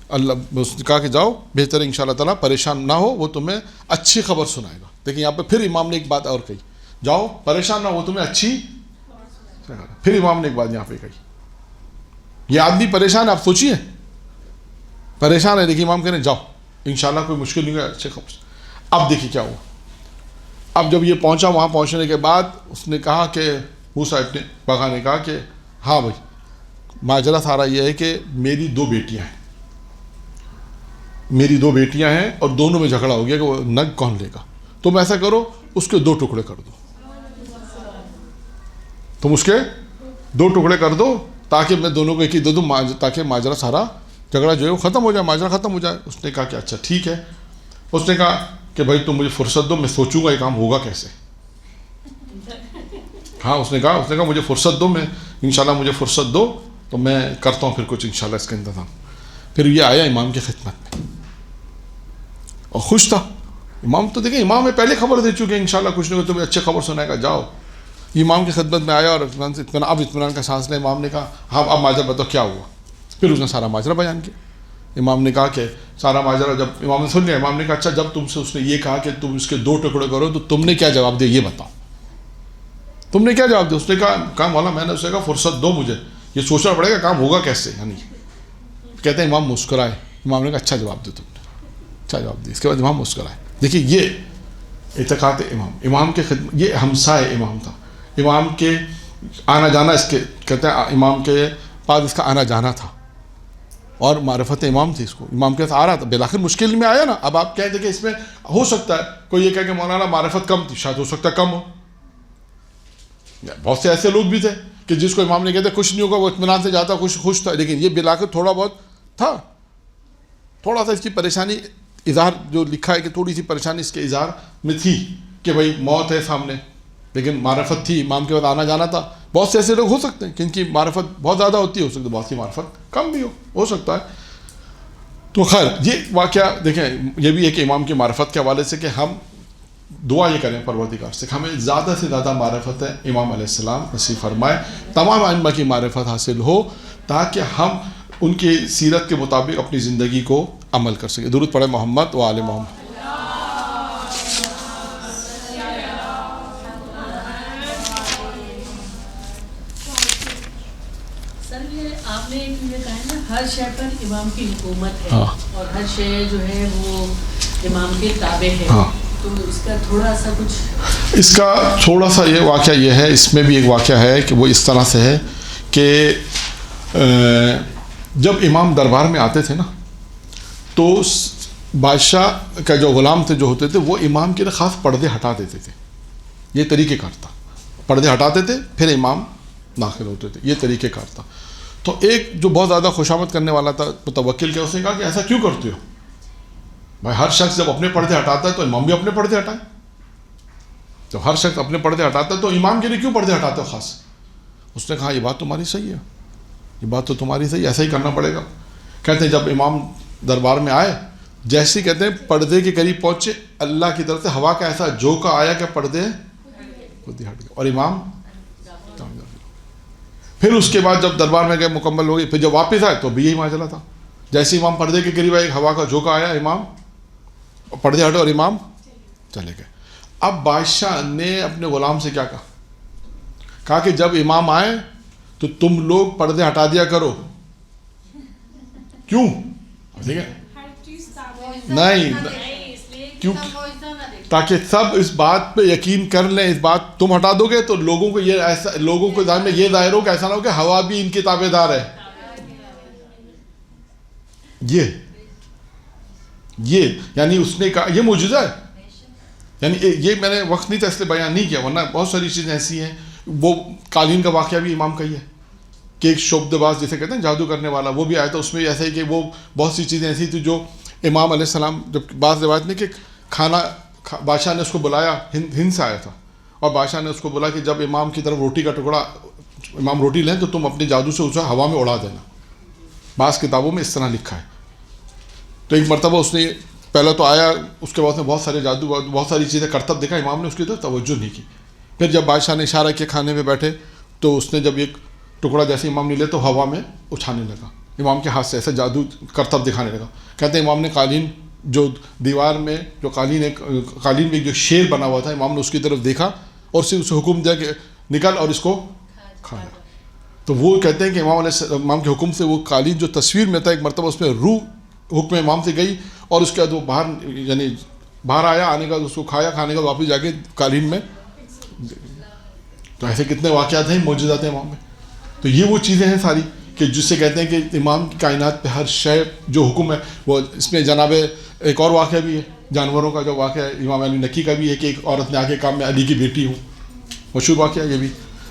اللہ، اس نے کہا کہ جاؤ بہتر ہے انشاءاللہ تعالیٰ، پریشان نہ ہو، وہ تمہیں اچھی خبر سنائے گا۔ لیکن یہاں پہ پھر امام نے ایک بات اور کہی، جاؤ پریشان نہ ہو، وہ تمہیں اچھی، پھر امام نے ایک بات یہاں پہ کہی، یہ آدمی پریشان ہے، آپ سوچیے پریشان ہے، دیکھیے امام کہنے جاؤ انشاءاللہ کوئی مشکل نہیں ہے، اچھے خبر۔ اب دیکھیے کیا ہوا، اب جب یہ پہنچا، وہاں پہنچنے کے بعد اس نے کہا کہ موسیٰ ابن بغا نے کہا کہ ہاں بھائی ماجرا سارا یہ ہے کہ میری 2 بیٹیاں ہیں، میری 2 بیٹیاں ہیں، اور دونوں میں جھگڑا ہو گیا کہ وہ نگ کون لے گا، تم ایسا کرو اس کے 2 ٹکڑے کر دو، تم اس کے 2 ٹکڑے کر دو، تاکہ میں دونوں کو ایک ہی دے دوں، تاکہ ماجرا سارا جھگڑا جو ہے وہ ختم ہو جائے، ماجرا ختم ہو جائے. اس نے کہا کہ اچھا ٹھیک ہے. اس نے کہا کہ بھائی تم مجھے فرصت دو، میں سوچوں گا یہ کام ہوگا کیسے. ہاں اس نے کہا مجھے فرصت دو، میں انشاءاللہ مجھے فرصت دو تو میں کرتا ہوں پھر کچھ انشاءاللہ اس کا انتظام. پھر یہ آیا امام کی خدمت میں اور خوش تھا. امام تو دیکھیں امام میں پہلے خبر دے چکے انشاءاللہ کچھ نہیں تمہیں اچھے خبر سنائے گا، جاؤ. امام کی خدمت میں آیا اور اطمینان کا سانس لے. امام نے کہا ہاں اب ماجرا بتاؤ کیا ہوا. پھر اس نے سارا ماجرا بیان کیا. امام نے کہا کہ سارا ماجرا جب امام نے سن لیا، امام نے کہا اچھا جب تم سے اس نے یہ کہا کہ تم اس کے 2 ٹکڑے کرو تو تم نے کیا جواب دیا یہ بتاؤ، تم نے کیا جواب دیا. اس نے کہا مولا میں نے اسے کہا فرصت دو مجھے، یہ سوچنا پڑے گا کام ہوگا کیسے. یعنی کہتے ہیں امام مسکرائے. امام نے کہا اچھا جواب دو، تم نے اچھا جواب دیا. اس کے بعد امام مسکرائے. دیکھیے یہ اعتقاد امام کے خدمت، یہ ہمسائے امام تھا. امام کے آنا جانا، اس کے کہتے ہیں امام کے پاس اس کا آنا جانا تھا اور معرفت امام تھی. اس کو امام کے ساتھ آ رہا تھا. بالآخر مشکل میں آیا نا. اب آپ کہتے ہیں کہ اس میں ہو سکتا ہے کوئی یہ کہے کہ مولانا معرفت کم تھی، شاید ہو سکتا ہے کم ہو. بہت سے ایسے لوگ بھی تھے کہ جس کو امام نے کہتے کچھ نہیں ہوگا، وہ اطمینان سے جاتا خوش تھا. لیکن یہ بالآخر تھوڑا بہت تھا، تھوڑا سا اس کی پریشانی اظہار جو لکھا ہے کہ تھوڑی سی پریشانی اس کے اظہار میں تھی کہ بھائی موت ہے سامنے. لیکن معرفت تھی، امام کے بعد آنا جانا تھا. بہت سے ایسے لوگ ہو سکتے ہیں کہ ان کی معرفت بہت زیادہ ہوتی ہے، ہو سکتا ہے بہت سی معرفت کم بھی ہو سکتا ہے. تو خیر یہ واقعہ دیکھیں یہ بھی ہے کہ امام کی معرفت کے حوالے سے کہ ہم دعا یہ کریں پروردگار سے کہ ہمیں زیادہ سے زیادہ معرفت ہے امام علیہ السلام نصیب فرمائے، تمام ائمہ کی معرفت حاصل ہو تاکہ ہم ان کی سیرت کے مطابق اپنی زندگی کو عمل کر سکیں. درود پڑھیں محمد و آل محمد. آپ نے یہ کہا ہے نا ہر شے پر امام کی حکومت ہے اور ہر شے جو ہے وہ امام کے تابع ہے. تو اس کا تھوڑا سا کچھ، اس کا تھوڑا سا یہ واقعہ یہ ہے، اس میں بھی ایک واقعہ ہے کہ وہ اس طرح سے ہے کہ جب امام دربار میں آتے تھے نا تو بادشاہ کا جو غلام تھے جو ہوتے تھے وہ امام کے لیے خاص پردے ہٹا دیتے تھے. یہ طریقہ کار تھا، پردے ہٹاتے تھے پھر امام داخل ہوتے تھے، یہ طریقہ کار تھا. تو ایک جو بہت زیادہ خوشامد کرنے والا تھا متوکل کیا، اس نے کہا کہ ایسا کیوں کرتے ہو بھائی؟ ہر شخص جب اپنے پردے ہٹاتا ہے تو امام بھی اپنے پردے ہٹائے. جب ہر شخص اپنے پردے ہٹاتا ہے تو امام کے لیے کیوں پردے ہٹاتے ہو خاص؟ اس نے کہا یہ بات تمہاری صحیح ہے، یہ بات تو تمہاری صحیح ہے، ایسا ہی کرنا پڑے گا. کہتے ہیں جب امام دربار میں آئے، جیسے ہی کہتے ہیں پردے کے قریب پہنچے، اللہ کی طرف سے ہوا کا ایسا جھونکا آیا کہ پردے خود ہی ہٹ گئے اور امام. پھر اس کے بعد جب دربار میں گئے مکمل ہو گئی، پھر جب واپس آئے تو بھی یہی ماجرا تھا. جیسے امام پردے کے قریب آئے، ہوا کا جھونکا آیا، امام پردے ہٹے اور امام چلے گئے. اب بادشاہ نے اپنے غلام سے کیا کہا کہ جب امام آئے تو تم لوگ پردے ہٹا دیا کرو. کیوں؟ ٹھیک ہے نہیں کیوں؟ تاکہ سب اس بات پہ یقین کر لیں. اس بات تم ہٹا دو گے تو لوگوں کو یہ ایسا، لوگوں کو ذہن میں یہ ظاہر ہو کہ ایسا نہ ہو کہ ہوا بھی ان کی تابع دار ہے. یہ یعنی اس نے کہا یہ معجزہ ہے. یعنی یہ میں نے وقت نہیں تھا اس لیے بیان نہیں کیا، ورنہ بہت ساری چیزیں ایسی ہیں. وہ قالین کا واقعہ بھی امام کا ہی ہے کہ ایک شعبدہ باز جسے کہتے ہیں جادو کرنے والا، وہ بھی آیا تھا. اس میں ایسا ہی کہ وہ بہت سی چیزیں ایسی تھیں جو امام علیہ السلام، جب بعض روایت میں کہ کھانا بادشاہ نے اس کو بلایا، ہند سے آیا تھا، اور بادشاہ نے اس کو بولا کہ جب امام کی طرف روٹی کا ٹکڑا، امام روٹی لیں تو تم اپنے جادو سے اسے ہوا میں اڑا دینا. بعض کتابوں میں اس طرح لکھا ہے. تو ایک مرتبہ اس نے پہلے تو آیا، اس کے بعد میں بہت سارے جادو، بہت ساری چیزیں کرتب دیکھا، امام نے اس کی طرف توجہ نہیں کی. پھر جب بادشاہ نے اشارہ کیا کھانے میں بیٹھے تو اس نے جب ایک ٹکڑا جیسے امام نے لیا تو ہوا میں اچھانے لگا، امام کے ہاتھ سے ایسا جادو کرتب دکھانے لگا. کہتے ہیں امام نے قالین جو دیوار میں جو قالین میں جو شیر بنا ہوا تھا، امام نے اس کی طرف دیکھا اور اسے حکم دیا کہ نکل اور اس کو کھانا. تو وہ کہتے ہیں کہ امام کے حکم سے وہ قالین جو تصویر میں تھا، ایک مرتبہ اس میں روح حکم امام سے گئی اور اس کے بعد وہ باہر آیا، آنے کا اس کو کھایا، کھانے کا واپس جا کے قالین میں. تو ایسے کتنے واقعات ہیں معجزات ہیں امام میں. تو یہ وہ چیزیں ہیں ساری کہ جس سے کہتے ہیں کہ امام کی کائنات پہ ہر شے جو حکم ہے وہ. اس میں جناب ایک اور واقعہ بھی ہے جانوروں کا جو واقعہ ہے امام علی نکی کا بھی ہے کہ ایک عورت نے آ کے کہا میں علی کی بیٹی ہوں، مشہور واقعہ یہ بھی.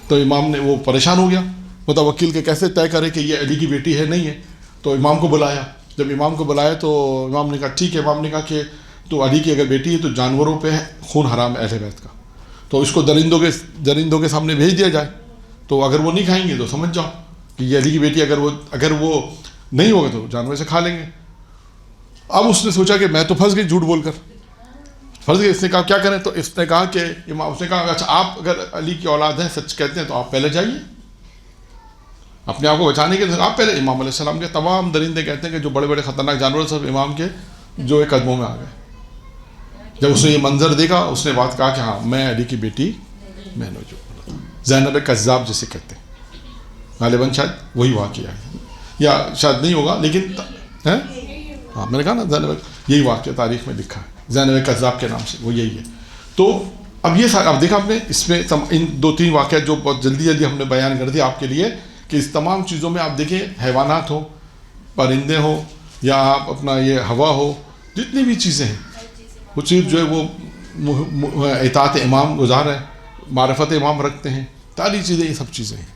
تو امام نے وہ پریشان ہو گیا متوکل کہ کیسے طے کرے کہ یہ علی کی بیٹی ہے نہیں ہے. تو امام کو بلایا. جب امام کو بلایا تو امام نے کہا ٹھیک ہے. امام نے کہا کہ تو علی کی اگر بیٹی ہے تو جانوروں پہ خون حرام ہے اہل بیت کا, تو اس کو درندوں کے سامنے بھیج دیا جائے, تو اگر وہ نہیں کھائیں گے تو سمجھ جاؤ کہ یہ علی کی بیٹی اگر وہ نہیں ہوگا تو جانور سے کھا لیں گے. اب اس نے سوچا کہ میں تو پھنس گئی جھوٹ بول کر, پھنس گئی. اس نے کہا کیا کریں, تو اس نے کہا کہ اس نے کہا اچھا آپ اگر علی کی اولاد ہیں سچ کہتے ہیں تو آپ پہلے جائیے اپنے آپ کو بچانے کے لیے. آپ پہلے امام علیہ السلام کے تمام درندے کہتے ہیں کہ جو بڑے بڑے خطرناک جانور سب امام کے جو ایک قدموں میں آ گئے. جب اس نے یہ منظر دیکھا اس نے بات کہا کہ ہاں میں علی کی بیٹی میں نے جو زینب کذاب جسے کہتے ہیں, غالباً شاید وہی واقعہ ہے یا شاید نہیں ہوگا لیکن ہاں میں نے کہا نا زینب, یہی واقعہ تاریخ میں لکھا ہے زینب کذاب کے نام سے, وہ یہی ہے. تو اب یہ اب دیکھا آپ نے اس میں ان 2-3 واقعات جو بہت جلدی ہم نے بیان کر دیا آپ کے لیے کہ اس تمام چیزوں میں آپ دیکھیں حیوانات ہو, پرندے ہو, یا آپ اپنا یہ ہوا ہو, جتنی بھی چیزیں ہیں وہ چیز جو ہے وہ اطاعت امام گزار ہے, معرفت امام رکھتے ہیں, ساری چیزیں یہ سب چیزیں ہیں.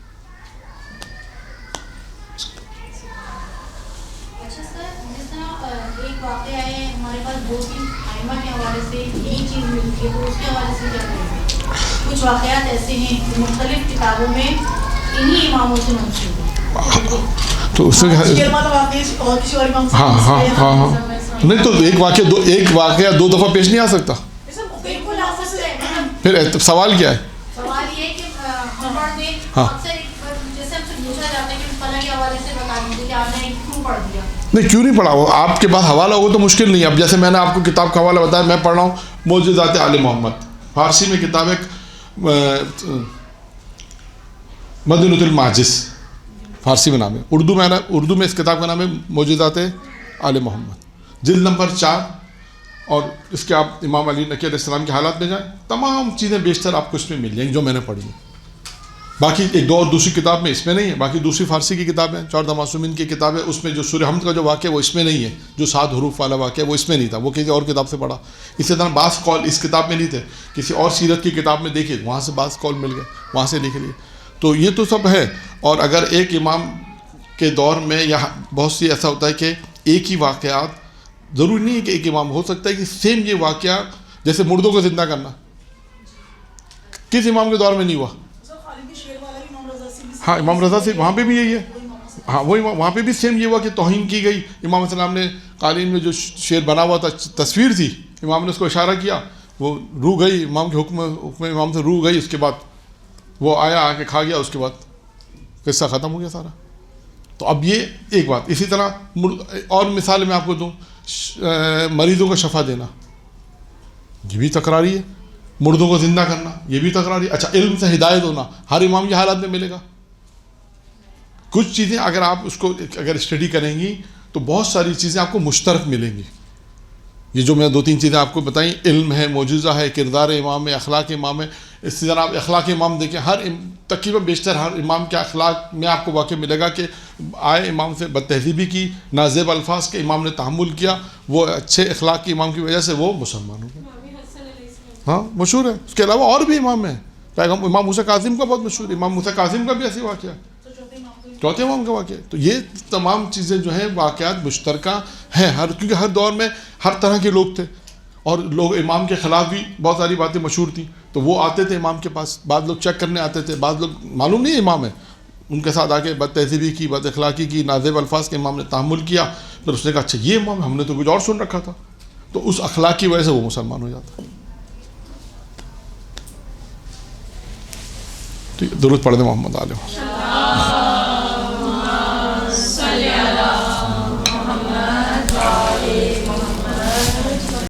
اچھا سر, جس طرح ایک واقعہ ہے ہمارے پاس 2-3 ائمہ کے حوالے سے یہی چیز ملتی ہے, تو اس کے حوالے سے کیا کریں گے؟ کچھ واقعات ایسے ہیں جو مختلف کتابوں میں انہی اماموں سے منسوب ہیں, تو اس سے ہاں نہیں تو ایک واقعہ 2 دفعہ پیش نہیں آ سکتا. بالکل آ سکتا ہے. پھر سوال کیا ہے؟ سوال یہ ہے کہ ہم پڑھ دیں اکثر جیسے ہم سے پوچھا جاتا ہے کہ فلاں کے حوالے سے بتا دیجیے کہ آپ نے کیوں پڑھ دیا. نہیں کیوں نہیں پڑھا, وہ آپ کے پاس حوالہ ہوگا تو مشکل نہیں ہے. اب جیسے میں نے آپ کو کتاب کا حوالہ بتایا, میں پڑھ رہا ہوں معجزات آل محمد, فارسی میں کتاب ایک مدینۃ الماجز فارسی میں نام ہے, اردو میں اس کتاب کا نام ہے معجزات آل محمد, جلد نمبر 4. اور اس کے آپ امام علی نقی علیہ السلام کے حالات میں جائیں, تمام چیزیں بیشتر آپ کو اس میں مل جائیں جو میں نے پڑھی ہیں. باقی ایک دو اور دوسری کتاب میں اس میں نہیں ہے, باقی دوسری فارسی کی کتاب ہے 14 معصومین کی کتاب ہے, اس میں جو سورہ حمد کا جو واقعہ وہ اس میں نہیں ہے, جو 7 حروف والا واقعہ وہ اس میں نہیں تھا, وہ کسی اور کتاب سے پڑھا. اسی طرح بعض قول اس کتاب میں نہیں تھے, کسی اور سیرت کی کتاب میں دیکھے وہاں سے بعض قول مل گئے, وہاں سے لکھ لیے. تو یہ تو سب ہے. اور اگر ایک امام کے دور میں یا بہت سی ایسا ہوتا ہے کہ ایک ہی واقعات, ضروری نہیں ہے کہ ایک امام, ہو سکتا ہے کہ سیم یہ واقعہ جیسے مردوں کو زندہ کرنا کس امام کے دور میں نہیں ہوا. ہاں امام رضا سے وہاں پہ بھی یہی ہے, ہاں وہی وہاں پہ بھی سیم یہ ہوا کہ توہین کی گئی. امام علیہ السلام نے قالین میں جو شعر بنا ہوا تھا, تصویر تھی, امام نے اس کو اشارہ کیا, وہ روح گئی, امام کے حکم امام سے روح گئی, اس کے بعد وہ آیا آ کے کھا گیا, اس کے بعد قصہ ختم ہو گیا سارا. تو اب یہ ایک بات. اسی طرح اور مثال میں آپ کو دوں, مریضوں کو شفا دینا یہ بھی تکراری ہے, مردوں کو زندہ کرنا یہ بھی تکراری. اچھا علم سے ہدایت ہونا ہر امام کے حالات میں ملے گا. کچھ چیزیں اگر آپ اس کو اگر اسٹڈی کریں گی تو بہت ساری چیزیں آپ کو مشترک ملیں گی. یہ جو میں 2-3 چیزیں آپ کو بتائیں, علم ہے, معجزہ ہے, کردار امام ہے, اخلاق امام ہے. اس طرح آپ اخلاق امام دیکھیں, ہر تقریباً بیشتر ہر امام کے اخلاق میں آپ کو واقع ملے گا کہ آئے امام سے بد تہذیبی کی, نازیب الفاظ کے امام نے تحمل کیا, وہ اچھے اخلاق کے امام کی وجہ سے وہ مسلمان ہو گئے. ہاں مشہور ہے. اس کے علاوہ اور بھی امام ہیں, امام موسیٰ کاظم کا بہت مشہور ہے, امام موسیٰ کاظم کا بھی ایسی واقعہ ہے, چوتھے امام کا واقعہ. تو یہ تمام چیزیں جو ہیں واقعات مشترکہ ہیں کیونکہ ہر دور میں ہر طرح کے لوگ تھے, اور لوگ امام کے خلاف بھی بہت ساری باتیں مشہور تھیں, تو وہ آتے تھے امام کے پاس. بعض لوگ چیک کرنے آتے تھے, بعض لوگ معلوم نہیں امام ہے, ان کے ساتھ آ کے بد تہذیبی کی, بد اخلاقی کی, نازیب الفاظ کے امام نے تحمل کیا. پھر اس نے کہا اچھا یہ امام, ہم نے تو کچھ اور سن رکھا تھا. تو اس اخلاق کی وجہ سے وہ مسلمان ہو جاتا. تو درود پڑھ دیں محمد علیہ.